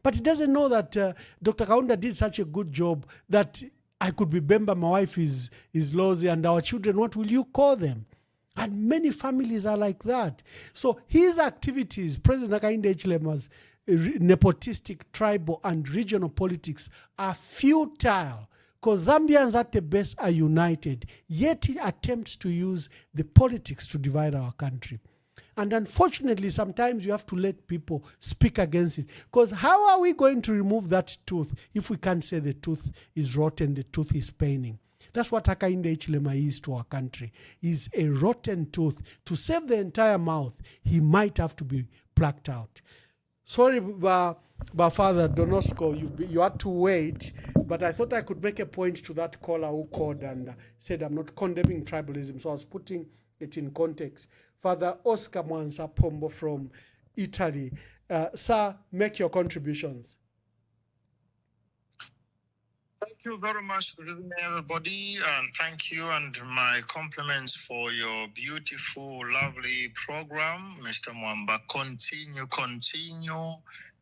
But he doesn't know that Dr. Kaunda did such a good job that I could be Bemba, my wife is Lozi, and our children, what will you call them? And many families are like that. So his activities, President Hakainde Hichilema's nepotistic, tribal, and regional politics are futile because Zambians at the best are united, yet he attempts to use the politics to divide our country. And unfortunately, sometimes you have to let people speak against it. Because how are we going to remove that tooth if we can't say the tooth is rotten, the tooth is paining? That's what Hakainde Hichilema is to our country. He's a rotten tooth. To save the entire mouth, he might have to be plucked out. Sorry, Father Donosco, you had to wait, but I thought I could make a point to that caller who called and said I'm not condemning tribalism, so I was putting it in context. Father Oscar Mwansa Pombo from Italy. Sir, make your contributions. Thank you very much. Good evening, everybody, and thank you and my compliments for your beautiful, lovely program, Mr. Mwamba. Continue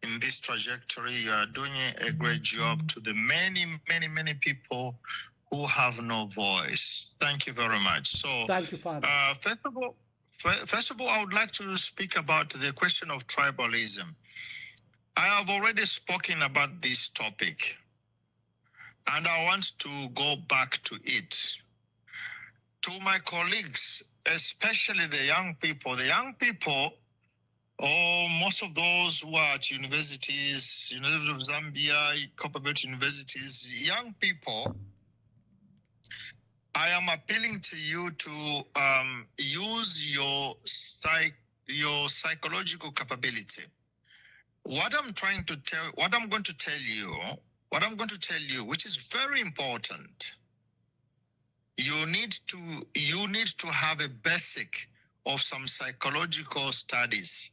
in this trajectory. You are doing a great job to the many people who have no voice. Thank you very much. So, thank you, Father. First of all, I would like to speak about the question of tribalism. I have already spoken about this topic, and I want to go back to it. To my colleagues, especially the young people, or most of those who are at universities, University of Zambia, Copperbelt universities, young people, I am appealing to you to use your psychological capability. What I'm going to tell you, which is very important, you need to have a basic of some psychological studies.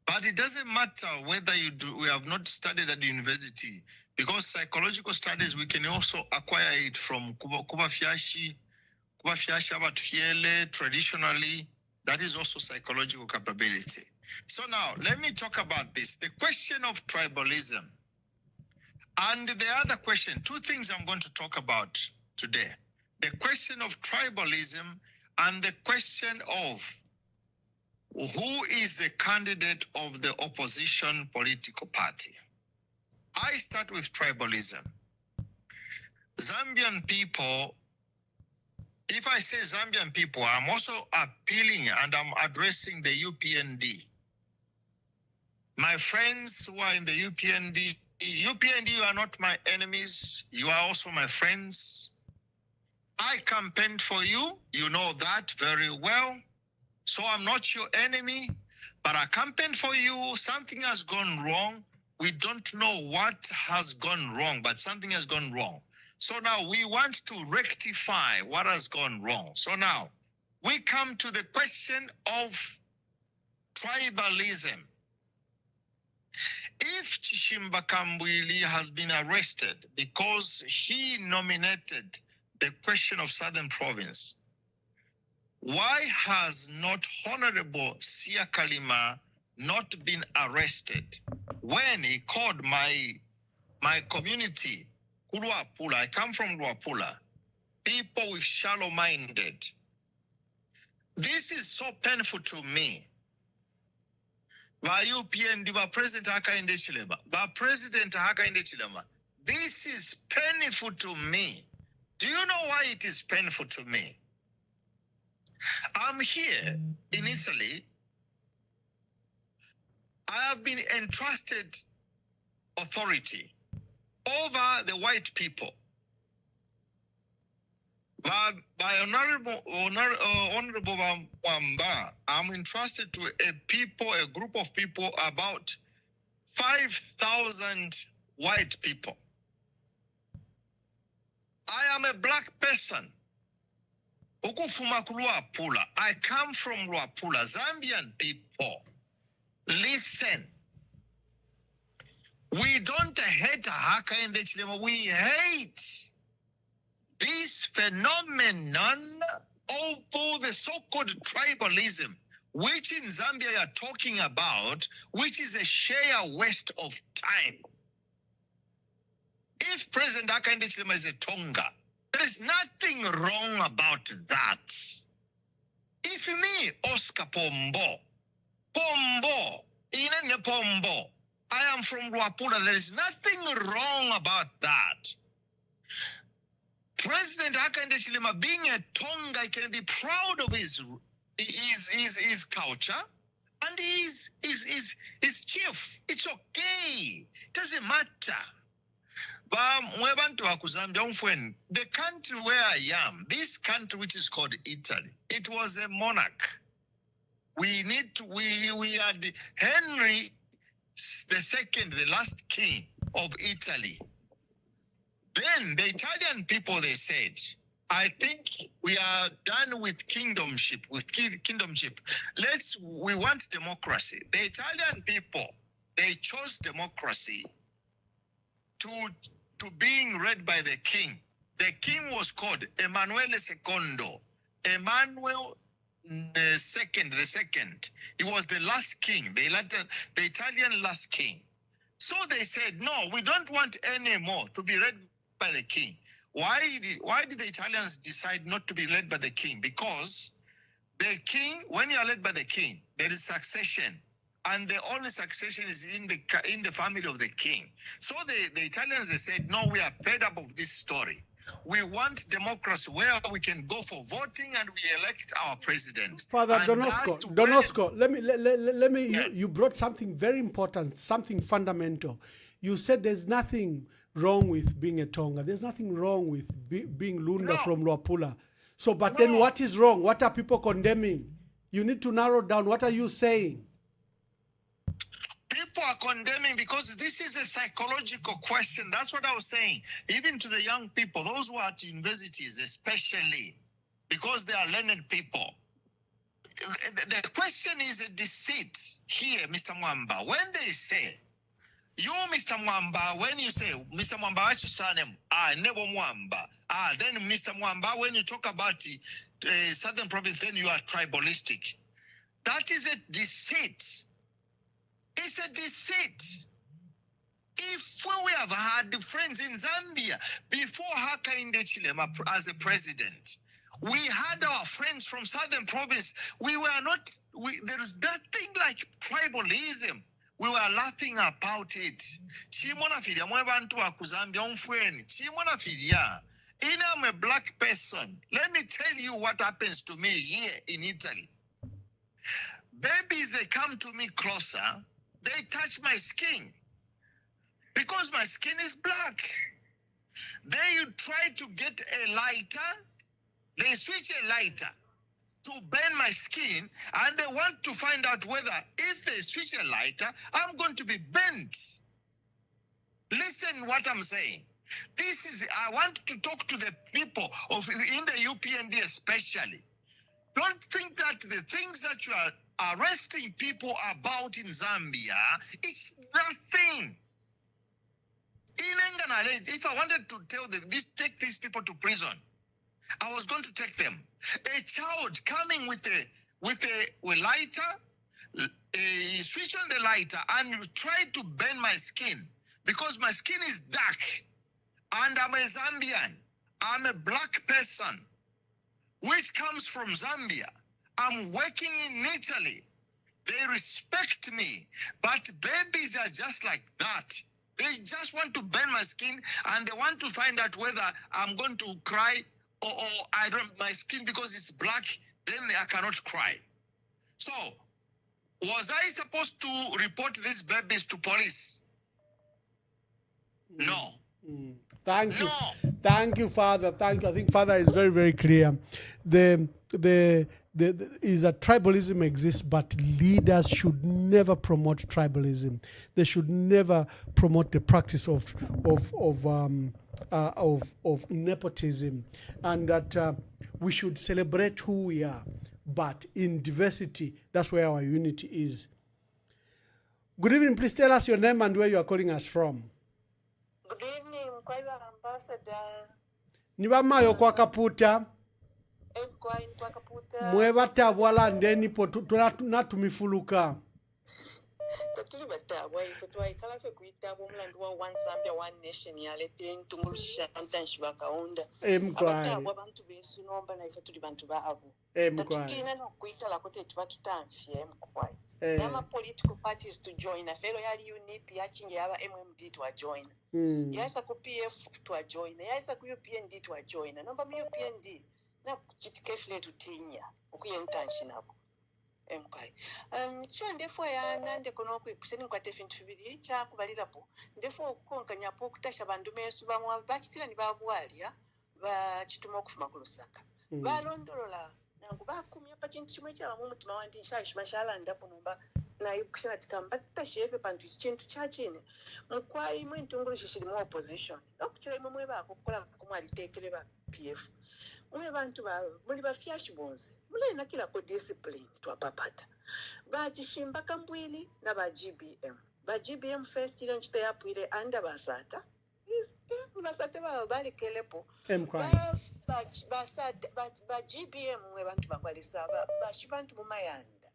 But it doesn't matter whether we have not studied at the university, because psychological studies, we can also acquire it from Kuba Fiashi Abatfiele, traditionally. That is also psychological capability. So now, let me talk about this. The question of tribalism. And the other question, two things I'm going to talk about today. The question of tribalism and the question of who is the candidate of the opposition political party. I start with tribalism. Zambian people, if I say Zambian people, I'm also appealing and I'm addressing the UPND. My friends who are in the UPND, you are not my enemies. You are also my friends. I campaigned for you. You know that very well. So I'm not your enemy, but I campaigned for you. Something has gone wrong. We don't know what has gone wrong, but something has gone wrong. So now we want to rectify what has gone wrong. So now we come to the question of tribalism. If Chishimba Kambwili has been arrested because he nominated the question of Southern Province, why has not Honorable Sia Kalima not been arrested when he called my community, Luapula? I come from Luapula, people with shallow-minded. This is so painful to me. President Chilema. This is painful to me. Do you know why it is painful to me? I'm here in Italy. I have been entrusted authority over the white people by Honorable Wamba. I'm entrusted to a group of people, about 5,000 white people. I am a black person. I come from Luapula. Zambian people, listen. We don't hate Haka in the Chilema. We hate this phenomenon of the so-called tribalism, which in Zambia you are talking about, which is a sheer waste of time. If President Hakainde Hichilema is a Tonga, there is nothing wrong about that. If me, Oscar Pombo, Inene Pombo, I am from Luapula, there is nothing wrong about that. President Hakainde Hichilema, being a Tonga, he can be proud of his culture and his chief. It's okay. It doesn't matter. The country where I am, this country which is called Italy, it was a monarch. We had Henry the last king of Italy. Then the Italian people, they said, I think we are done with kingdomship. We want democracy. The Italian people, they chose democracy to being led by the king. The king was called Emanuele II. Emmanuel the second. He was the last king, the Italian last king. So they said, no, we don't want any more to be led by the king. Why did the Italians decide not to be led by the king? Because the king, when you are led by the king, there is succession. And the only succession is in the family of the king. So the Italians, they said, no, we are fed up of this story. We want democracy where we can go for voting and we elect our president. Father And Donosco, let me. Yeah. You brought something very important, something fundamental. You said there's nothing wrong with being a Tonga. There's nothing wrong with being Lunda from Luapula. So, but then what is wrong? What are people condemning? You need to narrow down. What are you saying? People are condemning because this is a psychological question. That's what I was saying. Even to the young people, those who are at universities especially, because they are learned people. The question is a deceit here, Mr. Mwamba. When they say, you, Mr. Mwamba, when you say, Mr. Mwamba, what's your surname? Nebo Mwamba. Then Mr. Mwamba, when you talk about Southern Province, then you are tribalistic. That is a deceit. It's a deceit. If we have had friends in Zambia before Hakainde Chilema as a president, we had our friends from Southern Province. We were not, there is nothing like tribalism. We were laughing about it. I'm a black person. Let me tell you what happens to me here in Italy. Babies, they come to me closer. They touch my skin because my skin is black. They try to get a lighter. They switch a lighter to burn my skin, and they want to find out whether if they switch a lighter, I'm going to be burnt. Listen what I'm saying. I want to talk to the people in the UPND especially. Don't think that the things that you are arresting people about in Zambia, it's nothing. If I wanted to take these people to prison, I was going to take them. A child coming with a lighter, switch on the lighter and try to burn my skin because my skin is dark and I'm a Zambian. I'm a black person which comes from Zambia. I'm working in Italy. They respect me, but babies are just like that. They just want to burn my skin and they want to find out whether I'm going to cry or I don't, my skin because it's black, then I cannot cry. So, was I supposed to report these babies to police? No. Thank you. Thank you, Father. Thank you. I think Father is very, very clear. Is that tribalism exists, but leaders should never promote tribalism. They should never promote the practice of nepotism, and that we should celebrate who we are, but in diversity, that's where our unity is. Good evening. Please tell us your name and where you are calling us from. Good evening, Mkwaiwa Ambassador. Nibamayo kwa kaputa. Mweba tabwala ndeni po natumifuluka. Tatuli batabwa ife twaikala fe kuita bomulando wa one Zambia one nation yalete ntumulusha antanshi bakaunda. Abatabwa bantu besu nomba na ife tuli bantu baabo. Tutina no kuita la kote tubatutamfye mkwai. Nama political parties to join afero yali UNIP yachinge yaba MMD to join. Yaisa ku PF to join. Yaisa ku UPND to join. Nomba mi UPND na chitikefle tutinya okuyentanshi nabo. Okay. Cho ndefo ya nande kono kwipuseni kwa tefintu bibiri cha kubalirapo ndefo okukonkanya po kutasha bandu mesu bamwa bachitira ni babwalia ba chituma okufuma ku Lusaka balondolola nangu bakumya pa kintu kimwe kya bamu mutima wandi nshashi mashala ndapo nomba naye kushina tikamba tashefe pantu chintu chachine mukwai mwentungulu shishiri opposition nokuchira imwe mwe bakokola kumwalitekele ba PF mwe bantu muli bafyashi bonse mulena kila ko discipline twapapata bachishimba kambwili na ba GBM first ile nchite yapwile anda basata basate balekelepo ba GBM mwe bantu bakwalisa bashi bantu mumayanda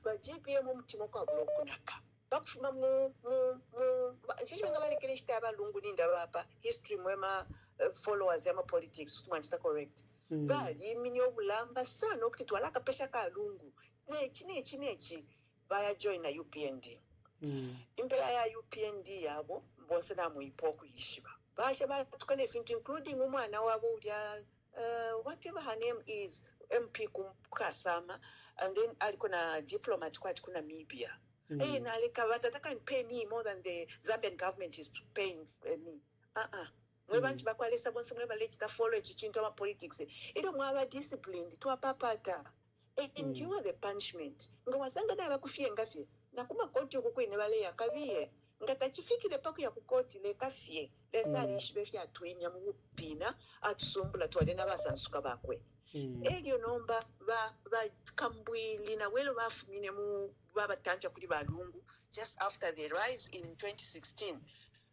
ba GBM mutima kwa blokunaka bakufuma mu chichibenga balekele chita abalungu ninda bapa history mwema followers ya politics tumwanchita correct bali imini obulamba sana okuti twalaka pesha kalungu nechi baya join na UPND impela ya UPND yabo bonse namuipo kuyishiba basha batukane fintu including umwana wabo ulya whatever her name is MP kumkasama and then alikona diplomat kwati kuna Namibia na alika batataka pay me more than the Zambian government is paying me mwe bantu bakwalesa bonse mwe balechita follow chichinto ama politics ilo mwaba disciplined twapapata endure the punishment ngawasanga na bakufie ngafye na kuma koti okukwene bale yakabiye ngatachifikire paku ya kukoti le kafye lesali ishibefya atwinya mu pina atusumbula twale nabasansuka bakwe elio nomba ba kambwili na welo bafumine mu babatanja kuli balungu just after the rise in 2016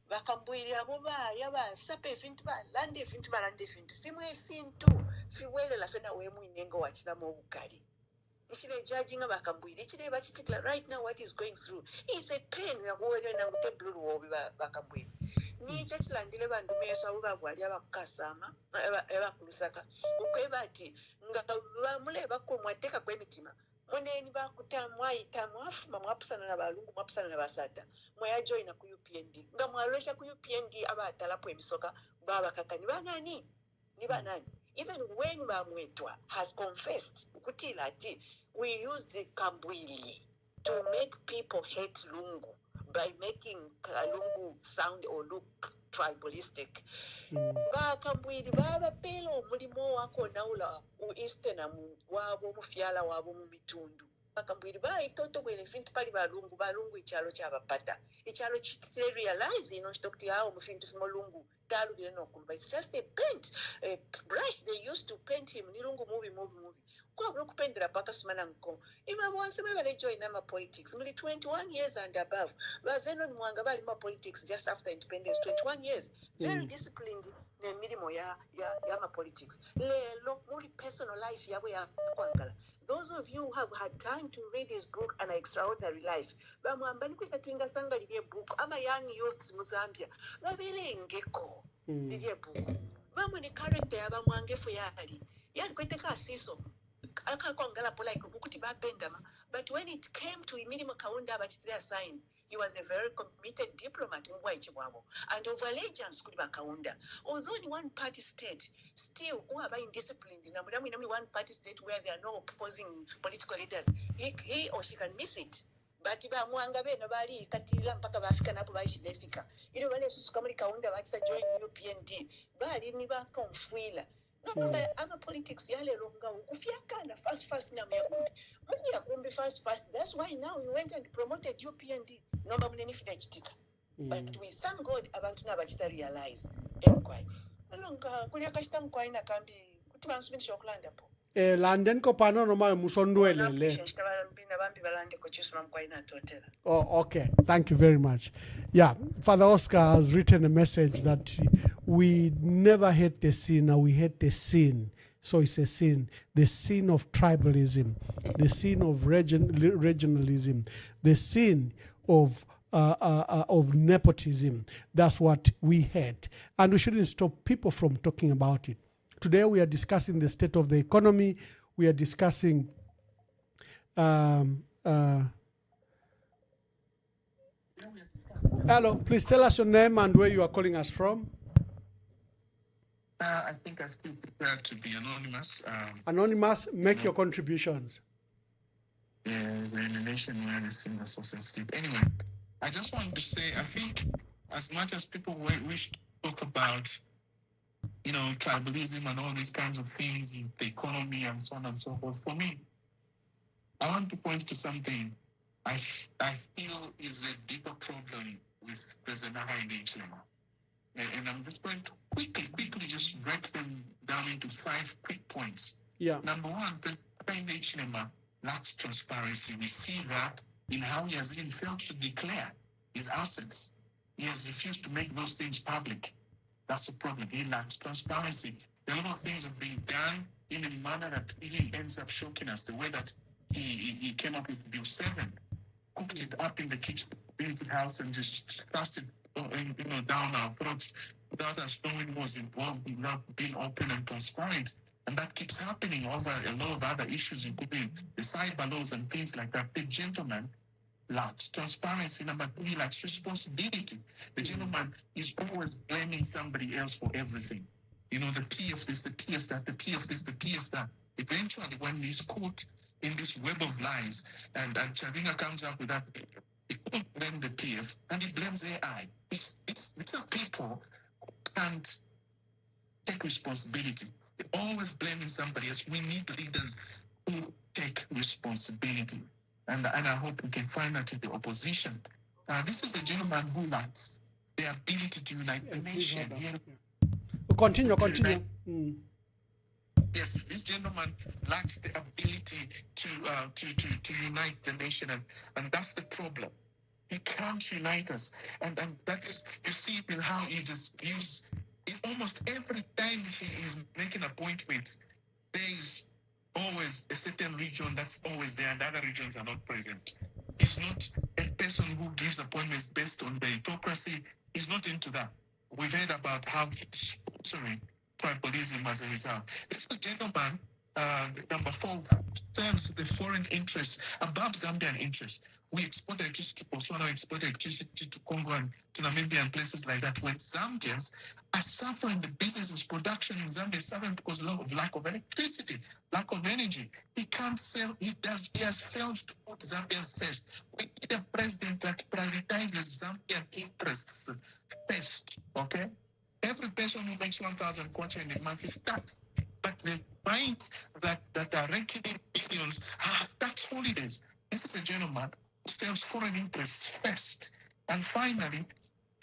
bakambwili abo yabasapa efintu balande efintu fimwe efintu fiwele la fena wemu inengo wachina mu bukali ishile judging bakambwili ichile bachitikla right now what is going through is a pain na kuwele na kutebulu wobi bakambwili nicho chilandile bandu meso abo babwali abakasama abakulusaka ukwebati nga mule bakomwateka kwemitima moneni bakutamwaita mwafuma mwapusana na balungu mwapusana na basata mwaya join ku UPND nga mwalwesha ku UPND abatalapo emisoka babakakani banani ni banani even when bamwetwa has confessed ukutila ati we use the kambwili to make people hate lungu by making lungu sound or look tribalistic bakambwili baba pelo mulimo wako naula ueastern wabo mufyala wabo mu mitundu bakambwili itoto kwele fintu pali balungu ichalo chabapata ichalo chitile realize stokti hao mufintu fimolungu talu bile nokumba it's just a paint a brush they used to paint him nilungu movie kwa blokupendera paka sumana nko imabo wansebe bale join na politics muli 21 years and above bazeno ni mwanga bali ma politics just after independence 21 years very disciplined ne milimo ya ma politics lelo muli personal life yabo ya kwangala those of you who have had time to read his book An Extraordinary Life bamwamba nikwisa twinga sanga liye book ama young youths mu Zambia babelengeko liye book bamwe ni character yaba mwangefu yali kweteka asiso akakwangala polike ukuti babendama but when it came to Imirimo Kaunda abachitira sign he was a very committed diplomat and of allegiance kuli Kaunda although in one party state still who are indisciplined in one party state where there are no opposing political leaders he or she can miss it but bamwanga beno bali katira mpaka bafika napo baishilefika ile wale susuka muri Kaunda bachita join UPND bali ni bakonfuila ama politics yale longa ukufyakana fast na yakumbi fast that's why now we went and promoted UPND nomba muneni finechitika but we thank God abantu nabachita realize enkwai longa kulia kashita mkwai na kambi kuti bansubisha okulanda po London ko pano normal musondwelele. Oh, okay. Thank you very much. Yeah, Father Oscar has written a message that we never hate the sinner, we hate the sin. So it's a sin. The sin of tribalism, the sin of regionalism, the sin of nepotism. That's what we hate. And we shouldn't stop people from talking about it. Today we are discussing the state of the economy. We are discussing hello, please tell us your name and where you are calling us from. I think I still prefer to be anonymous. Anonymous, make your contributions. We're in a nation where the sins are so sensitive. Anyway, I just wanted to say, I think as much as people wish to talk about tribalism and all these kinds of things, the economy and so on and so forth. For me, I want to point to something. I feel is a deeper problem with President Hakainde. And I'm just going to quickly just break them down into 5 quick points. Yeah. Number one, President Hakainde lacks transparency. We see that in how he has even failed to declare his assets. He has refused to make those things public. That's the problem. He lacks transparency. A lot of things have been done in a manner that even ends up shocking us. The way that he came up with Bill 7, cooked it up in the kitchen, built the house, and just thrust it down our throats without us knowing who was involved, without being open and transparent. And that keeps happening over a lot of other issues, including the cyber laws and things like that. The gentleman lacks transparency. Number 3, lacks responsibility. The gentleman is always blaming somebody else for everything. You know, the P of this, the P of that, the P of this, the P of that. Eventually, when he's caught in this web of lies, and Chavina comes up with that, he can't blame the PF, and he blames AI. These are people who can't take responsibility. They're always blaming somebody else. We need leaders who take responsibility. And I hope we can find that in the opposition. This is a gentleman who lacks the ability to unite the nation. Continue. Yes, this gentleman lacks the ability to unite the nation, and that's the problem. He can't unite us, and that is, you see it in how he just gives. Almost every time he is making appointments, there is always a certain region that's always there, and other regions are not present. He's not a person who gives appointments based on meritocracy. He's not into that. We've heard about how he's sponsoring tribalism as a result. This is a gentleman, number 4, serves the foreign interests above Zambian interests. We export electricity to Botswana, export electricity to Congo and to Namibia and places like that. When Zambians are suffering, the business production in Zambia is suffering because of lack of electricity, lack of energy. He can't sell. He has failed to put Zambians first. We need a president that prioritizes Zambian interests first. Okay. Every person who makes 1,000 kwacha in a month is taxed. But the minds that are raking in billions have tax holidays. This is a gentleman who serves foreign interests first. And finally,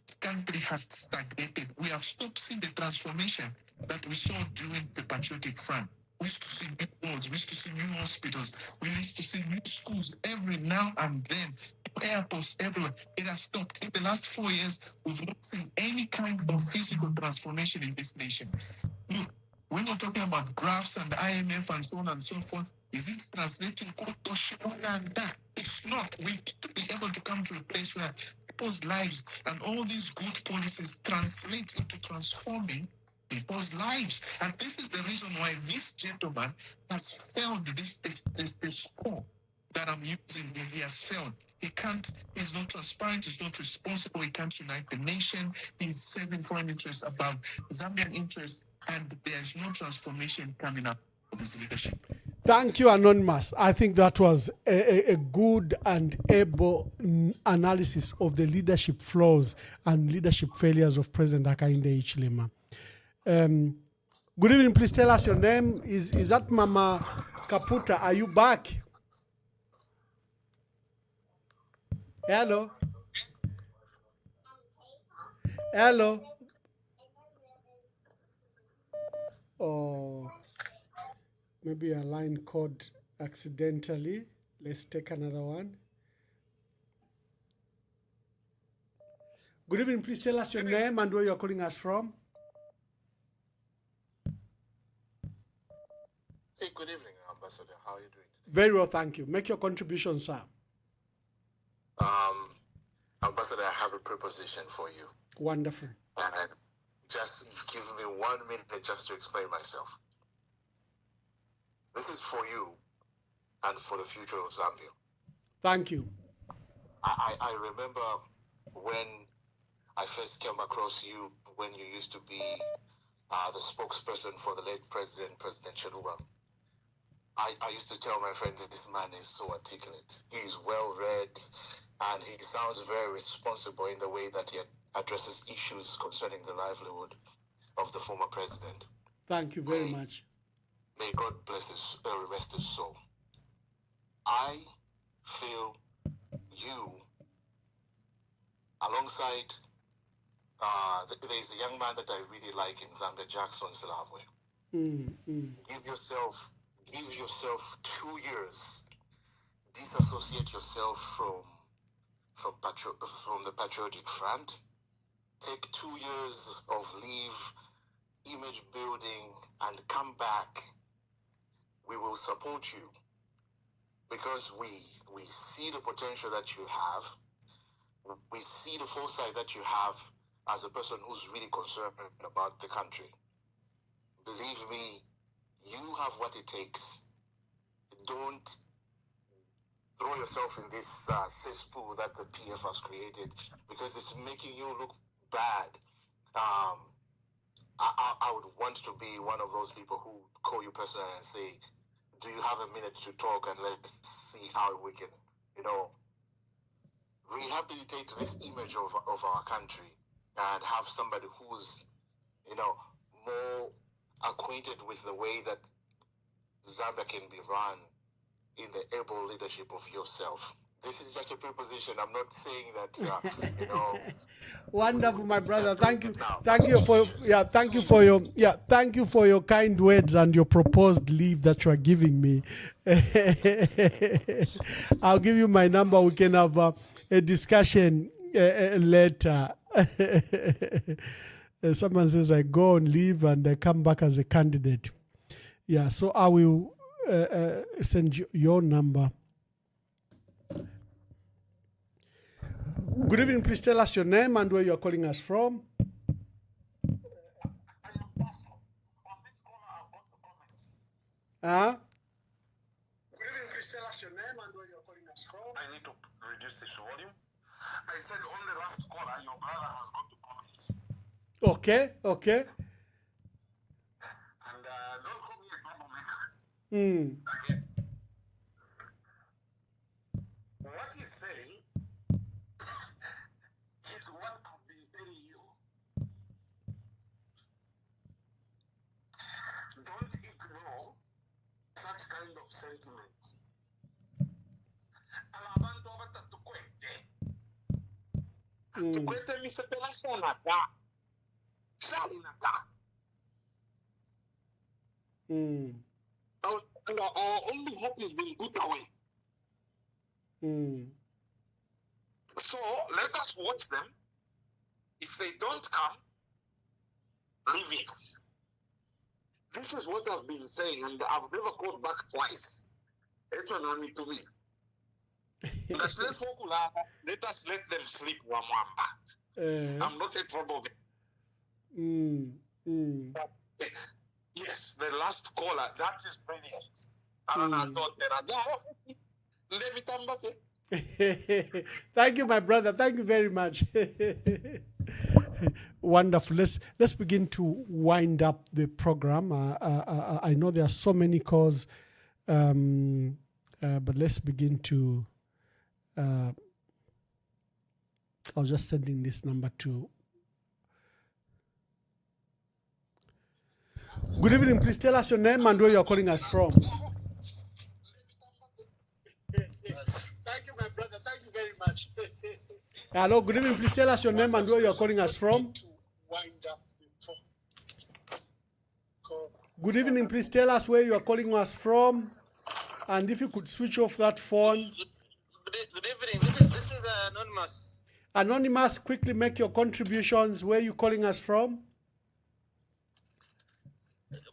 this country has stagnated. We have stopped seeing the transformation that we saw during the Patriotic Front. We used to see new roads, we used to see new hospitals, we used to see new schools every now and then, airports everywhere. It has stopped. In the last 4 years, we've not seen any kind of physical transformation in this nation. Look, when we're talking about graphs and IMF and so on and so forth, is it translating? It's not. We need to be able to come to a place where people's lives and all these good policies translate into transforming people's lives. And this is the reason why this gentleman has failed this score that I'm using. He has failed. He's not transparent, he's not responsible, he can't unite the nation, he's serving foreign interests above Zambian interests, and there's no transformation coming up of his leadership. Thank you, Anonymous. I think that was a good and able analysis of the leadership flaws and leadership failures of President Hakainde Hichilema. Good evening. Please tell us your name. Is that Mama Kaputa? Are you back? Hello. Oh, maybe a line caught accidentally. Let's take another one. Good evening. Please tell us your name and where you're calling us from. Hey, good evening, Ambassador. How are you doing today? Very well, thank you. Make your contribution, sir. Ambassador, I have a proposition for you. Wonderful. And just give me 1 minute just to explain myself. This is for you and for the future of Zambia. Thank you. I remember when I first came across you, when you used to be the spokesperson for the late President Chiluba. I used to tell my friend that this man is so articulate. He's well read, and he sounds very responsible in the way that he addresses issues concerning the livelihood of the former president. Thank you very much. May God bless his rest his soul. I feel you, alongside, there's a young man that I really like in Zambia, Jackson Silavwe. Give yourself 2 years. Disassociate yourself from the Patriotic Front. Take 2 years of leave, image building, and come back. We will support you because we see the potential that you have. We see the foresight that you have as a person who's really concerned about the country. Believe me, you have what it takes. Don't throw yourself in this cesspool that the PF has created because it's making you look bad. I would want to be one of those people who call you personally and say, do you have a minute to talk and let's see how we can, rehabilitate this image of our country and have somebody who's, more acquainted with the way that Zambia can be run in the able leadership of yourself. This is just a preposition. I'm not saying that, Wonderful, my brother. Thank you for your kind words and your proposed leave that you are giving me. I'll give you my number. We can have a discussion later. Someone says I go on leave and I come back as a candidate. Yeah, so I will send you your number. Good evening. Please tell us your name and where you are calling us from. Good evening. Please tell us your name and where you are calling us from. I need to reduce this volume. I said on the last caller, your brother has got to comment. Okay. And don't call me a troublemaker. Okay. What he's saying is what I've been telling you. Don't ignore such kind of sentiments. Abantu abatatukwete. Tukwete misepela sana da. Sana da. And our only hope is being put away. So let us watch them. If they don't come, leave it. This is what I've been saying, and I've never called back twice. Let us let them sleep, Wamwamba. I'm not a troublemaker. Yes, the last caller, that is brilliant. Thank you, my brother. Thank you very much. Wonderful. Let's begin to wind up the program. I know there are so many calls, but let's begin to. I was just sending this number to. Good evening. Please tell us your name and where you are calling us from. Thank you, my brother. Thank you very much. Hello. Good evening. Please tell us your name and where you are calling us from. Good evening. Please tell us where you are calling us from, and if you could switch off that phone. Good evening. This is Anonymous. Anonymous, quickly make your contributions. Where are you calling us from?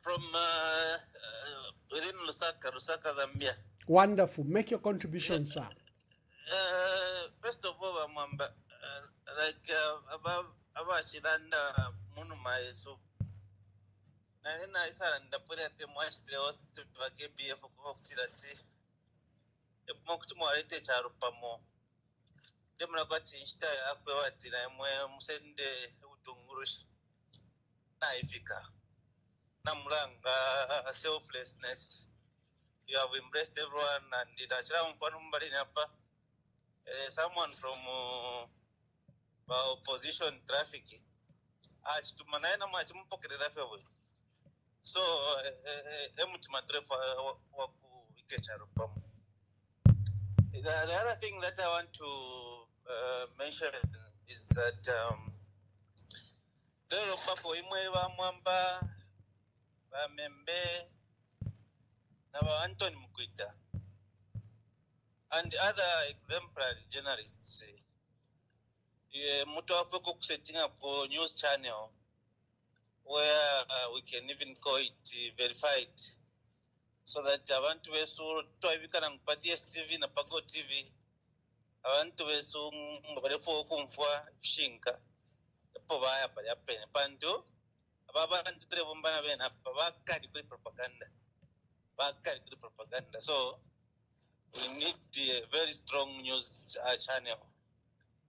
From within Lusaka, Zambia. Wonderful. Make your contribution, sir. First of all, above Chilanda Munuma, so Nana is and the Pulate Moistre to a KPF of Chilati. The Moktumorete Charupamo. Demragati Insta Aquatina, Musende Utungurush Naifika. Namranga selflessness. You have embraced everyone and did a charm for someone from opposition trafficking. Arch to Manana much pocket that way. So, Emutmatre for Waku Ikecharupam. The other thing that I want to mention is that lero bako imwe bamwamba bamembe na Anthony Mukwita and other exemplary journalists mutu wafeko setting up a news channel where we can even call it verified, so that abantu besu twabikana ku DSTV na Pago TV abantu besu barefo kumfwa shinka po baya pale apene pandu ababantu trebumbana bena bakali kuri propaganda. So we need a very strong news channel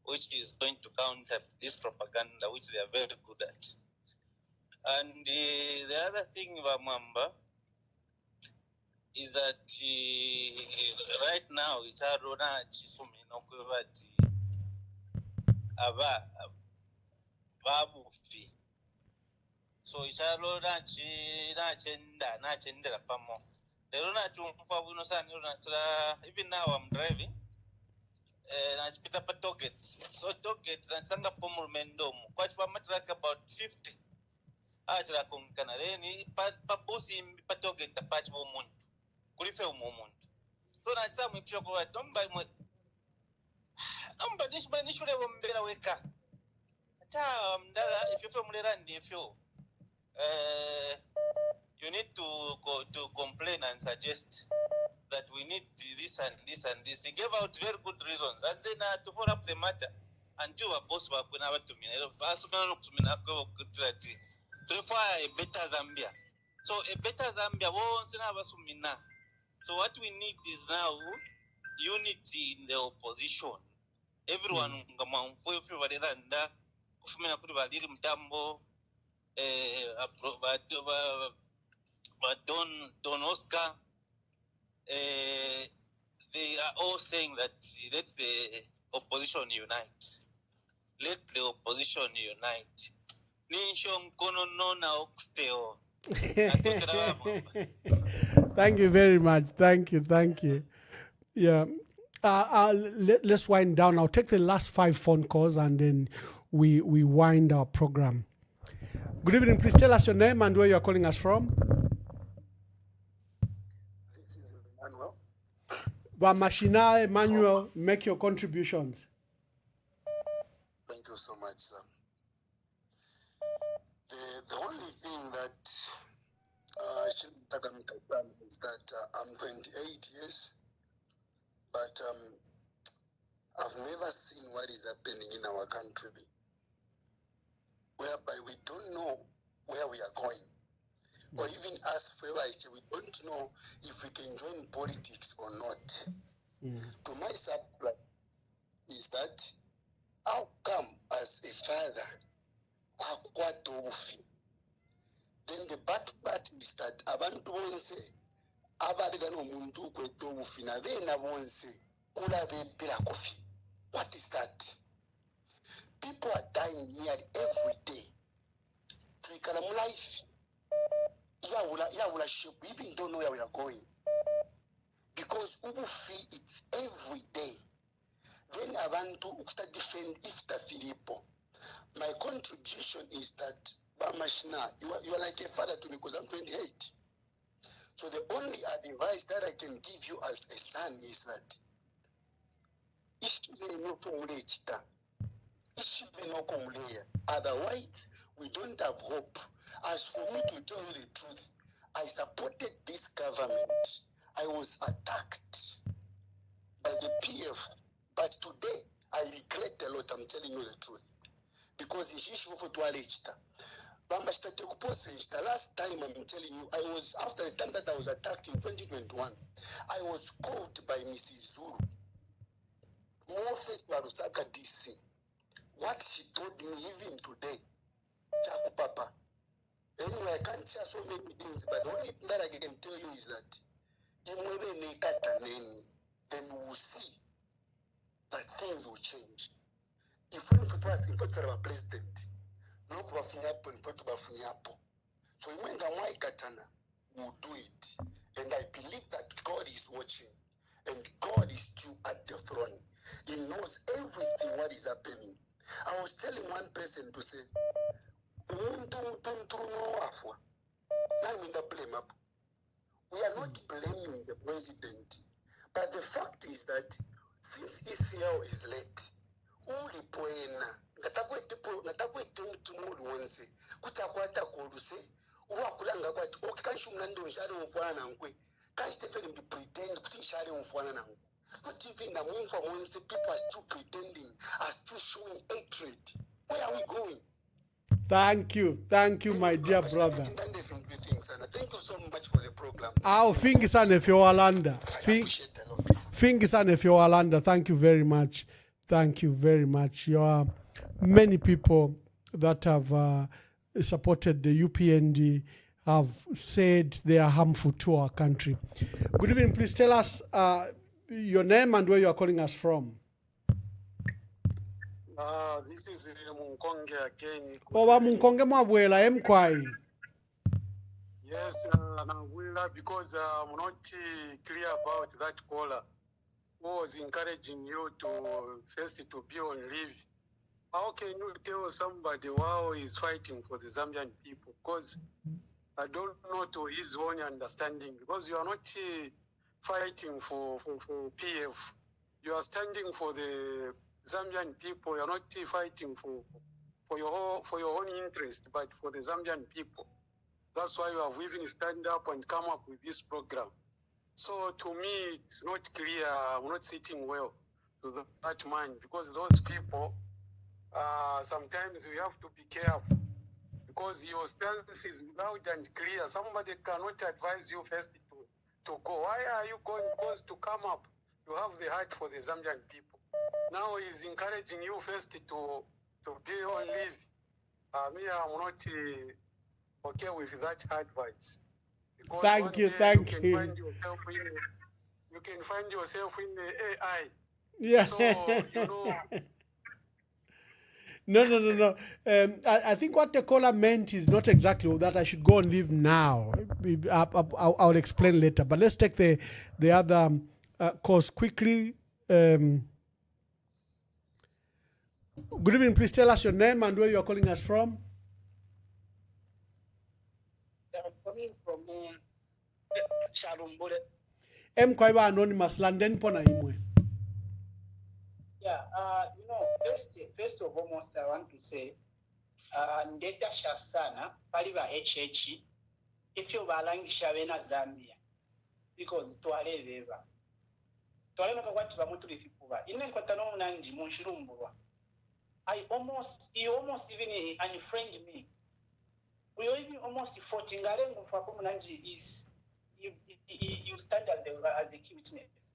which is going to counter this propaganda, which they are very good at. And the other thing, Vamamba, is that right now it's a rona chisumi no kwati aba babu fi. So it's a rona chi na chenda pamo. The rona tumfa buno sana rona even now I'm driving. And I pa target. So target and sanga pomul mendomo. Quite for matrack about 50. Achara kumkana. Then pa pusi pa target the patch woman. Kurife umumund. So na some if you go at number this man should have better wake up. If you from Lerandi, if you need to go to complain and suggest that we need this and this and this. He gave out very good reasons. And then to follow up the matter, until our boss were going to me, prefer a better Zambia. So a better Zambia won't have a sumina. So what we need is now unity in the opposition. Everyone, Don Oscar. They are all saying that let the opposition unite. Let the opposition unite. Thank you very much. Thank you. Yeah. Let's wind down. I'll take the last 5 phone calls and then we wind our program. Good evening. Please tell us your name and where you're calling us from. Machina Emmanuel, make your contributions. Thank you so much, sir. The only thing that is that I'm 28 years, but I've never seen what is happening in our country, whereby we don't know where we are going. Or even us, we don't know if we can join politics or not. To my surprise is that how come as a father, then the bad part is that abantu bonse abadana umuntu kwetobufi na bena bonse kula bepera kofi. What is that? People are dying nearly every day. Trikala mu life. We even don't know where we are going. Because Ubufi, it's every day. Then abantu ukita defend ifta Filippo. My contribution is that Bamashina, you are like a father to me because I'm 28. So the only advice that I can give you as a son is that otherwise we don't have hope. As for me to tell you the truth, I supported this government. I was attacked by the PF, but today I regret a lot. I'm telling you the truth, because the last time I'm telling you, I was after the time that I was attacked in 2021, I was called by Mrs. Zulu, Moses Barusaka DC. What she told me even today, Chaku Papa. Anyway, I can't share so many things, but the only thing that I can tell you is that then we will see that things will change. If we are president, no so when will do it. And I believe that God is watching. and God is still at the throne. He knows everything what is happening. I was telling one person to say, we are not blaming the president, but the fact is that since ECL is late, uli poena ngatakwete mtumuli wonse kuti akwata koluse uwakulanga kwati okikashumna ndo nshari mfwana nankwe kashitefeni mbi pretend kuti nshari mfwana nankwe. Not even the moon from whence people are still pretending, are still showing hatred. Where are we going? Thank you, my dear brother. Thank you so much for the program. Fingi sana if you're Alanda. Fingi sana if you're Alanda. Thank you very much. Thank you very much. You are many people that have supported the UPND have said they are harmful to our country. Good evening. Please tell us your name and where you are calling us from. This is Munkonge again. Oba Munkonge mwabwela emkwai. Yes, because I'm not clear about that caller who was encouraging you to first to be on leave. How can you tell somebody who is fighting for the Zambian people? Because I don't know to his own understanding. Because you are not fighting for PF. You are standing for the Zambian people. You are not fighting for your own interest, but for the Zambian people. That's why you have even stand up and come up with this program. So to me, it's not clear. I'm not sitting well to that man, because those people, sometimes we have to be careful, because your stance is loud and clear. Somebody cannot advise you first to go. Why are you going? Because to come up, you have the heart for the Zambian people. Now he's encouraging you first to be on leave. Me, I'm not okay with that advice. Because thank you. You can find yourself in the AI. Yeah. So, you know. No. I think what the caller meant is not exactly that I should go and leave now. I'll explain later. But let's take the other course quickly. Good evening. Please tell us your name and where you are calling us from. I'm coming from Shalumbule. Kwaiba anonymous London pona imwe. Yeah, you know, first of all, I want to say, ndeta shasana paliba HH if you balangisha bena Zambia, because twaleveva kwati bamuntu lifikuba ine nkwatano munanji munshirumbulwa. He almost even unfriend me. We even almost fought in Garengo for Munanji is you stand as the key witness.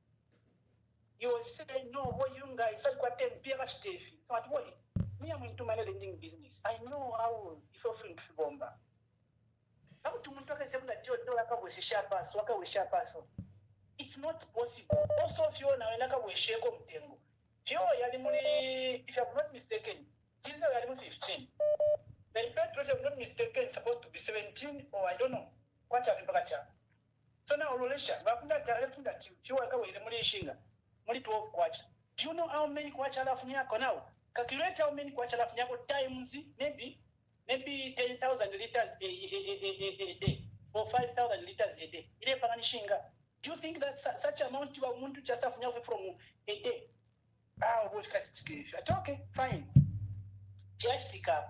You will say, no, boy, you guys, I got them beer stuff. So what boy? Me, I'm into my lending business. I know how if you're from Bomba. How to Muntaka say that Joe Dolaka was a sharpass, Waka was sharpass. It's not possible. Also, if you're now like a Weshego Mutengo. If I'm not mistaken, Jesus are 15. The effect rate, if I'm not mistaken, is supposed to be 17 or I don't know. What's up in Bagacha? So now, relation, Bakunda directing that you are going to Mulishinga. 12 kwacha. Do you know how many kwacha alafu nyako now? Calculate how many kwacha alafu nyako times maybe 10,000 liters a day or 5,000 liters a day. Ile panganishinga. Do you think that such amount you are going to just have from a day? Okay, fine.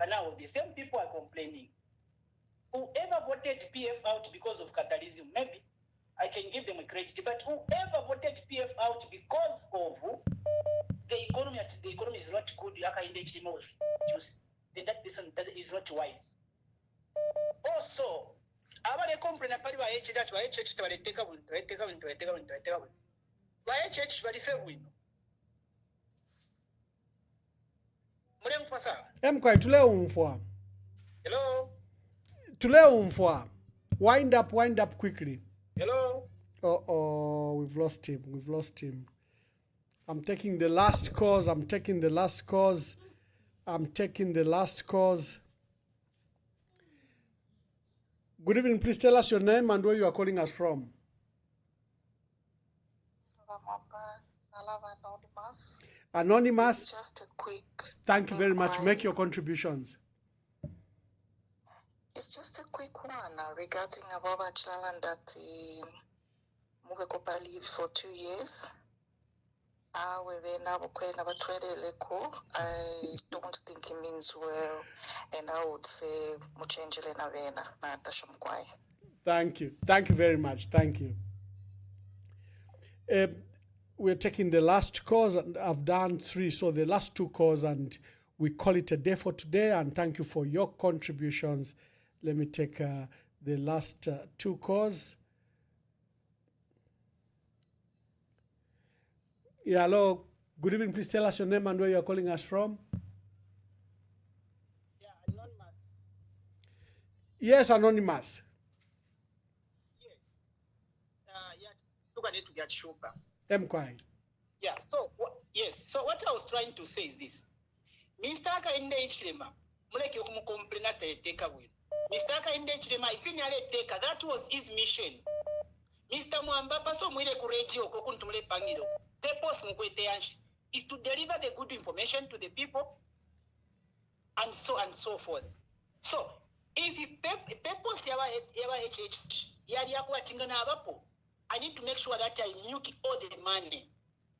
Now the same people are complaining. Whoever voted PF out because of capitalism, maybe I can give them a credit, but whoever voted PF out because of the economy is not good, that is not wise. Also, abale complain apali ba HH baleteka buntu ba HH balife bwino mure mfasa Kwai tule umfwa. Hello, tule umfwa. Wind up quickly. Hello. We've lost him. I'm taking the last cause. Good evening. Please tell us your name and where you are calling us from. Anonymous. It's just a quick. Thank you very much. Make your contributions. It's just a quick one regarding Ababa Chalan that Mubekopa leave for 2 years. I don't think it means well, and I would say Muchenjele Navena, Natashamkwai. Thank you. Thank you very much. Thank you. We're taking the last calls, and I've done 3, so the last 2 calls, and we call it a day for today. And thank you for your contributions. Let me take the last 2 calls. Yeah, hello. Good evening. Please tell us your name and where you are calling us from. Yeah, Anonymous. Yes, Anonymous. Yes. Yeah, look at it to get sugar. Yeah, so yes, so what I was trying to say is this. Mr. Kainde Ichilema, Muleke Complain at the takeaway. Mr. Kainde Ichilema, if you take that was his mission. Mr. Mwamba, Paso Mwile Kureji, Kokuntumle Pangiro, purpose Mkwete is to deliver the good information to the people and so forth. So, if you purpose Yava HH, Yadiakwa Tingana Abapo, I need to make sure that I milk all the money.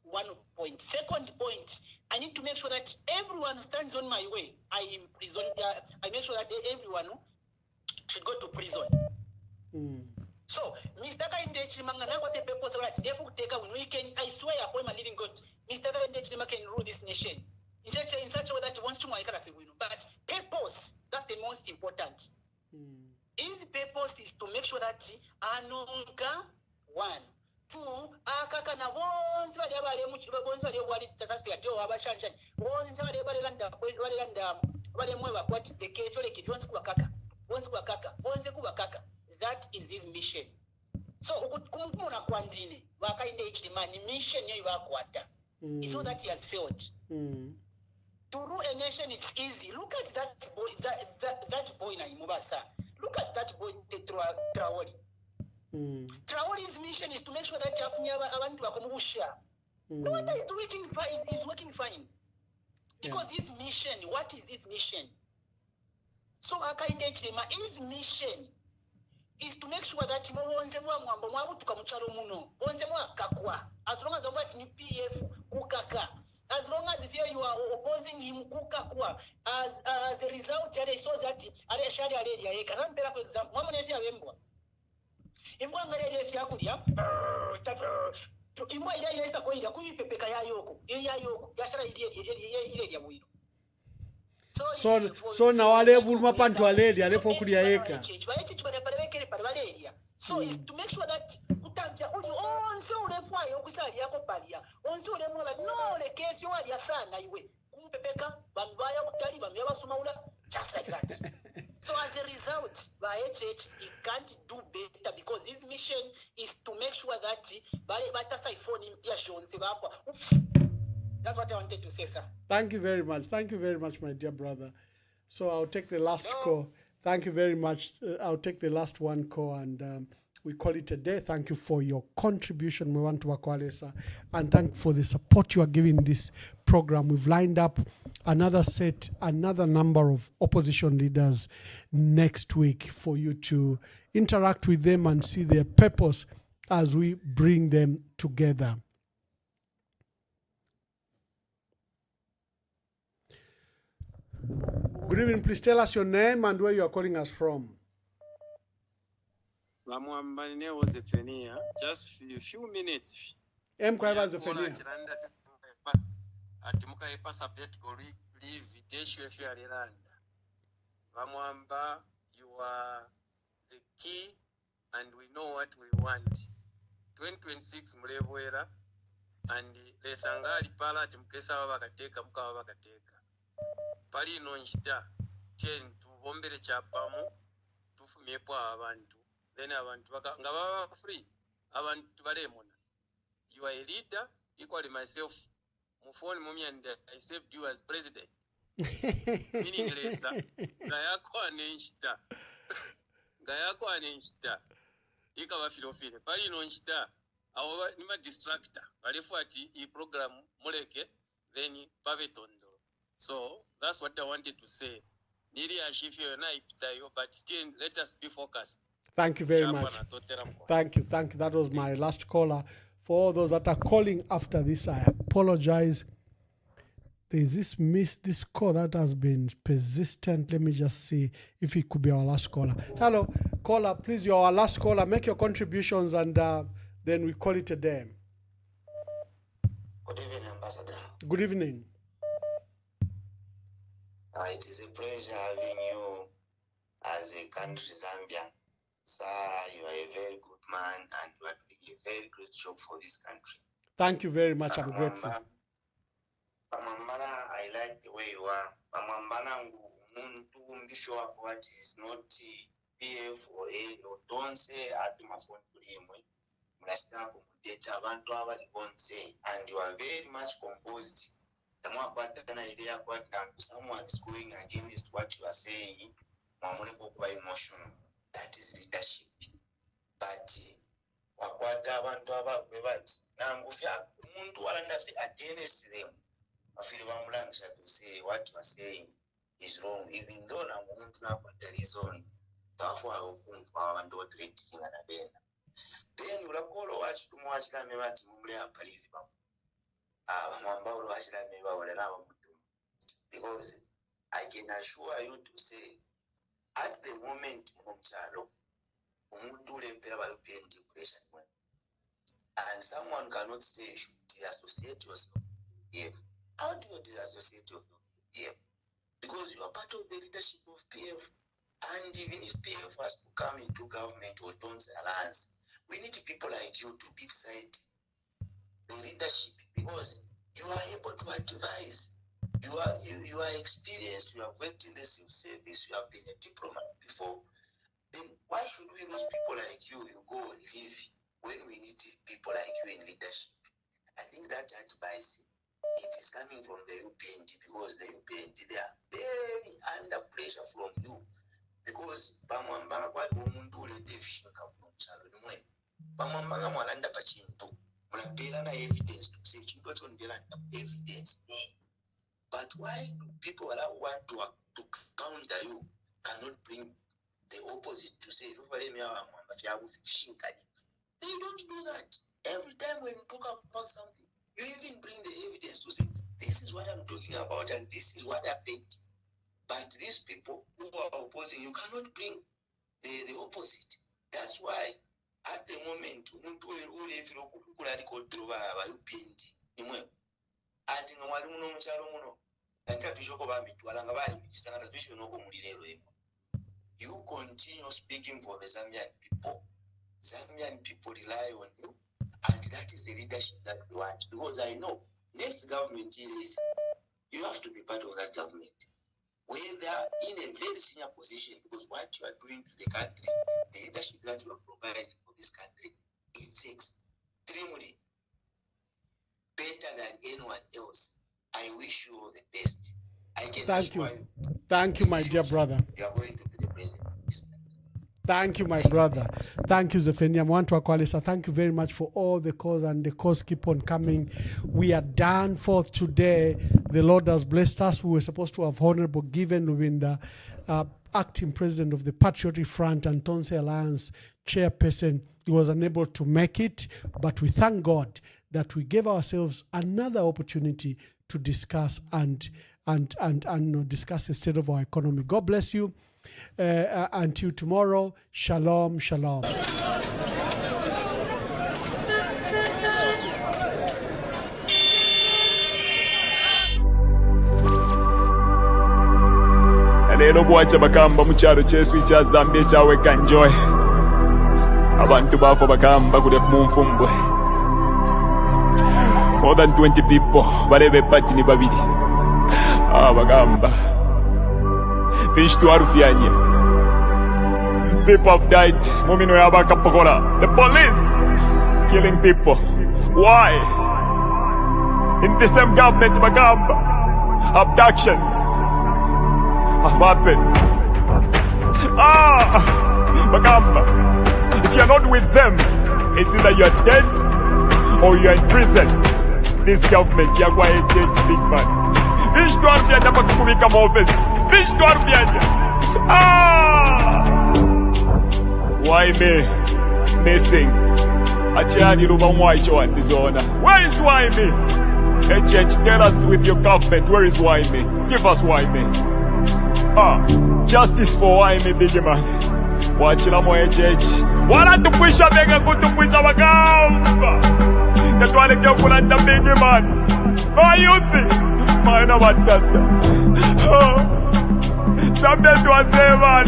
1 point. Second point, I need to make sure that everyone stands on my way. I imprison. I make sure that everyone should go to prison. So, Mr. Kaindechi Mangana, what the purpose of that? Therefore, take a weekend. I swear upon my living God, Mr. Kaindechi can rule this nation in such a way that he wants to make a win. But purpose, that's the most important. His purpose is to make sure that Anonga 1. 2, akaka na bonzi bali mu bonzi bali wali tasasika tyo abashanja bonzi bali mwe bakwati the kefole kidonzi kwa kaka bonzi kuba kaka. That is his mission. So kumuna kwandini wakainde ichimani mission yo ibakwata. It's not that he has failed. To rule a nation it's easy. Look at that boy that boy na Imubasa. Look at that boy Traore. Traore's mission is to make sure that abantu bakomubusha. No wonder he's working fine. Because his mission, what is his mission? So his mission is to make sure that mwonze mwambo mwabutuka muchalo muno. Bonze mwakakwa. As long as you ni PF kukaka. As long as if you are opposing him kukakwa. As a result, they saw that shari area yeka. Rampera for example, mwamunefi ya wembwa. Imwa ngale fyakulya imwa ile yesa koira kuyipepeka yayoko yashara ile ya bwiro so na wale bulma pantu aledi alefo kulya yeka so is to make sure that utambya uli onse ulefwa yokusali yako palia onse ulemwa no le kesi wali asana iwe kumpepeka bambaya kutali bamya basumaula just like that. So as a result, by HH, he can't do better because his mission is to make sure that that's what I wanted to say, sir. Thank you very much. Thank you very much, my dear brother. So I'll take the last call. Thank you very much. I'll take the last one call and we call it a day. Thank you for your contribution. We want to Wakwalesa and thank you for the support you are giving this program. We've lined up another number of opposition leaders next week for you to interact with them and see their purpose as we bring them together. Good evening. Please tell us your name and where you are calling us from. Just a few minutes. Atimuka sabbatical leave Vamwamba, you are the key and we know what we want. 2026 Mlevwera and Lesangari Pala Timkesa Wakateka Mukawa Wakateka. Pali no nshita chen tu bombere chapamu tufumyepo abantu. Then abantu ngababa free abantu balemona. You are a leader, equally myself. Mufoni mumi and I saved you as president. Meaning lesa gayako anenshita ikaba filofile pali no nshita awo nima distractor balefu ati I program muleke then pavetondo. So that's what I wanted to say. Nili ashifyo na ipitayo, but still let us be focused. Thank you very much. Thank you. That was my last caller. For all those that are calling after this, I apologize. There's this call that has been persistent. Let me just see if it could be our last caller. Hello, caller, please, you're our last caller. Make your contributions and then we call it a day. Good evening, Ambassador. Good evening. It is a pleasure having you as a country Zambian. Sir, you are a very good man and you are doing a very great job for this country. Thank you very much. I'm grateful. Pamambana, I like the way you are. Pamambana, muntu mbisho wako what is not PF or A, or don't say at my phone to him. Mnashika kumudeta abantu abali bonse, and you are very much composed. Someone is going against what you are saying. Emotional. That is leadership. But wakwata abantu abakwe bati nangufya umuntu walandafe against them. I feel bamulangisha to say what you are saying is wrong, even though namuntu nakwata reason. Therefore, ukumva abantu otreating na bena. Then ulakolo wachi tumwachira mebati mumule apalivi bamu. Because I can assure you to say, at the moment, and someone cannot say you should disassociate yourself with PF. How do you disassociate yourself with PF? Because you are part of the leadership of PF. And even if PF has to come into government or Don's alliance, we need people like you to be beside the leadership, because you are able to advise. You are experienced. You have worked in the civil service. You have been a diplomat before. Then why should we lose people like you? You go and leave when we need people like you in leadership. I think that advice, it is coming from the UPND, because the UPND, they are very under pressure from you. Because bamwambanga kwa umuntu ule deficient kamuchalo nimwe. Bamwambanga mwalanda pachinto. Mulapela na evidence to say chinto chondela evidence. But why do people want to counter you cannot bring the opposite to say they don't do that. Every time when you talk about something, you even bring the evidence to say this is what I'm talking about and this is what happened. But these people who are opposing, you cannot bring the opposite. That's why at the moment, you continue speaking for the Zambian people. Zambian people rely on you, and that is the leadership that we want. Because I know next government is you have to be part of that government, whether in a very senior position, because what you are doing to the country, the leadership that you are providing for this country, it's extremely better than anyone else. I wish you all the best. Thank you. Thank you, my dear brother. You are going to be the president. Thank you, my brother. Thank you, Zefenia Mwantu Akwalisa. Thank you very much for all the calls, and the calls keep on coming. We are done for today. The Lord has blessed us. We were supposed to have Honorable Given with the acting president of the Patriotic Front and Tonse Alliance chairperson. He was unable to make it, but we thank God that we gave ourselves another opportunity to discuss and discuss the state of our economy. God bless you. Until tomorrow, shalom, shalom. Lero bwacha bakamba mu kyalo ky'esu kya Zambia ekyaweka Njoy. Abantu baafo bakamba kule mu nfumbwe. More than 20 people balebe pati ni babiri. Bagamba. Fish to Arufyanye. People have died. Mumino yabaka pakola. The police killing people. Why? In the same government, Bagamba, abductions have happened. Bagamba, if you're not with them, it's either you're dead or you're in prison. This government, you're going to change, big man. Fish to Arfia, never to become office. Fish to Arfia. Why me? Missing. I charge you to why you want this honor. Where is why me? HH, tell us with your government, where is why me? Give us why me. Justice for why me, big man. Watch la mo HH. Wala to push a bega go to push our gamba. That's why they can't pull on the big man. Why you think? Man, about that. Something to say, man.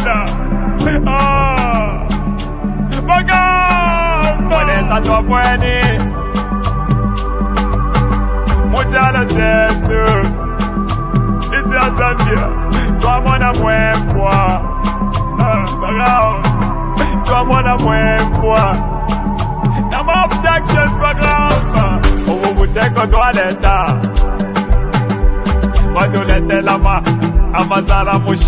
Bagamba. What is that to appointee? Mujala Jesu. It's a Zambia. Tuamona mwempwa. Tuamona mwempwa. Nama objections bagamba. Owo muteko toaleta. Wadulete lama. Amazala mush.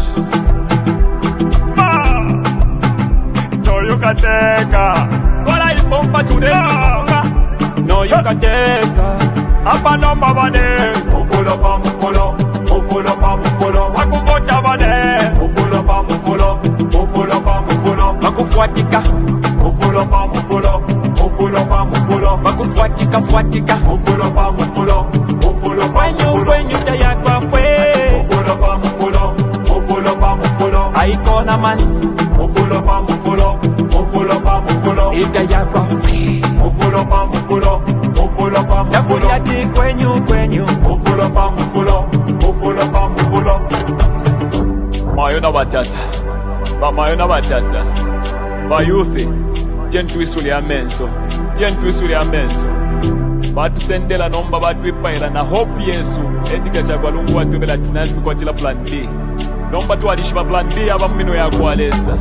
No you can take her. Kola ipompa today. No you can take her. Apa nomba bade. Mufulo pa mufulo. Mufulo pa mufulo. Wakuvota bade. Mufulo pa mufulo. Mufulo pa mufulo. Wakufuatika. Mufulo pa mufulo. Mufulo pa mufulo. Wakufuatika fuatika. Mufulo pa mufulo. Mufulo pa mufulo. When you taya kwa kwe. Mufulo pa mufulo. Mufulo pa mufulo. Aikona man. Mufulo pa mufulo. Mufulo pa mufulo. Itaya kwa kwe. Mufulo pa mufulo. Mufulo pa mufulo. Yafuliati kwenyu. Mufulo pa mufulo. Mufulo pa mufulo. Mayona batata. Mayona batata. Bayuthi. Tentwisuli amenso. Tentwisuli amenso. Batusendela nomba batwipaila na hope Yesu. Endika chagwa lungu watubela tinani mkwatila plan B. Nomba tuwadishiba plan B aba mmino ya kualesa.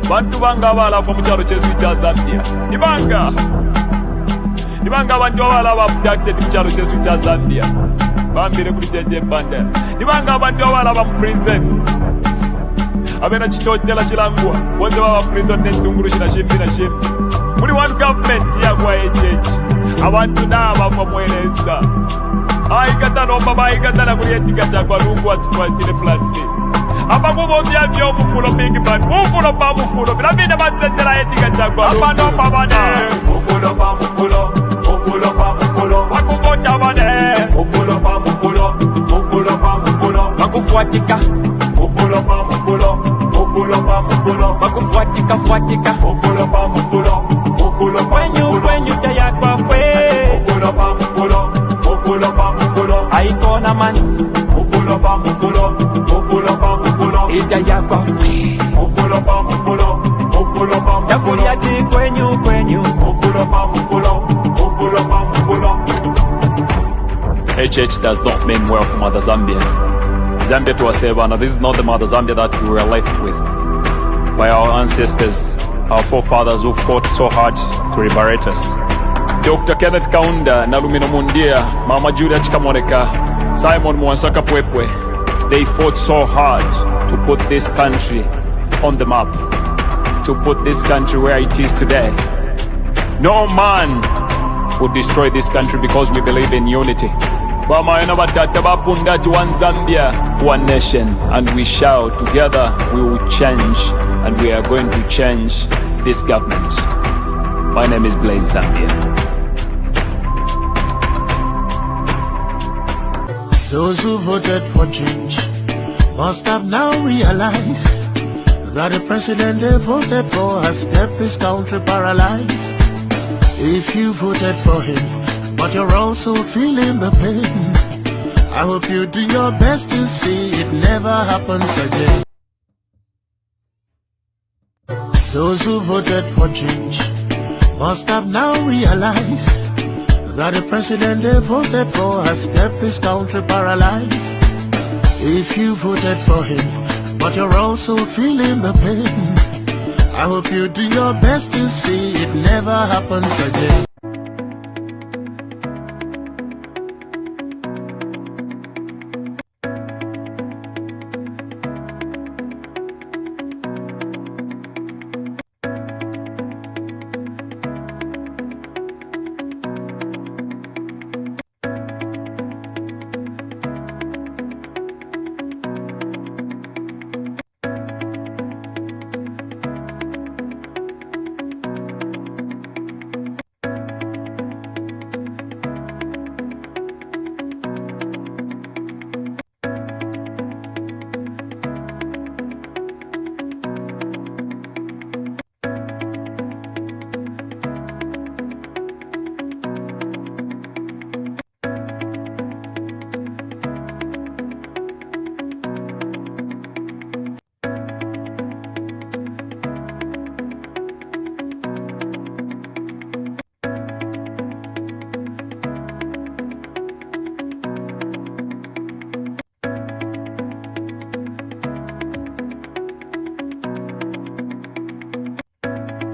Bantu banga abalafu mucharo chesu cha Zambia. Nibanga abantu abala abducted mucharo chesu cha Zambia. Bambire kuli jeje banda. Nibanga abantu abala ba prison. Abena chitotela chilangwa. Wonse baba prison netunguru shina shimbi na shimbi. Muli one government ya kwa HH. Abantu naba famweleza. Aikata nomba baikata na kuyetika chakwa lungu watukwatile plan B. Abakubo bya mufulo big man. Mufulo pa mufulo. Bilabine batsendela yetika chakwa lungu. Apa nomba bade. Mufulo pa mufulo. Mufulo pa mufulo. Wakuvota bade. Mufulo pa mufulo. Mufulo pa mufulo. Wakufuatika. Mufulo pa mufulo. Mufulo pa mufulo. Wakufuatika fuatika. Mufulo pa mufulo. Mufulo pa mufulo. When you taya kwa kwe. Mufulo pa mufulo. Mufulo pa mufulo. Aikona man. Mufulo pa mufulo. Mufulo pa mufulo. Itaya kwa kwe. Mufulo pa mufulo. Mufulo pa mufulo. Yafuliati kwenyu. Mufulo pa mufulo. Mufulo pa mufulo. HH does not mean well for Mother Zambia. Zambia to Asebana, this is not the Mother Zambia that we were left with by our ancestors, our forefathers who fought so hard to liberate us. Dr. Kenneth Kaunda, Nalumino Mundia, Mama Julia Chikamoneka, Simon Mwansaka Pwepwe, they fought so hard to put this country on the map, to put this country where it is today. No man would destroy this country because we believe in unity. One Zambia, one nation, and we shall together we will change, and we are going to change this government. My name is Blaze Zambia. Those who voted for change must have now realized that the president they voted for has kept this country paralyzed. If you voted for him, but you're also feeling the pain, I hope you do your best to see it never happens again. Those who voted for change must have now realized that the president they voted for has kept this country paralyzed. If you voted for him, but you're also feeling the pain, I hope you do your best to see it never happens again.